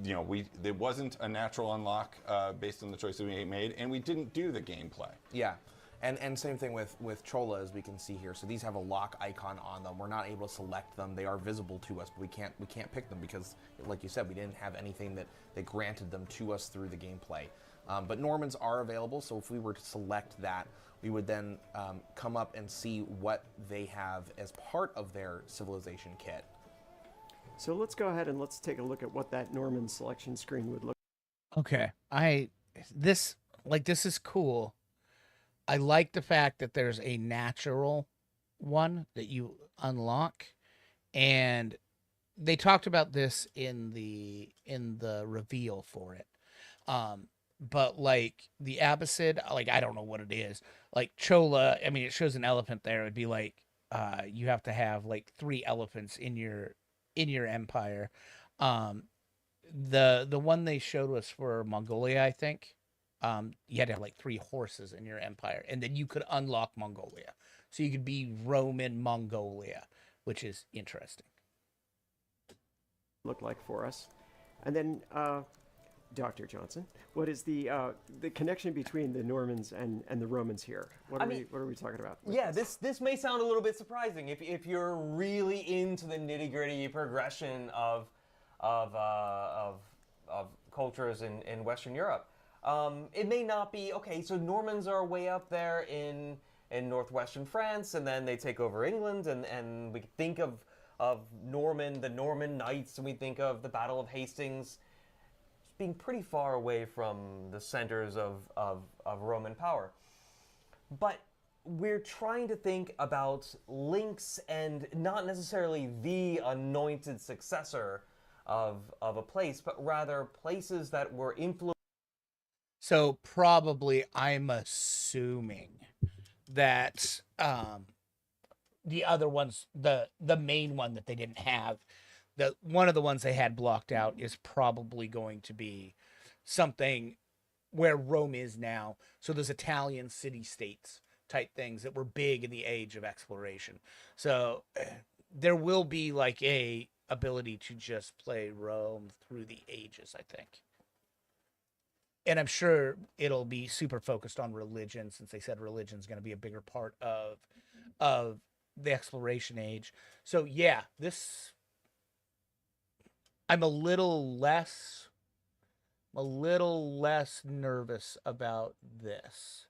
there wasn't a natural unlock based on the choices we made, and we didn't do the gameplay. Yeah. And same thing with Chola, as we can see here. So these have a lock icon on them. We're not able to select them. They are visible to us, but we can't pick them because, like you said, we didn't have anything that granted them to us through the gameplay. But Normans are available, so if we were to select that, we would then come up and see what they have as part of their civilization kit. So let's go ahead and let's take a look at what that Norman selection screen would look like. Okay. This is cool. I like the fact that there's a natural one that you unlock, and they talked about this in the reveal for it. But like the Abbasid, like I don't know what it is. Like Chola, I mean it shows an elephant there. It'd be like you have to have like 3 elephants in your empire. The one they showed was for Mongolia, I think. You had to have like 3 horses in your empire, and then you could unlock Mongolia. So you could be Roman Mongolia, which is interesting. Look like for us. And then Dr. Johnson, what is the connection between the Normans and the Romans here? What are we talking about? Yeah, this may sound a little bit surprising if you're really into the nitty-gritty progression of cultures in Western Europe. It may not be okay. So Normans are way up there in northwestern France, and then they take over England, and we think of the Norman Knights, and we think of the Battle of Hastings. being pretty far away from the centers of Roman power. But we're trying to think about links and not necessarily the anointed successor of a place, but rather places that were influenced. So probably, I'm assuming that the other ones, the main one that they didn't have, the one of the ones they had blocked out is probably going to be something where Rome is now. So those Italian city-states type things that were big in the age of exploration. So there will be like a ability to just play Rome through the ages, I think. And I'm sure it'll be super focused on religion, since they said religion is going to be a bigger part of the exploration age. So yeah, this I'm a little less nervous about this.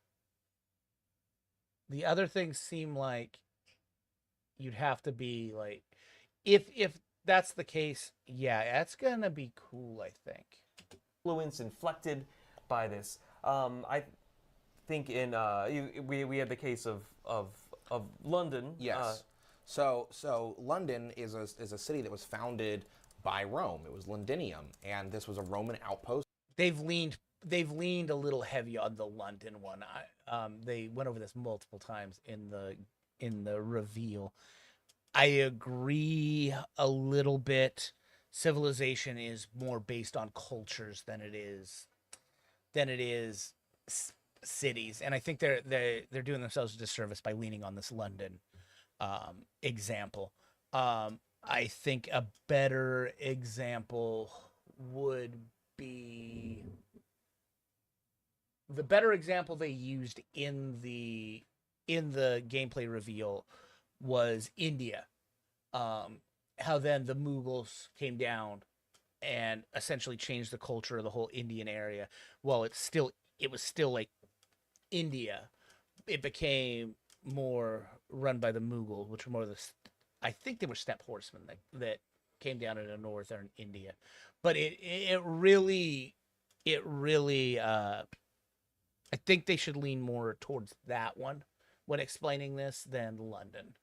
The other things seem like you'd have to be like, if that's the case, yeah, that's gonna be cool, I think. Influence inflected by this. I think in we had the case of London. Yes. So London is a city that was founded by Rome. It was Londinium, and this was a Roman outpost. They've leaned a little heavy on the London one. They went over this multiple times in the reveal. I agree a little bit. Civilization is more based on cultures than it is cities, and I think they're doing themselves a disservice by leaning on this London example. I think a better example would be the better example they used in the gameplay reveal was India. How then the Mughals came down and essentially changed the culture of the whole Indian area. Well, it was still like India. It became more run by the Mughal, which were more I think they were steppe horsemen that came down into northern India. But it really I think they should lean more towards that one when explaining this than London.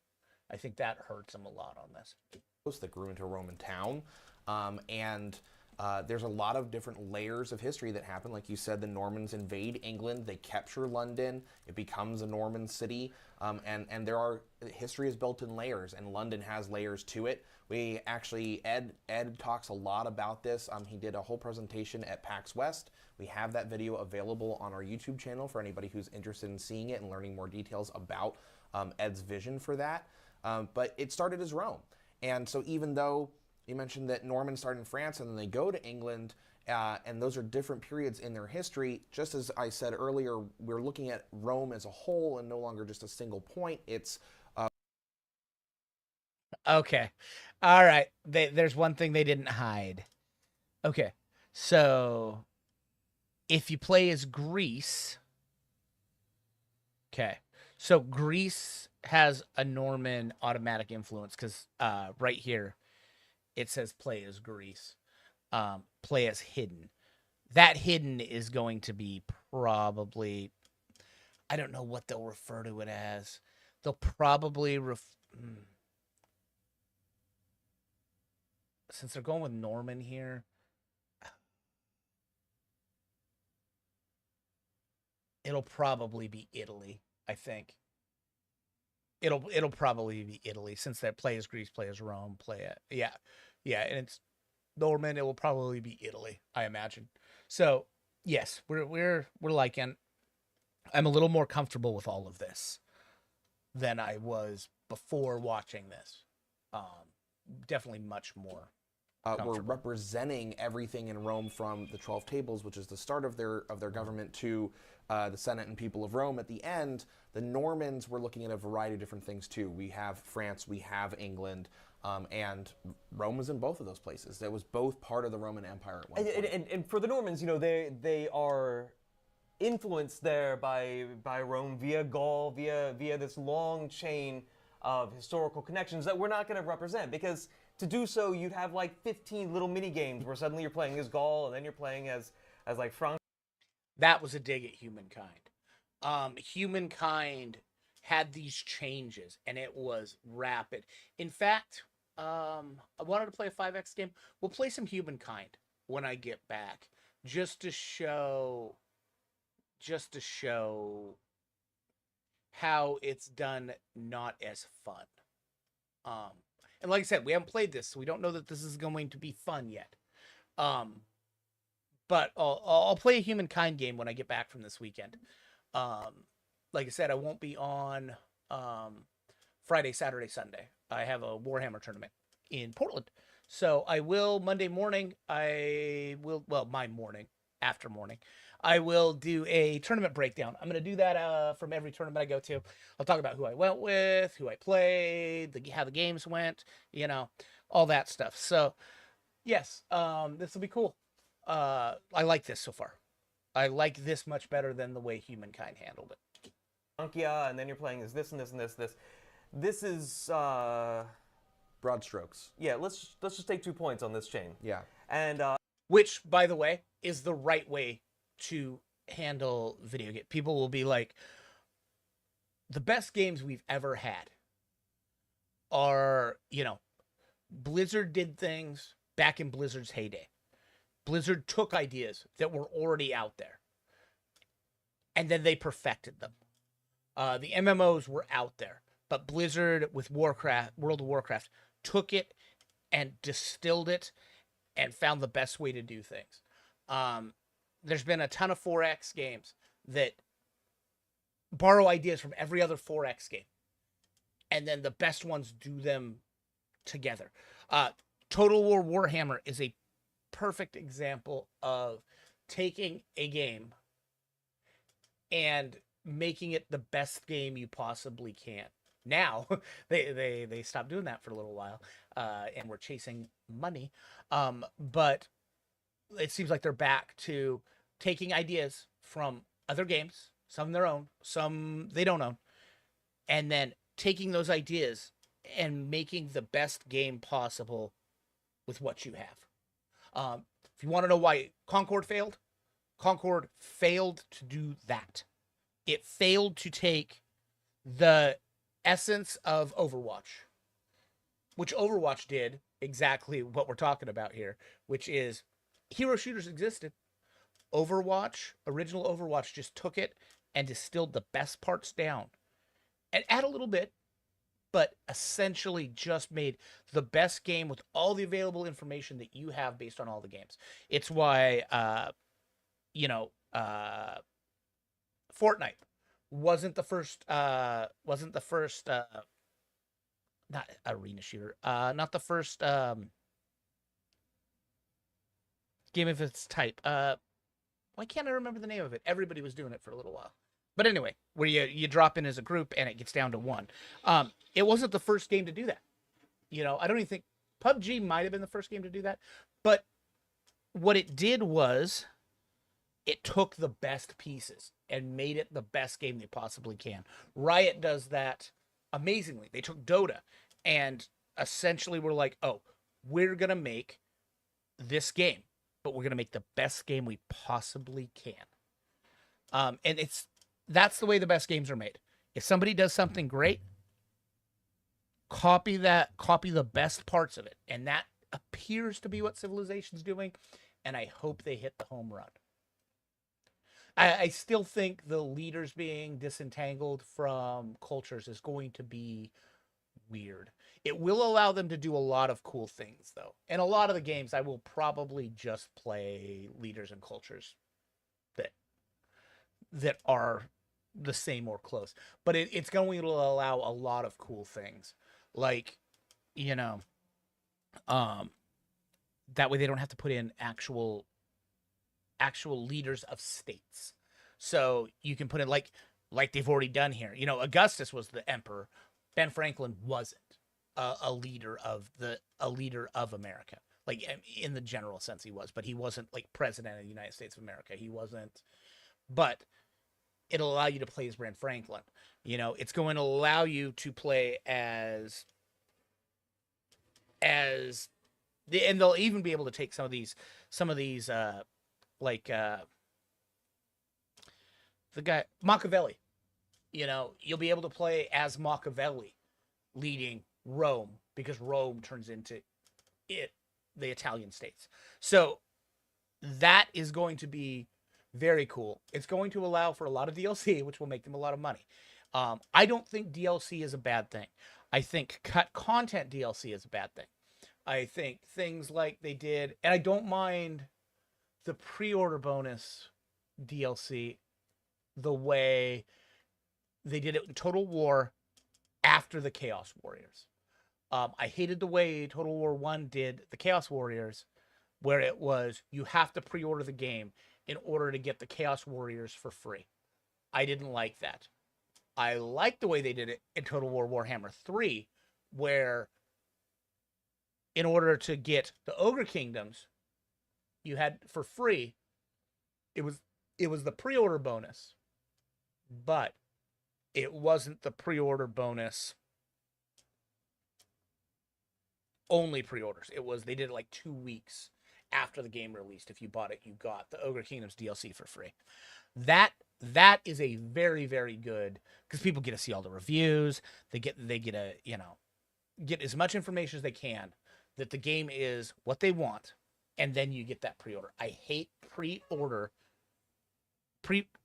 I think that hurts them a lot on this. That grew into a Roman town, and there's a lot of different layers of history that happen. Like you said, the Normans invade England, they capture London, it becomes a Norman city, and history is built in layers, and London has layers to it. We actually, Ed talks a lot about this. He did a whole presentation at PAX West. We have that video available on our YouTube channel for anybody who's interested in seeing it and learning more details about Ed's vision for that. But it started as Rome. And so even though you mentioned that Normans started in France and then they go to England, and those are different periods in their history, just as I said earlier, we're looking at Rome as a whole and no longer just a single point. It's okay. All right. There's one thing they didn't hide. Okay. So if you play as Greece, okay. So Greece has a Norman automatic influence because right here it says play as Greece, play as hidden. That hidden is going to be probably, I don't know what they'll refer to it as. They'll probably since they're going with Norman here, it'll probably be Italy, I think. It'll probably be Italy, since that play as Greece, play as Rome, yeah, and it's Norman. It will probably be Italy, I imagine. So yes, we're liking. I'm a little more comfortable with all of this than I was before watching this. Definitely much more. We're representing everything in Rome from the 12 tables, which is the start of their government, to the Senate and people of Rome at the end. The Normans were looking at a variety of different things too. We have France, we have England, and Rome was in both of those places. That was both part of the Roman Empire at one point. And for the Normans, they are influenced there by Rome via Gaul, via this long chain of historical connections that we're not going to represent, because to do so, you'd have like 15 little mini games where suddenly you're playing as Gaul and then you're playing as like Frank. That was a dig at Humankind. Humankind had these changes, and it was rapid. In fact, I wanted to play a 5X game. We'll play some Humankind when I get back, just to show how it's done not as fun. And like I said, we haven't played this, so we don't know that this is going to be fun yet. But I'll play a Humankind game when I get back from this weekend. Like I said, I won't be on Friday, Saturday, Sunday. I have a Warhammer tournament in Portland. So I will, Monday morning, my morning, after morning, I will do a tournament breakdown. I'm going to do that from every tournament I go to. I'll talk about who I went with, who I played, how the games went, all that stuff. So, yes, this will be cool. I like this so far. I like this much better than the way Humankind handled it. Frankia, and then you're playing as this and this and this. This is Broad strokes. yeah. Let's just take 2 points on this chain. Yeah. And Which, by the way, is the right way to handle video game. People will be like, the best games we've ever had are, Blizzard did things back in Blizzard's heyday. Blizzard took ideas that were already out there, and then they perfected them. The MMOs were out there, but Blizzard with Warcraft, World of Warcraft, took it and distilled it and found the best way to do things. There's been a ton of 4X games that borrow ideas from every other 4X game, and then the best ones do them together. Total War Warhammer is a perfect example of taking a game and making it the best game you possibly can. Now they stopped doing that for a little while, and we're chasing money. But it seems like they're back to taking ideas from other games, some their own, some they don't own, and then taking those ideas and making the best game possible with what you have. If you want to know why Concord failed to do that. It failed to take the essence of Overwatch, which Overwatch did exactly what we're talking about here, which is hero shooters existed. Original Overwatch just took it and distilled the best parts down and add a little bit, but essentially just made the best game with all the available information that you have based on all the games. It's why, Fortnite wasn't the first, not arena shooter, not the first game of its type. Why can't I remember the name of it? Everybody was doing it for a little while. But anyway, where you drop in as a group and it gets down to one. It wasn't the first game to do that. I don't even think PUBG might have been the first game to do that. But what it did was it took the best pieces and made it the best game they possibly can. Riot does that amazingly. They took Dota and essentially were like, oh, we're going to make this game, but we're going to make the best game we possibly can. And that's the way the best games are made. If somebody does something great, copy the best parts of it. And that appears to be what Civilization's doing. And I hope they hit the home run. I still think the leaders being disentangled from cultures is going to be weird. It will allow them to do a lot of cool things, though. And a lot of the games, I will probably just play leaders and cultures that are the same or close. But it's going to allow a lot of cool things. Like, that way they don't have to put in actual leaders of states. So you can put in like they've already done here. Augustus was the emperor. Ben Franklin wasn't a leader of America. Like in the general sense he was, but he wasn't like president of the United States of America. He wasn't. But it'll allow you to play as Brand Franklin. You know, it's going to allow you to play as and they'll even be able to take some of these like the guy Machiavelli. You know, you'll be able to play as Machiavelli leading Rome, because Rome turns into the Italian states. So that is going to be very cool. It's going to allow for a lot of DLC, which will make them a lot of money. I don't think DLC is a bad thing. I think cut content DLC is a bad thing. I think things like they did, and I don't mind the pre-order bonus DLC the way they did it in Total War after the Chaos Warriors. I hated the way Total War 1 did the Chaos Warriors, where it was you have to pre-order the game in order to get the Chaos Warriors for free. I didn't like that. I liked the way they did it in Total War Warhammer 3, where in order to get the Ogre Kingdoms, you had for free, it was the pre-order bonus, but it wasn't the pre-order bonus only pre-orders. It was, they did it like 2 weeks after the game released. If you bought it, you got the Ogre Kingdoms DLC for free. That is a very, very good, because people get to see all the reviews. They get a, you know, get as much information as they can that the game is what they want, and then you get that pre-order. I hate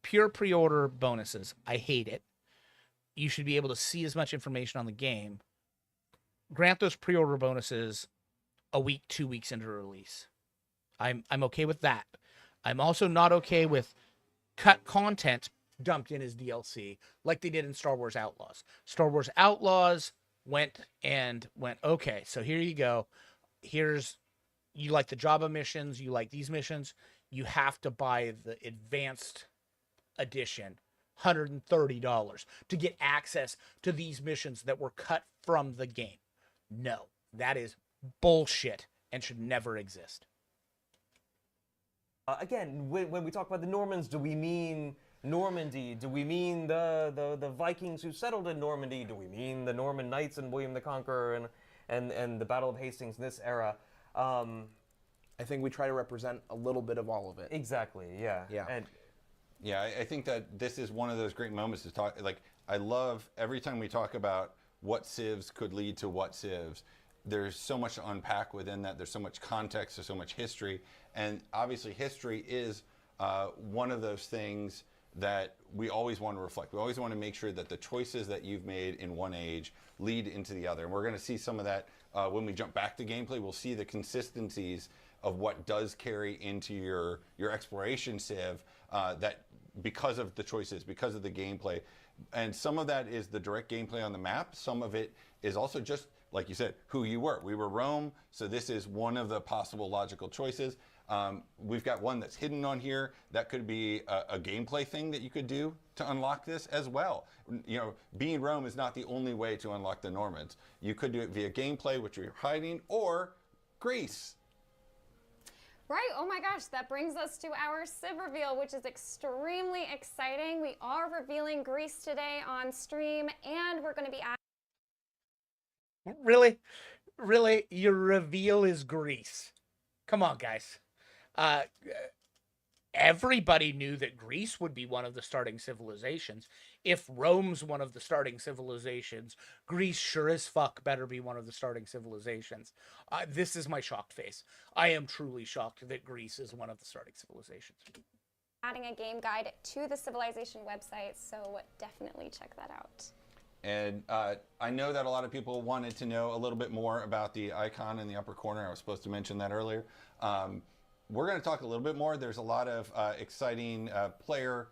pure pre-order bonuses. I hate it. You should be able to see as much information on the game. Grant those pre-order bonuses a week, 2 weeks into release. I'm okay with that. I'm also not okay with cut content dumped in as DLC, like they did in Star Wars Outlaws. Star Wars Outlaws went, okay, so here you go. You like the Jabba missions, you like these missions, you have to buy the advanced edition, $130, to get access to these missions that were cut from the game. No, that is bullshit and should never exist. Again, when we talk about the Normans, do we mean Normandy? Do we mean the Vikings who settled in Normandy? Do we mean the Norman Knights and William the Conqueror and the Battle of Hastings in this era? I think we try to represent a little bit of all of it. Exactly, yeah. And yeah, I think that this is one of those great moments to talk. Like, I love every time we talk about what civs could lead to what civs. There's so much to unpack within that. There's so much context. There's so much history. And obviously history is one of those things that we always want to reflect. We always want to make sure that the choices that you've made in one age lead into the other. And we're going to see some of that when we jump back to gameplay. We'll see the consistencies of what does carry into your exploration civ that because of the choices, because of the gameplay. And some of that is the direct gameplay on the map. Some of it is also just, like you said, who you were. We were Rome, so this is one of the possible logical choices. We've got one that's hidden on here. That could be a gameplay thing that you could do to unlock this as well. You know, being Rome is not the only way to unlock the Normans. You could do it via gameplay, which you're hiding, or Greece. Right, oh my gosh, that brings us to our Civ reveal, which is extremely exciting. We are revealing Greece today on stream, and we're going to be Really? Your reveal is Greece? Come on, guys. Everybody knew that Greece would be one of the starting civilizations. If Rome's one of the starting civilizations, Greece sure as fuck better be one of the starting civilizations. This is my shocked face. I am truly shocked that Greece is one of the starting civilizations. adding a game guide to the Civilization website, so definitely check that out. And I know that a lot of people wanted to know a little bit more about the icon in the upper corner. I was supposed to mention that earlier. We're going to talk a little bit more. There's a lot of exciting player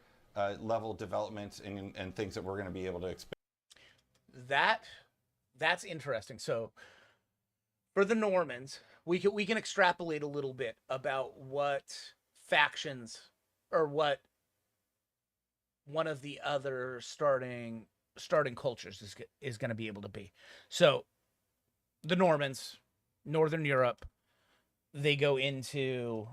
level developments and things that we're going to be able to expect. That's interesting. So for the Normans, we can extrapolate a little bit about what factions or what one of the other starting cultures is going to be able to be. So the Normans, Northern Europe, they go into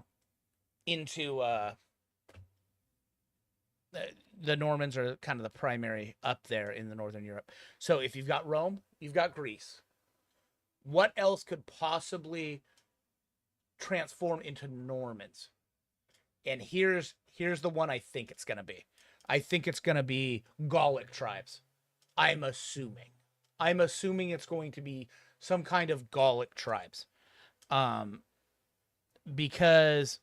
the Normans are kind of the primary up there in the Northern Europe. So if you've got Rome, you've got Greece. What else could possibly transform into Normans? And here's the one I think it's going to be. I think it's going to be Gallic tribes. I'm assuming it's going to be some kind of Gallic tribes. Because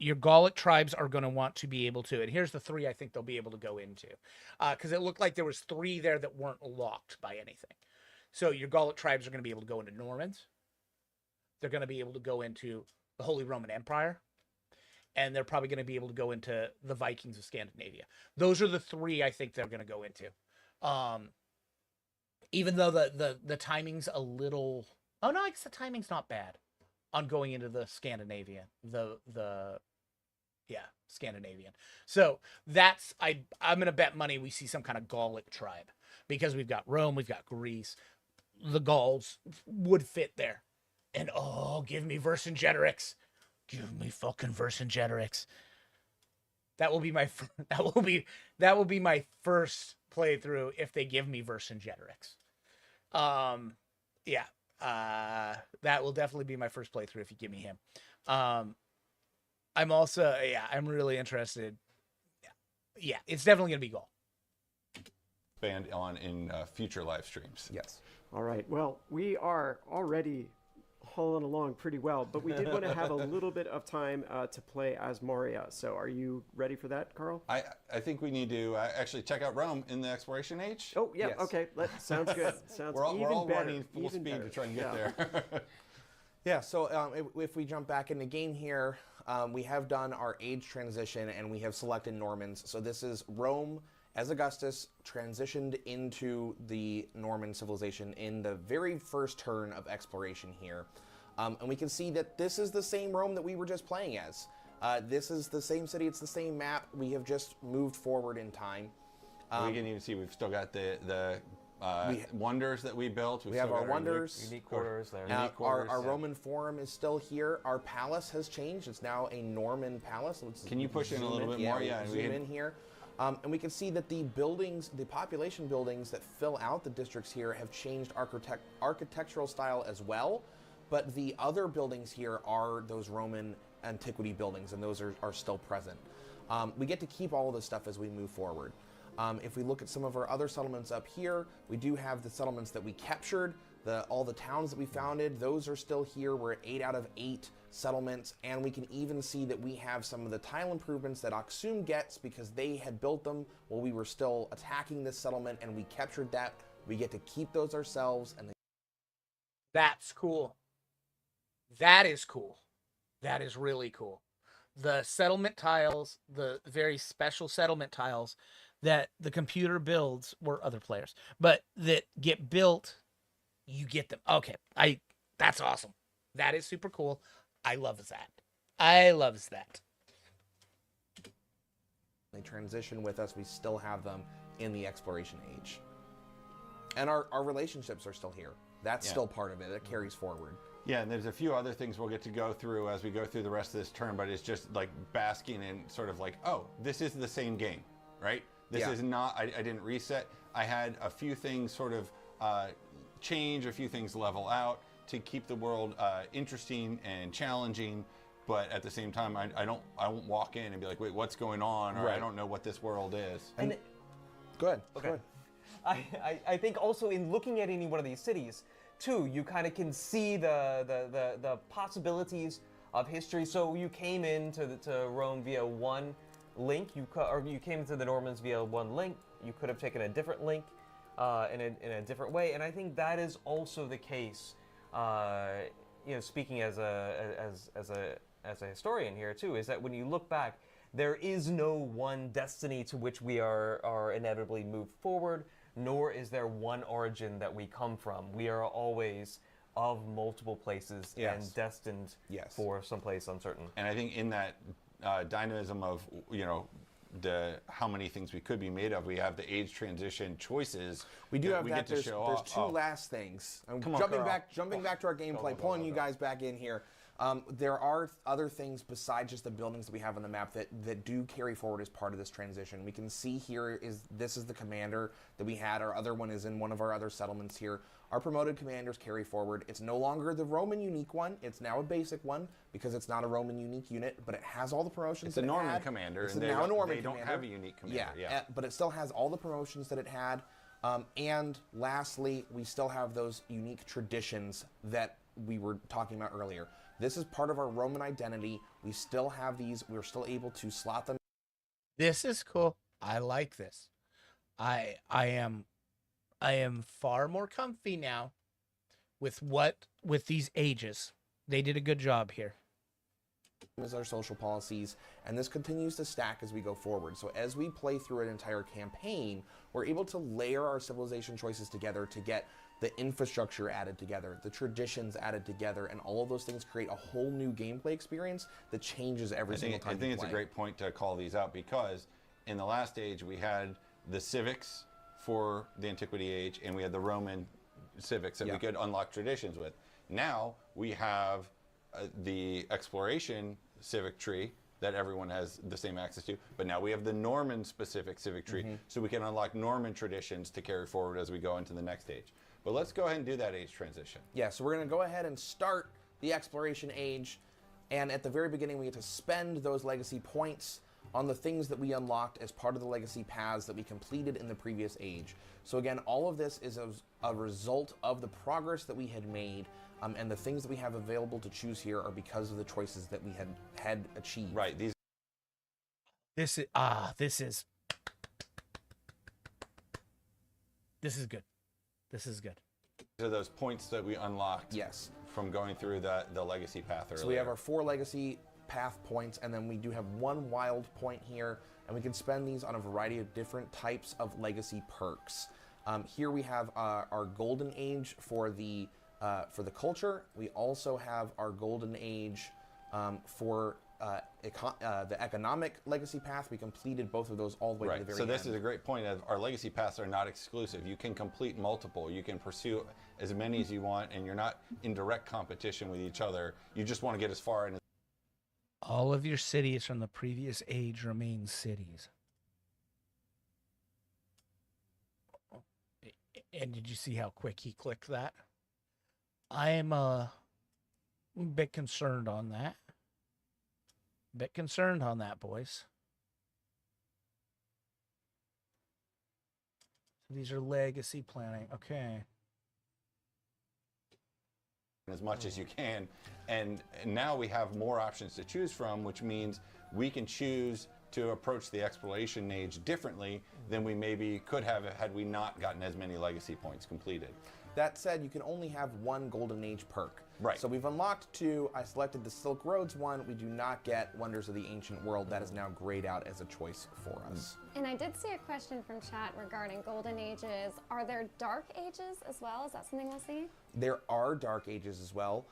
your Gallic tribes are going to want to be able to, and here's the 3 I think they'll be able to go into. Because it looked like there was 3 there that weren't locked by anything. So your Gallic tribes are going to be able to go into Normans. They're going to be able to go into the Holy Roman Empire. And they're probably going to be able to go into the Vikings of Scandinavia. Those are the 3 I think they're going to go into. Even though the timing's a little... Oh, no, I guess the timing's not bad on going into the Scandinavian. Scandinavian. So that's... I'm going to bet money we see some kind of Gallic tribe. Because we've got Rome, we've got Greece. The Gauls would fit there. And, give me Vercingetorix. Give me fucking Vercingetorix. That will be my first playthrough if they give me Vercingetorix. That will definitely be my first playthrough if you give me him. I'm also I'm really interested. Yeah, it's definitely gonna be Gaul. Expand on in future live streams. Yes. All right. Well, we are already hauling along pretty well, but we did want to have a little bit of time to play as Moria. So are you ready for that, Carl? I think we need to actually check out Rome in the exploration age. Oh, yeah. Yes. Okay. Sounds good. Sounds We're all better. running full Even speed better. to try and get Yeah. there. Yeah, so if we jump back in the game here, we have done our age transition and we have selected Normans. So this is Rome as Augustus transitioned into the Norman civilization in the very first turn of exploration here. And we can see that this is the same Rome that we were just playing as. This is the same city, it's the same map. We have just moved forward in time. We can even see we've still got the wonders that we built. We have our wonders. Unique quarters there. Now, Unique quarters, our yeah. Roman Forum is still here. Our palace has changed. It's now a Norman palace. Can you push in a little bit more? Yeah, zoom in here. And we can see that the buildings, the population buildings that fill out the districts here have changed architectural style as well. But the other buildings here are those Roman antiquity buildings, and those are still present. We get to keep all of this stuff as we move forward. If we look at some of our other settlements up here, we do have the settlements that we captured, all the towns that we founded, those are still here. We're at 8 out of 8 settlements, and we can even see that we have some of the tile improvements that Aksum gets because they had built them while we were still attacking this settlement, and we captured that. We get to keep those ourselves. And That's cool. That is cool. That is really cool. The settlement tiles, the very special settlement tiles that the computer builds, or other players, but that get built, you get them. Okay, that's awesome. That is super cool. I love that. I loves that. they transition with us. We still have them in the exploration age. And our relationships are still here. That's still part of it. It carries forward. Yeah, and there's a few other things we'll get to go through as we go through the rest of this turn, but it's just like basking in sort of like, oh, this is the same game, right? This is not, I didn't reset. I had a few things sort of change, a few things level out to keep the world interesting and challenging, but at the same time, I won't walk in and be like, wait, what's going on? Or I don't know what this world is. And go ahead. Okay. Go ahead. I think also in looking at any one of these cities, too, you kind of can see the possibilities of history. So you came into to Rome via one link, or you came to the Normans via one link. You could have taken a different link in a different way, and I think that is also the case. Speaking as a historian here too, is that when you look back, there is no one destiny to which we are inevitably moved forward, nor is there one origin that we come from. We are always of multiple places and destined for someplace uncertain. And I think in that dynamism of, how many things we could be made of. We have the age transition choices. We do have we that. get to show There's off. two last things. I'm Come on, jumping Carl. back to our gameplay, pulling you guys back in here. There are other things besides just the buildings that we have on the map that do carry forward as part of this transition. We can see here this is the commander that we had. Our other one is in one of our other settlements here. Our promoted commanders carry forward. It's no longer the Roman unique one. It's now a basic one because it's not a Roman unique unit, but it has all the promotions. It's a Norman commander, It's and now a Norman they commander. don't have a unique commander. Yeah, but it still has all the promotions that it had. And lastly, we still have those unique traditions that we were talking about earlier. This is part of our Roman identity. We still have these. We're still able to slot them. This is cool. I like this. I am far more comfy now with these ages. They did a good job here. As our social policies, and this continues to stack as we go forward. So as we play through an entire campaign, we're able to layer our civilization choices together to get the infrastructure added together, the traditions added together, and all of those things create a whole new gameplay experience that changes every single time. I think you it's a play. great point to call these out, because in the last age we had the civics for the Antiquity Age, and we had the Roman civics that we could unlock traditions with. Now we have the exploration civic tree that everyone has the same access to, but now we have the Norman specific civic tree, so we can unlock Norman traditions to carry forward as we go into the next age. But let's go ahead and do that age transition. Yeah, so we're going to go ahead and start the exploration age, and at the very beginning we get to spend those legacy points on the things that we unlocked as part of the legacy paths that we completed in the previous age. So again, all of this is a result of the progress that we had made, and the things that we have available to choose here are because of the choices that we had achieved. Right. This is good. This is good. These are those points that we unlocked. Yes. From going through the legacy path earlier. So we have our 4 legacy path points, and then we do have 1 wild point here, and we can spend these on a variety of different types of legacy perks. Here we have our golden age for the culture. We also have our golden age for the economic legacy path. We completed both of those all the way to the very So end. this is a great point. Our legacy paths are not exclusive. You can complete multiple. You can pursue as many as you want, and you're not in direct competition with each other. You just want to get as far in. All of your cities from the previous age remain cities. And did you see how quick he clicked that? I am a bit concerned on that. Boys. So these are legacy planning. Okay. As much as you can, and now we have more options to choose from, which means we can choose to approach the exploration age differently than we maybe could have had we not gotten as many legacy points completed. That said, you can only have 1 golden age perk. Right. So we've unlocked 2. I selected the Silk Roads one. We do not get Wonders of the Ancient World. That is now grayed out as a choice for us. And I did see a question from chat regarding golden ages. Are there dark ages as well? Is that something we'll see? There are dark ages as well.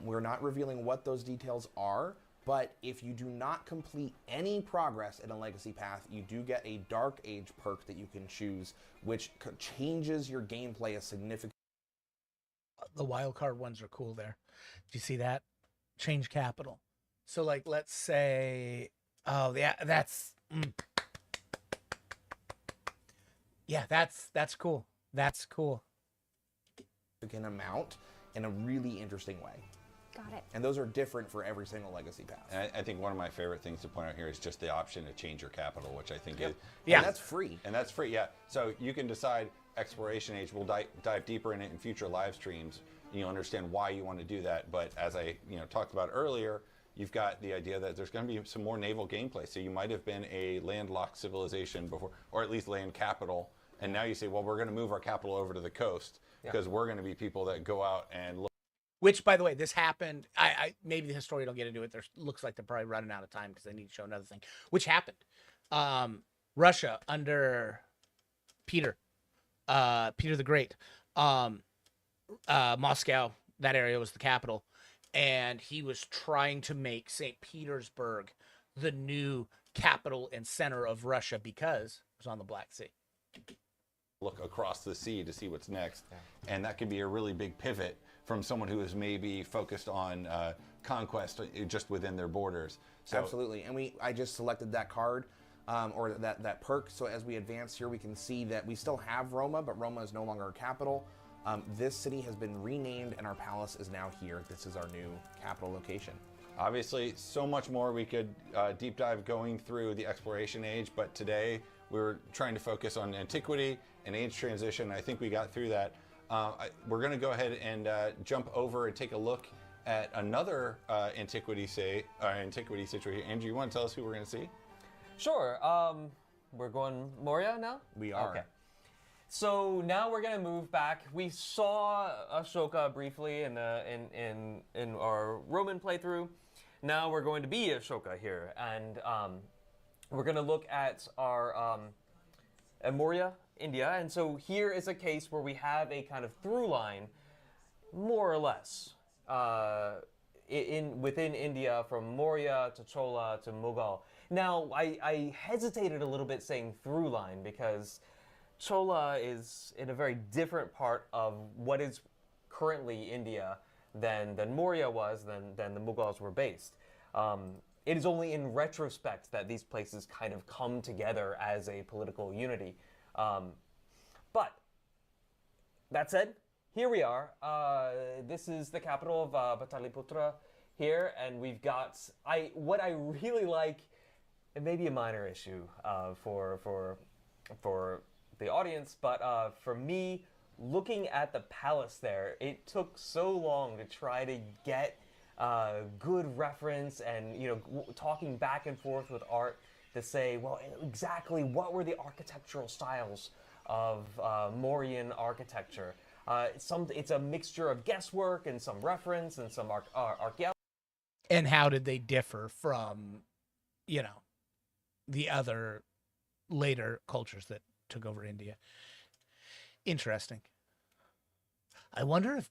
We're not revealing what those details are, but if you do not complete any progress in a legacy path, you do get a dark age perk that you can choose, which changes your gameplay a significant. The wildcard ones are cool there. Do you see that? Change capital. So like, let's say, oh yeah, that's cool. That's cool. Amount in a really interesting way. Got it. And those are different for every single legacy path. And I think one of my favorite things to point out here is just the option to change your capital, which I think is Yeah. And that's free. And that's free, yeah. So you can decide exploration age. We'll dive deeper in it in future live streams. You'll understand why you want to do that. But as I talked about earlier, you've got the idea that there's going to be some more naval gameplay. So you might have been a landlocked civilization before, or at least land capital. And now you say, well, we're going to move our capital over to the coast because we're going to be people that go out and look. Which, by the way, this happened. I maybe the historian will get into it. There looks like they're probably running out of time because they need to show another thing. Which happened. Russia under Peter the Great. Moscow, that area was the capital, and he was trying to make St. Petersburg the new capital and center of Russia because it was on the Black Sea. Look across the sea to see what's next, and that could be a really big pivot from someone who is maybe focused on conquest just within their borders. So, Absolutely, and I just selected that card, or that perk. So as we advance here, we can see that we still have Roma, but Roma is no longer a capital. This city has been renamed, and our palace is now here. This is our new capital location. obviously, so much more we could deep dive going through the exploration age, but today we're trying to focus on antiquity and age transition. I think we got through that. We're going to go ahead and jump over and take a look at another antiquity situation. Andrew, you want to tell us who we're going to see? Sure. We're going Moria now? We are. Okay. So now we're gonna move back. We saw Ashoka briefly in our Roman playthrough. Now we're going to be Ashoka here, and we're gonna look at our Moria, India. And so here is a case where we have a kind of through line, more or less, within India from Maurya to Chola to Mughal. Now I hesitated a little bit saying through line because Chola is in a very different part of what is currently India than Maurya was, than the Mughals were based. It is only in retrospect that these places kind of come together as a political unity. But that said, here we are. This is the capital of Pataliputra here, and we've got what I really like. It may be a minor issue for the audience, but for me, looking at the palace there, it took so long to try to get good reference and talking back and forth with art to say, well, exactly what were the architectural styles of Mauryan architecture. It's a mixture of guesswork and some reference and some archaeology. And how did they differ from, the other later cultures that took over India? Interesting. I wonder if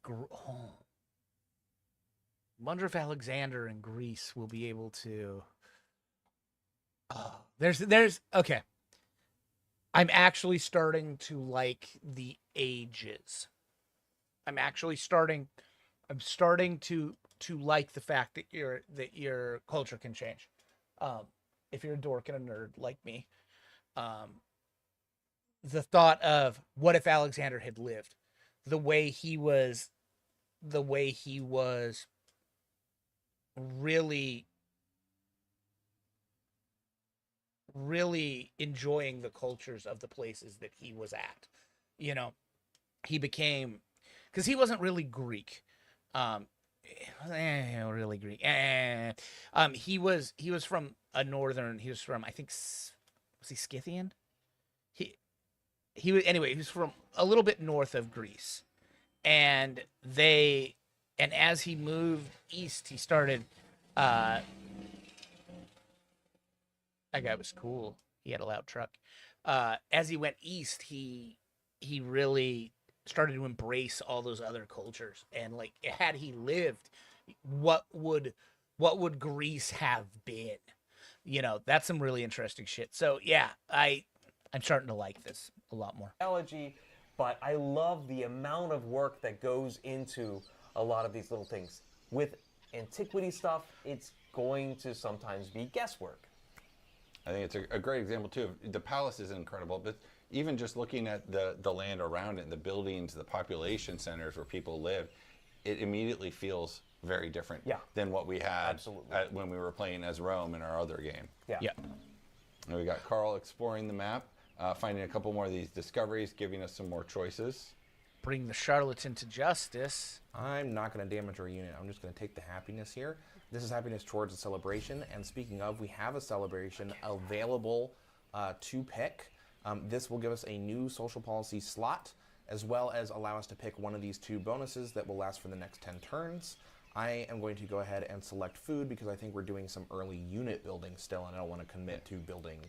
Alexander and Greece will be able to. There's okay. I'm actually starting to like the ages. I'm starting to like the fact that your culture can change. If you're a dork and a nerd like me, the thought of what if Alexander had lived the way he was really enjoying the cultures of the places that he was at. He became, because he wasn't really Greek. Really Greek. He was from a northern. He was from, I think, was he Scythian? He was from a little bit north of Greece, and as he moved east, he started. That guy was cool. He had a loud truck. As he went east, he really started to embrace all those other cultures, and like, had he lived, what would Greece have been? That's some really interesting shit. So yeah, I'm starting to like this a lot more. But I love the amount of work that goes into a lot of these little things. With antiquity stuff, it's going to sometimes be guesswork. I think it's a great example too. The palace is incredible, but even just looking at the land around it, the buildings, the population centers where people live, it immediately feels very different than what we had when we were playing as Rome in our other game. Yeah. And we got Carl exploring the map, finding a couple more of these discoveries, giving us some more choices. Bring the charlatan to justice. I'm not going to damage our unit. I'm just going to take the happiness here. This is happiness towards a celebration. And speaking of, we have a celebration available to pick. This will give us a new social policy slot, as well as allow us to pick one of these two bonuses that will last for the next 10 turns. I am going to go ahead and select food because I think we're doing some early unit building still, and I don't want to commit to building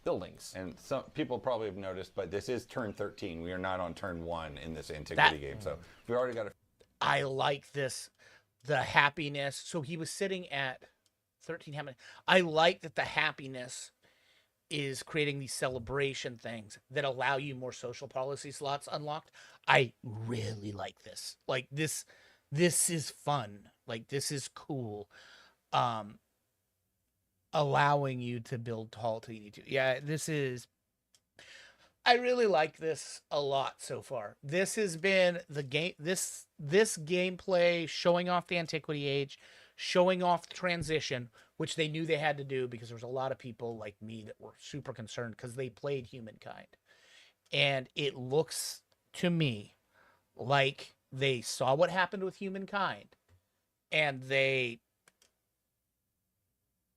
buildings. And some people probably have noticed, but this is turn 13. We are not on turn 1 in this antiquity game. So we already got I like this. The happiness. So he was sitting at 13. I like that the happiness is creating these celebration things that allow you more social policy slots unlocked. I really like this. Like this is fun. Like this is cool. Um allowing you to build tall till you need to. Yeah, this is I really like this a lot so far. This has been the game this gameplay showing off the Antiquity Age, showing off the transition, which they knew they had to do because there was a lot of people like me that were super concerned because they played Humankind. And it looks to me like they saw what happened with Humankind and they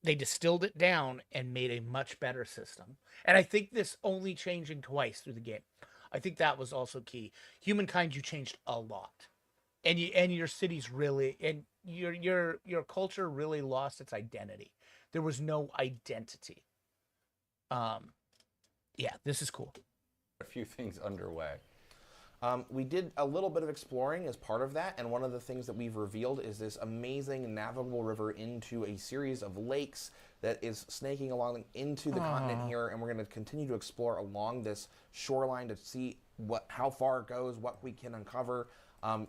distilled it down and made a much better system. And I think this only changing twice through the game. I think that was also key. Humankind, you changed a lot. And your cities really and your culture really lost its identity. There was no identity. Yeah, this is cool. A few things underway. We did a little bit of exploring as part of that, and one of the things that we've revealed is this amazing navigable river into a series of lakes that is snaking along into the continent here, and we're going to continue to explore along this shoreline to see how far it goes, what we can uncover.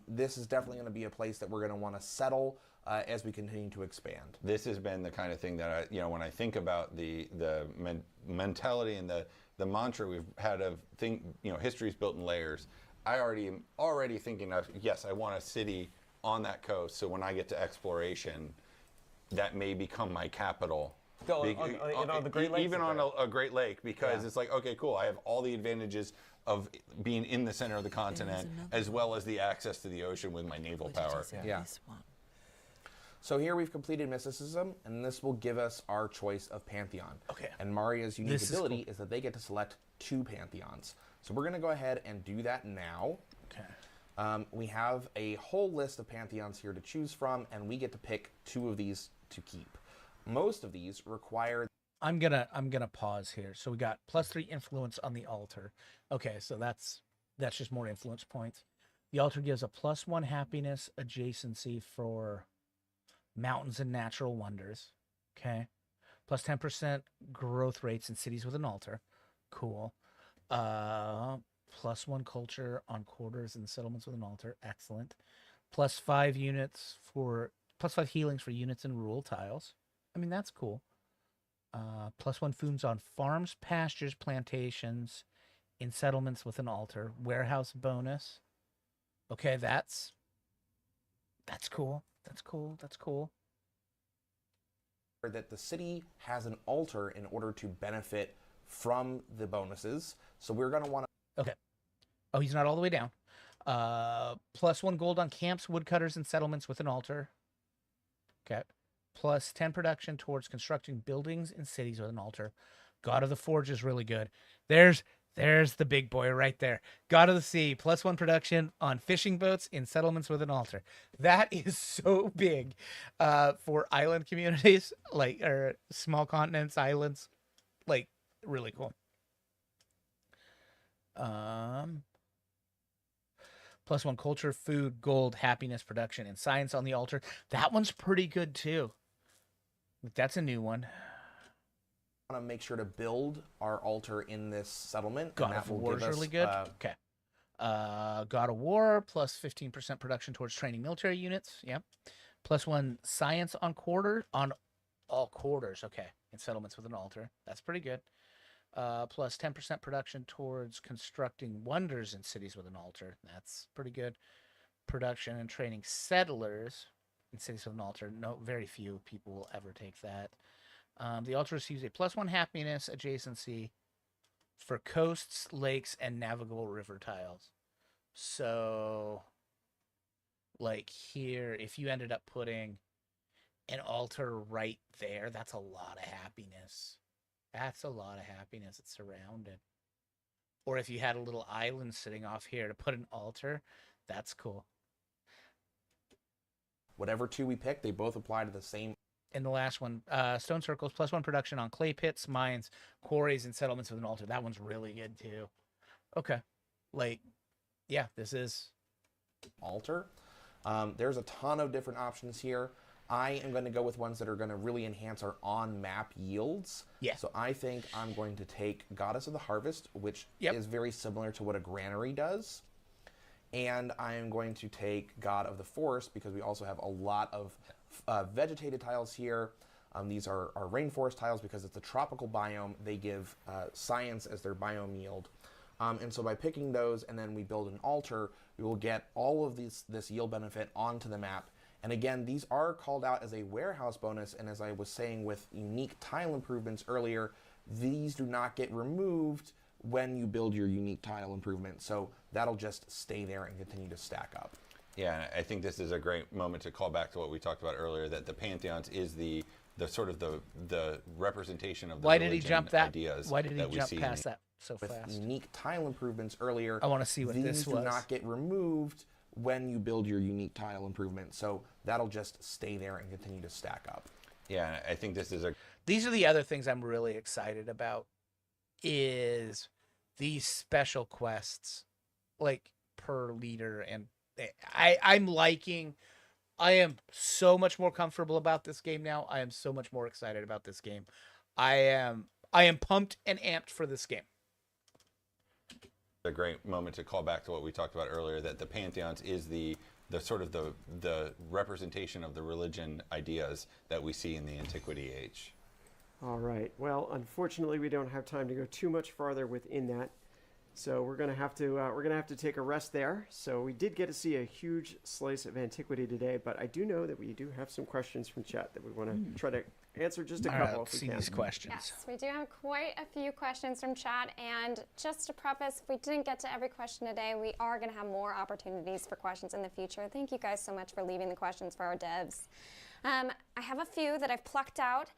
This is definitely going to be a place that we're going to want to settle as we continue to expand. This has been the kind of thing that when I think about the mentality and the mantra we've had of history is built in layers. I am already thinking of, yes, I want a city on that coast, so when I get to exploration, that may become my capital. On the Great Lakes, even on a Great Lake, because it's like, okay, cool, I have all the advantages of being in the center of the continent, as well as the access to the ocean with my naval power. This one. So here we've completed mysticism, and this will give us our choice of pantheon. Okay. And Maria's unique This is ability cool. is that they get to select 2 pantheons. So we're going to go ahead and do that now. Okay. We have a whole list of pantheons here to choose from, and we get to pick 2 of these to keep. Most of these require... I'm gonna pause here. So we got +3 influence on the altar. Okay, so that's just more influence points. The altar gives a +1 happiness adjacency for mountains and natural wonders. Okay. +10% growth rates in cities with an altar. Cool. +1 culture on quarters and settlements with an altar. Excellent. +5 units for +5 healings for units and rural tiles. I mean, that's cool. +1 foods on farms, pastures, plantations, in settlements with an altar. Warehouse bonus. Okay, that's cool. That's cool. That's cool. that the city has an altar in order to benefit from the bonuses. So we're going to want to... Okay. Oh, he's not all the way down. +1 gold on camps, woodcutters, and settlements with an altar. Okay. +10 production towards constructing buildings in cities with an altar. God of the Forge is really good. There's the big boy right there. God of the Sea, +1 production on fishing boats in settlements with an altar. That is so big for island communities, or small continents, islands. Really cool. +1 culture, food, gold, happiness, production, and science on the altar. That one's pretty good too. That's a new one. want to make sure to build our altar in this settlement. God of War is really good. Okay. God of War, +15% production towards training military units. Yeah. +1 science on all quarters. Okay. In settlements with an altar. That's pretty good. +10% production towards constructing wonders in cities with an altar. That's pretty good. Production and training settlers in cities with an altar. No, very few people will ever take that. The altar receives a +1 happiness adjacency for coasts, lakes, and navigable river tiles. So, here, if you ended up putting an altar right there, that's a lot of happiness. That's a lot of happiness. It's surrounded. Or if you had a little island sitting off here to put an altar, that's cool. Whatever 2 we pick, they both apply to the same. And the last one, stone circles, +1 production on clay pits, mines, quarries, and settlements with an altar. That one's really good too. Okay. Yeah, this is altar. There's a ton of different options here. I am going to go with ones that are going to really enhance our on-map yields. Yeah. So I think I'm going to take Goddess of the Harvest, which is very similar to what a granary does. And I am going to take God of the Forest because we also have a lot of vegetated tiles here. These are rainforest tiles because it's a tropical biome. They give science as their biome yield. And so by picking those and then we build an altar, we will get all of this yield benefit onto the map. And again, these are called out as a warehouse bonus, and as I was saying with unique tile improvements earlier, these do not get removed when you build your unique tile improvement. So that'll just stay there and continue to stack up. Yeah, I think this is a great moment to call back to what we talked about earlier, that the Pantheons is the sort of the representation of the Why did he jump that? ideas. Why did he that we jump see past that so With fast? unique tile improvements earlier, I want to see what these this do was. not get removed when you build your unique tile improvement. So that'll just stay there and continue to stack up. Yeah, I think this is a These are the other things I'm really excited about, is these special quests, like per leader, and I am so much more comfortable about this game now. I am so much more excited about this game. I am pumped and amped for this game. a great moment to call back to what we talked about earlier, that the Pantheons is the sort of the representation of the religion ideas that we see in the Antiquity Age. All right. Well, unfortunately, we don't have time to go too much farther within that, so we're gonna have to take a rest there. So we did get to see a huge slice of antiquity today, but I do know that we do have some questions from chat that we want to try to answer. Just a All couple, right, if let's we see can. these questions. Yes, we do have quite a few questions from chat, and just to preface, if we didn't get to every question today, we are going to have more opportunities for questions in the future. Thank you guys so much for leaving the questions for our devs. I have a few that I've plucked out.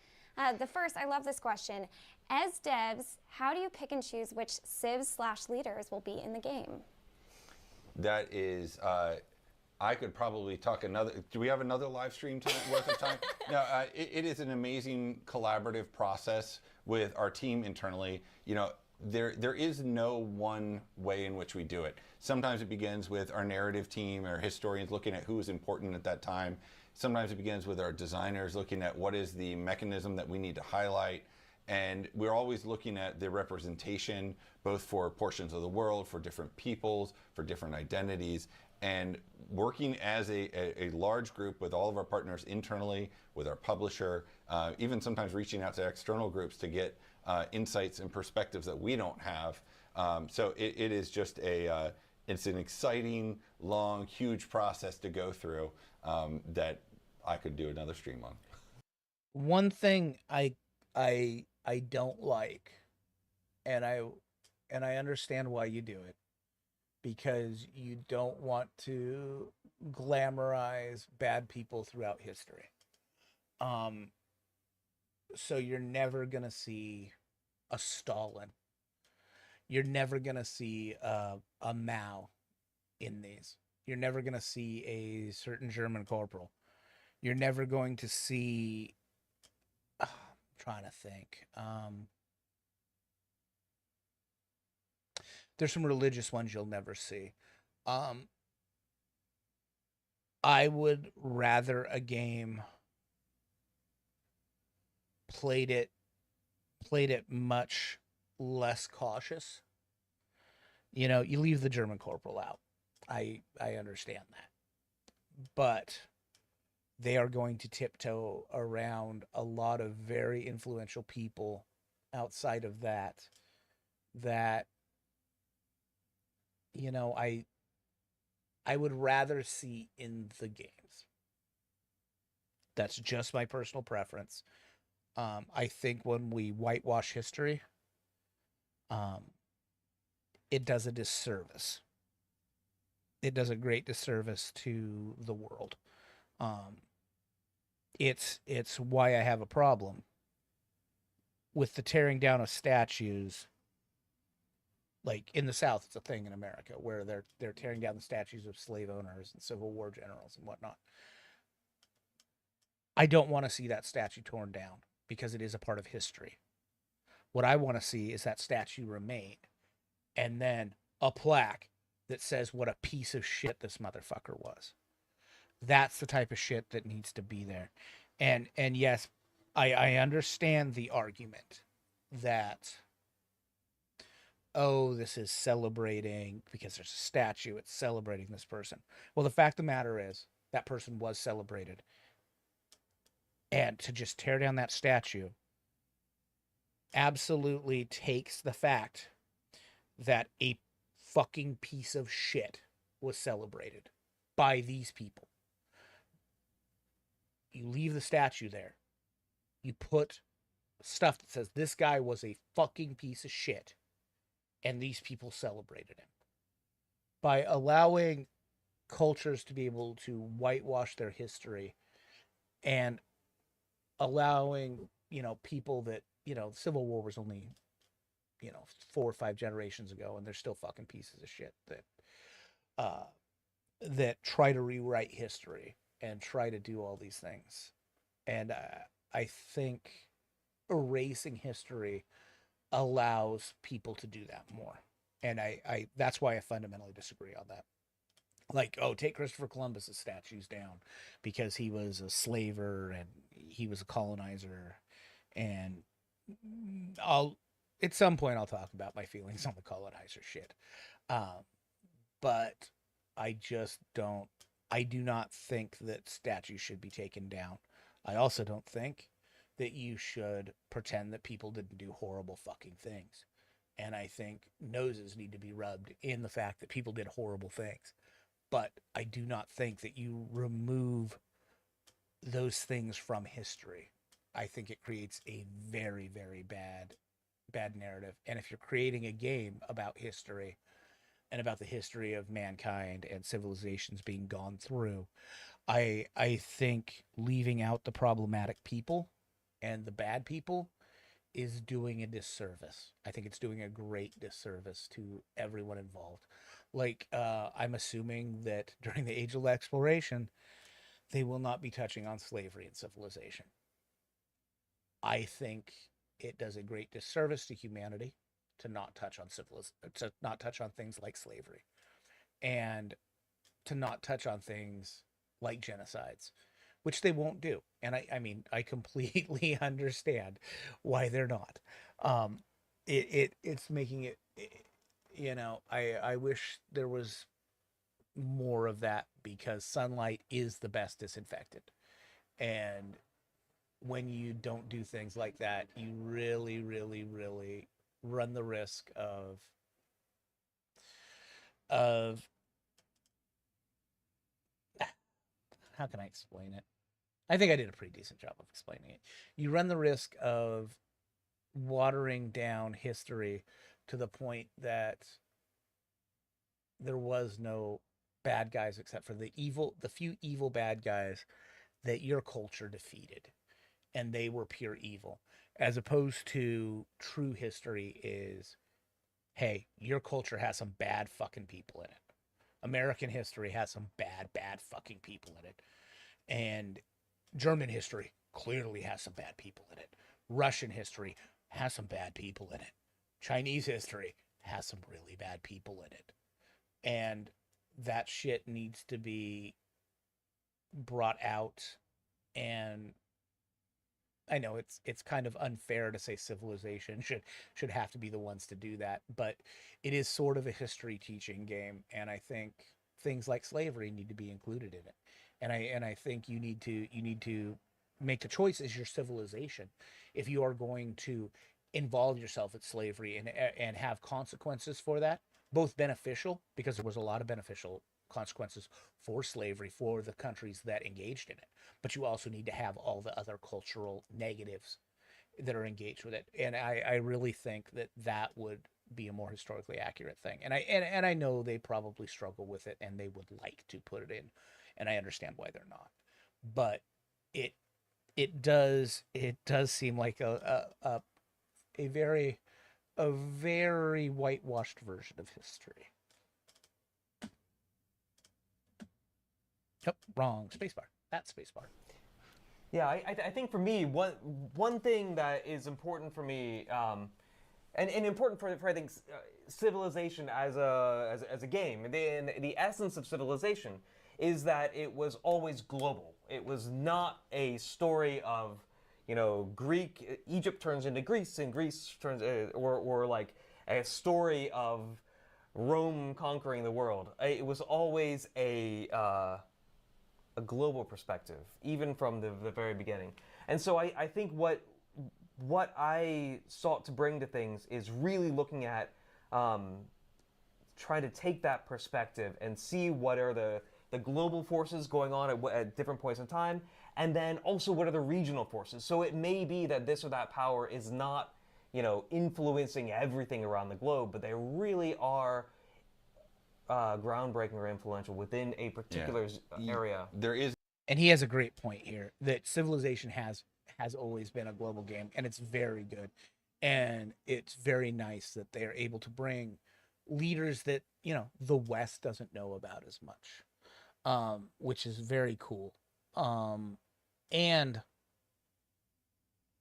The first, I love this question. As devs, how do you pick and choose which civs/leaders will be in the game? That is, I could probably talk another. Do we have another live stream worth of time? No, it is an amazing collaborative process with our team internally. You know, there is no one way in which we do it. Sometimes it begins with our narrative team or historians looking at who is important at that time. Sometimes it begins with our designers looking at what is the mechanism that we need to highlight. And we're always looking at the representation, both for portions of the world, for different peoples, for different identities, and working as a large group with all of our partners internally, with our publisher, even sometimes reaching out to external groups to get insights and perspectives that we don't have. So it is just it's an exciting, long, huge process to go through that I could do another stream on. One thing I don't like, and I understand why you do it, because you don't want to glamorize bad people throughout history. So you're never gonna see a Stalin. You're never gonna see a Mao in these. You're never gonna see a certain German corporal. You're never going to see. I'm trying to think. There's some religious ones you'll never see. I would rather a game played it much less cautious. You know, you leave the German corporal out. I understand that. But they are going to tiptoe around a lot of very influential people outside of that, you know, I would rather see in the games. That's just my personal preference. I think when we whitewash history, it does a disservice. It does a great disservice to the world. It's why I have a problem with the tearing down of statues. Like in the South, it's a thing in America where they're tearing down the statues of slave owners and Civil War generals and whatnot. I don't want to see that statue torn down because it is a part of history. What I want to see is that statue remain, and then a plaque that says what a piece of shit this motherfucker was. That's the type of shit that needs to be there. And yes, I understand the argument that, oh, this is celebrating because there's a statue, it's celebrating this person. Well, the fact of the matter is that person was celebrated. And to just tear down that statue absolutely takes the fact that a fucking piece of shit was celebrated by these people. You leave the statue there. You put stuff that says this guy was a fucking piece of shit, and these people celebrated him. By allowing cultures to be able to whitewash their history and allowing, people that, the Civil War was only, 4 or 5 generations ago, and they're still fucking pieces of shit that try to rewrite history and try to do all these things. And I think erasing history allows people to do that more. And I that's why I fundamentally disagree on that. Like, oh, take Christopher Columbus's statues down because he was a slaver and he was a colonizer. And at some point I'll talk about my feelings on the colonizer shit. But I do not think that statues should be taken down. I also don't think that you should pretend that people didn't do horrible fucking things. And I think noses need to be rubbed in the fact that people did horrible things. But I do not think that you remove those things from history. I think it creates a very, very bad narrative. And if you're creating a game about history and about the history of mankind and civilizations being gone through, I think leaving out the problematic people and the bad people is doing a disservice. I think it's doing a great disservice to everyone involved. Like, I'm assuming that during the Age of Exploration, they will not be touching on slavery and civilization. I think it does a great disservice to humanity to not touch on to not touch on things like slavery, and to not touch on things like genocides, which they won't do. And I mean, I completely understand why they're not. It's making it, I wish there was more of that, because sunlight is the best disinfectant. And when you don't do things like that, you really, really, really run the risk of how can I explain it? I think I did a pretty decent job of explaining it. You run the risk of watering down history to the point that there was no bad guys except for the few evil bad guys that your culture defeated, and they were pure evil. As opposed to true history is, hey, your culture has some bad fucking people in it. American history has some bad fucking people in it. And German history clearly has some bad people in it. Russian history has some bad people in it. Chinese history has some really bad people in it. And that shit needs to be brought out. And I know it's kind of unfair to say civilization should have to be the ones to do that, but it is sort of a history teaching game, and I think things like slavery need to be included in it. And I think you need to make the choice as your civilization. If you are going to involve yourself in slavery and have consequences for that, both beneficial, because there was a lot of beneficial consequences for slavery for the countries that engaged in it, but you also need to have all the other cultural negatives that are engaged with it. And I really think that would be a more historically accurate thing. And I know they probably struggle with it, and they would like to put it in, and I understand why they're not. But it does seem like a very whitewashed version of history. Nope, wrong. Spacebar. That's spacebar. Yeah, I think for me, one thing that is important for me, and important for I think civilization as a game, the essence of civilization is that it was always global. It was not a story of, Egypt turns into Greece, and Greece turns, or like a story of Rome conquering the world. It was always a global perspective, even from the very beginning. And so I think what I sought to bring to things is really looking at trying to take that perspective and see what are the global forces going on at different points in time, and then also what are the regional forces. So it may be that this or that power is not, influencing everything around the globe, but they really are groundbreaking or influential within a particular area. There is And he has a great point here that Civilization has always been a global game, and it's very good. And it's very nice that they are able to bring leaders that, the West doesn't know about as much, which is very cool. And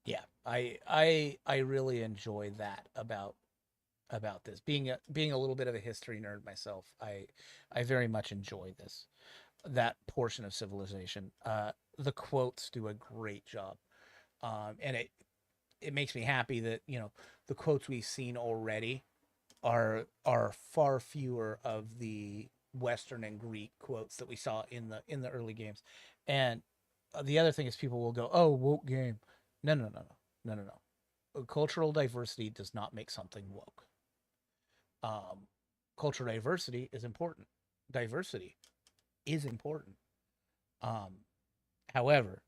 yeah, I really enjoy that about this. Being a little bit of a history nerd myself, I very much enjoy that portion of Civilization. The quotes do a great job, and it makes me happy that the quotes we've seen already are far fewer of the Western and Greek quotes that we saw in the early games. And the other thing is, people will go, "Oh, woke game." No. Cultural diversity does not make something woke. Cultural diversity is important. Diversity is important. However,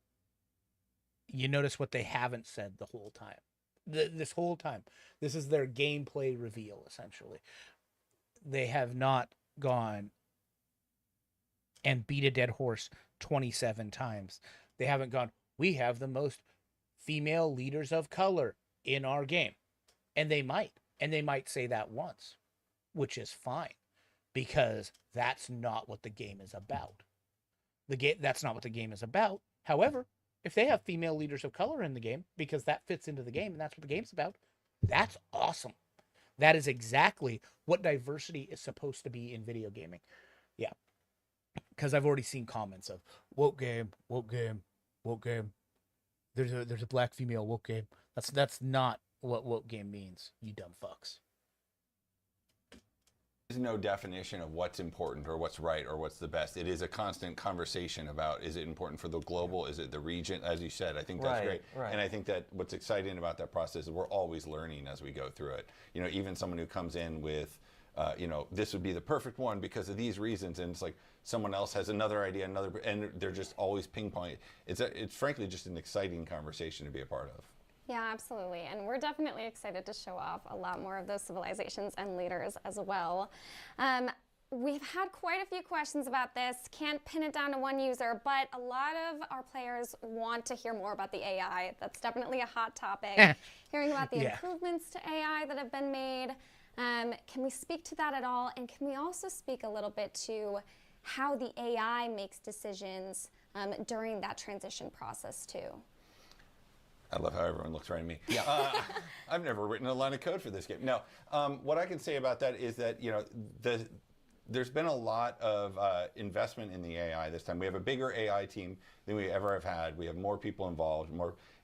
you notice what they haven't said the whole time. This whole time, this is their gameplay reveal, essentially. They have not gone and beat a dead horse 27 times. They haven't gone, we have the most female leaders of color in our game. And they might say that once, which is fine, because that's not what the game is about. That's not what the game is about. However, if they have female leaders of color in the game, because that fits into the game and that's what the game's about, that's awesome. That is exactly what diversity is supposed to be in video gaming. Yeah. Because I've already seen comments of woke game. There's a black female woke game. That's not what woke game means, you dumb fucks. There's no definition of what's important or what's right or what's the best. It is a constant conversation about, is it important for the global? Is it the region? As you said, I think that's great. Right. And I think that what's exciting about that process is we're always learning as we go through it. Even someone who comes in with, this would be the perfect one because of these reasons, and it's like someone else has another idea, and they're just always ping pong. It's frankly just an exciting conversation to be a part of. Yeah, absolutely. And we're definitely excited to show off a lot more of those civilizations and leaders as well. We've had quite a few questions about this. Can't pin it down to one user, but a lot of our players want to hear more about the AI. That's definitely a hot topic. Hearing about the improvements to AI that have been made. Can we speak to that at all? And can we also speak a little bit to how the AI makes decisions during that transition process too? I love how everyone looks right at me. Yeah. I've never written a line of code for this game. No. What I can say about that is that, there's been a lot of investment in the AI this time. We have a bigger AI team than we ever have had. We have more people involved,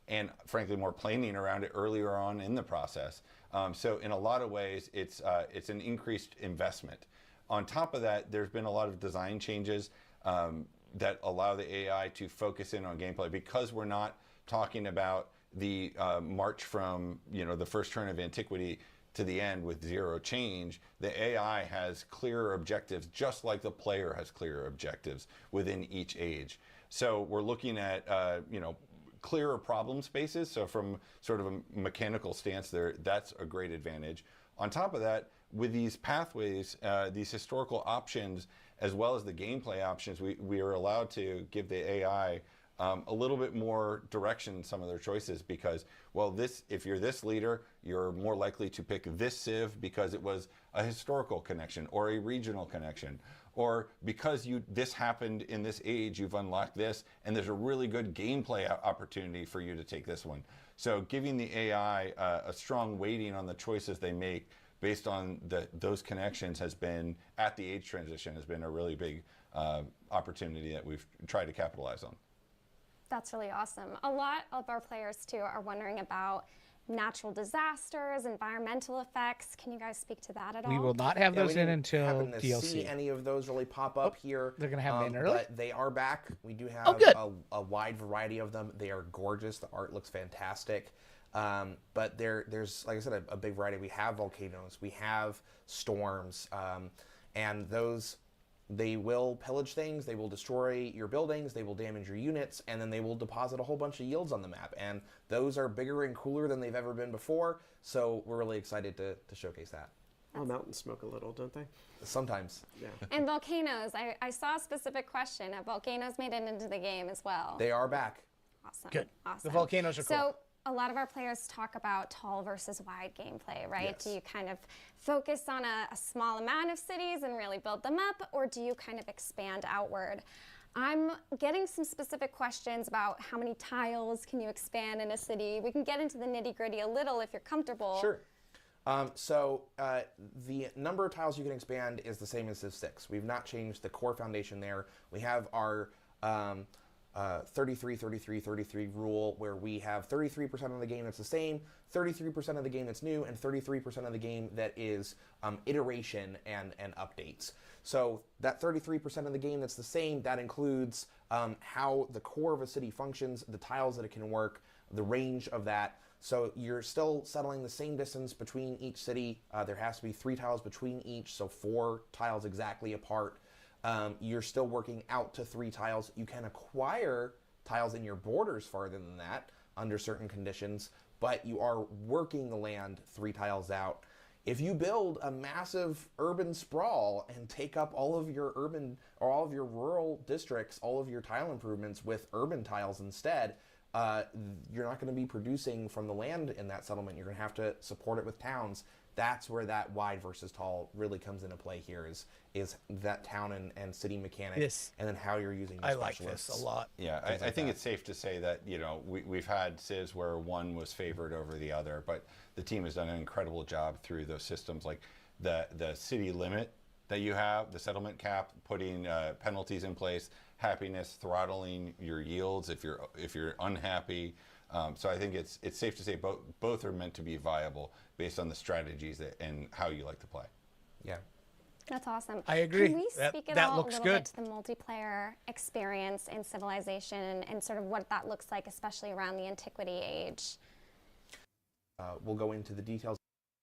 and frankly, more planning around it earlier on in the process. So in a lot of ways, it's an increased investment. On top of that, there's been a lot of design changes that allow the AI to focus in on gameplay, because we're not talking about the march from the first turn of antiquity to the end with zero change. The AI has clearer objectives, just like the player has clearer objectives within each age. So we're looking at clearer problem spaces. So from sort of a mechanical stance there, that's a great advantage. On top of that, with these pathways, these historical options, as well as the gameplay options, we are allowed to give the AI a little bit more direction in some of their choices, because, well, if you're this leader, you're more likely to pick this civ because it was a historical connection or a regional connection, or because this happened in this age, you've unlocked this, and there's a really good gameplay opportunity for you to take this one. So giving the AI a strong weighting on the choices they make based on those connections has been, at the age transition, has been a really big opportunity that we've tried to capitalize on. That's really awesome. A lot of our players, too, are wondering about natural disasters, environmental effects. Can you guys speak to that at all? We will not have Yeah, those we in didn't until happen to see DLC. any of those really pop up here. they're gonna have them in early? But they are back. We do have good. a wide variety of them. They are gorgeous. The art looks fantastic. But there's, like I said, a big variety. We have volcanoes. We have storms. And those, they will pillage things. They will destroy your buildings. They will damage your units. And then they will deposit a whole bunch of yields on the map. And those are bigger and cooler than they've ever been before. So we're really excited to showcase that. Well, mountains smoke a little, don't they? Sometimes. Yeah. And volcanoes. I saw a specific question. Have volcanoes made it into the game as well? They are back. Awesome. Good. Awesome. The volcanoes are cool. So a lot of our players talk about tall versus wide gameplay, right? Yes. Do you kind of focus on a small amount of cities and really build them up, or do you kind of expand outward? I'm getting some specific questions about how many tiles can you expand in a city. We can get into the nitty-gritty a little if you're comfortable. Sure. So the number of tiles you can expand is the same as Civ 6. We've not changed the core foundation there. We have our 33-33-33 rule, where we have 33% of the game that's the same, 33% of the game that's new, and 33% of the game that is iteration and updates. So that 33% of the game that's the same, that includes how the core of a city functions, the tiles that it can work, the range of that. So you're still settling the same distance between each city. There has to be 3 tiles between each, so 4 tiles exactly apart. You're still working out to 3 tiles. You can acquire tiles in your borders farther than that under certain conditions, but you are working the land 3 tiles out. If you build a massive urban sprawl and take up all of your urban or all of your rural districts, all of your tile improvements with urban tiles instead, you're not going to be producing from the land in that settlement. You're going to have to support it with towns. That's where that wide versus tall really comes into play here, is that town and city mechanic, Yes. and then how you're using the I like specialists. this a lot. Yeah, I think it's safe to say that, you know, we've had civs where one was favored over the other, but the team has done an incredible job through those systems, like the city limit that you have, the settlement cap, putting penalties in place, happiness, throttling your yields if you're unhappy. So I think it's safe to say both are meant to be viable based on the strategies and how you like to play. Yeah. That's awesome. I agree. Can we That- speak at that all looks a little good. bit to the multiplayer experience in Civilization and sort of what that looks like, especially around the Antiquity Age? We'll go into the details.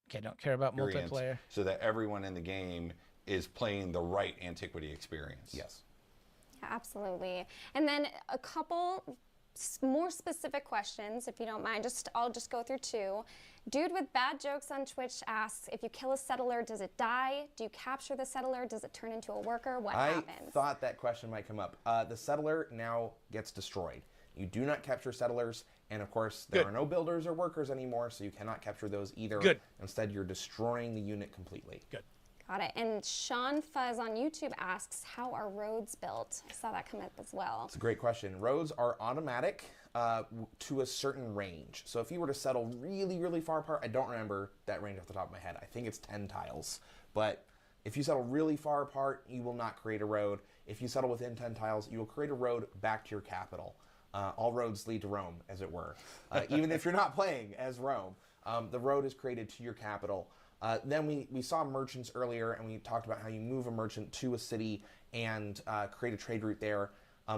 Okay, don't care about Experience, multiplayer. so that everyone in the game is playing the right antiquity experience. Yes. Yeah, absolutely. And then a couple more specific questions, if you don't mind. I'll just go through 2. Dude with Bad Jokes on Twitch asks, if you kill a settler, does it die? Do you capture the settler? Does it turn into a worker? What I happens? thought that question might come up. The settler now gets destroyed. You do not capture settlers, and of course, there Good. are no builders or workers anymore, so you cannot capture those either. Good. Instead, you're destroying the unit completely. Good. Got it. And Sean Fuzz on YouTube asks, how are roads built? I saw that come up as well. It's a great question. Roads are automatic to a certain range. So if you were to settle really, really far apart, I don't remember that range off the top of my head. I think it's 10 tiles. But if you settle really far apart, you will not create a road. If you settle within 10 tiles, you will create a road back to your capital. All roads lead to Rome, as it were. Even if you're not playing as Rome, the road is created to your capital. Then we saw merchants earlier, and we talked about how you move a merchant to a city and create a trade route there.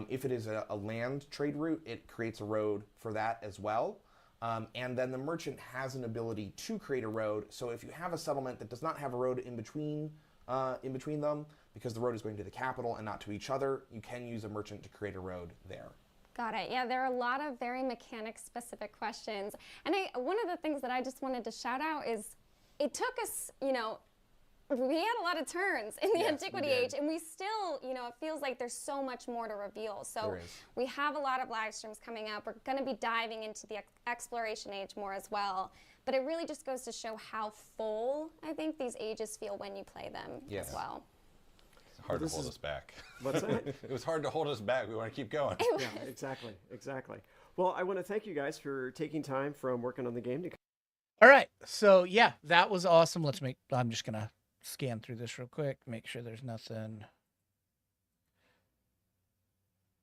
If it is a land trade route, it creates a road for that as well. And then the merchant has an ability to create a road. So if you have a settlement that does not have a road in between them, because the road is going to the capital and not to each other, you can use a merchant to create a road there. Got it. Yeah, there are a lot of very mechanic-specific questions. And one of the things that I just wanted to shout out is it took us, we had a lot of turns in the Yes, we Antiquity did. Age, and we still, it feels like there's so much more to reveal. So There is. we have a lot of live streams coming up. We're going to be diving into the Exploration Age more as well. But it really just goes to show how full, I think, these ages feel when you play them Yes. as well. It's hard to this hold is- us back. What's that? It was hard to hold us back. We want to keep going. Yeah, exactly. Well, I want to thank you guys for taking time from working on the game to All right. So yeah, that was awesome. I'm just gonna scan through this real quick, make sure there's nothing.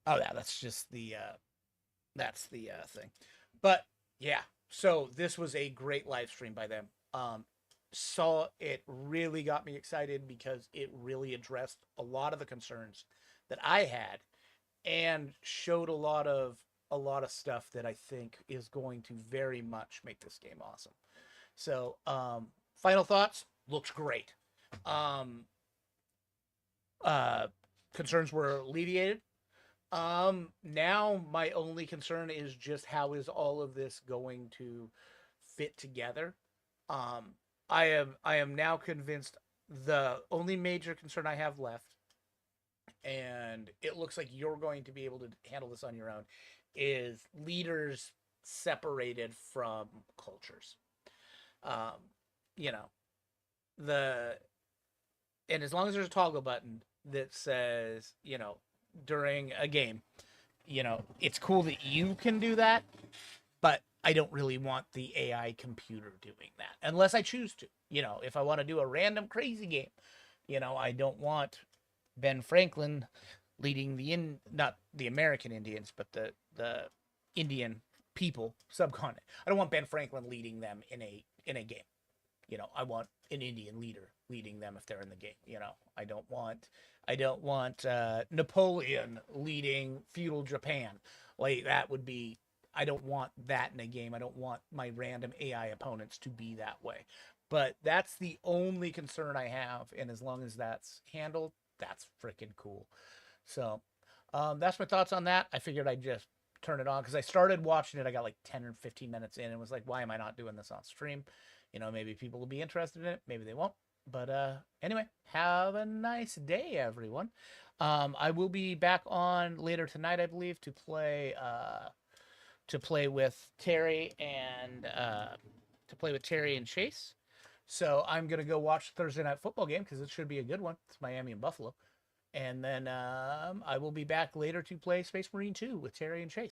Oh yeah, that's just the thing. But yeah, so this was a great live stream by them. Saw it really got me excited because it really addressed a lot of the concerns that I had and showed a lot of stuff that I think is going to very much make this game awesome. So, final thoughts, looks great. Um, uh, Concerns were alleviated. Now my only concern is just how is all of this going to fit together. Um, I am now convinced the only major concern I have left, and it looks like you're going to be able to handle this on your own, is leaders separated from cultures. Um, you know, the and as long as there's a toggle button that says, during a game, it's cool that you can do that, but I don't really want the AI computer doing that unless I choose to. If I want to do a random crazy game, I don't want Ben Franklin leading not the American Indians, but the Indian people subcontinent. I don't want Ben Franklin leading them in a game. I want an Indian leader leading them if they're in the game. I don't want Napoleon leading feudal Japan. Like that would be. I don't want that in a game. I don't want my random AI opponents to be that way. But that's the only concern I have, and as long as that's handled, that's freaking cool. So that's my thoughts on that. I figured I'd just turn it on because I started watching it. I got like 10 or 15 minutes in and was like, why am I not doing this on stream? Maybe people will be interested in it. Maybe they won't. But anyway, have a nice day, everyone. I will be back on later tonight, I believe, to play with Terry and Chase. So I'm gonna go watch the Thursday night football game because it should be a good one. It's Miami and Buffalo, and then I will be back later to play Space Marine 2 with Terry and Chase.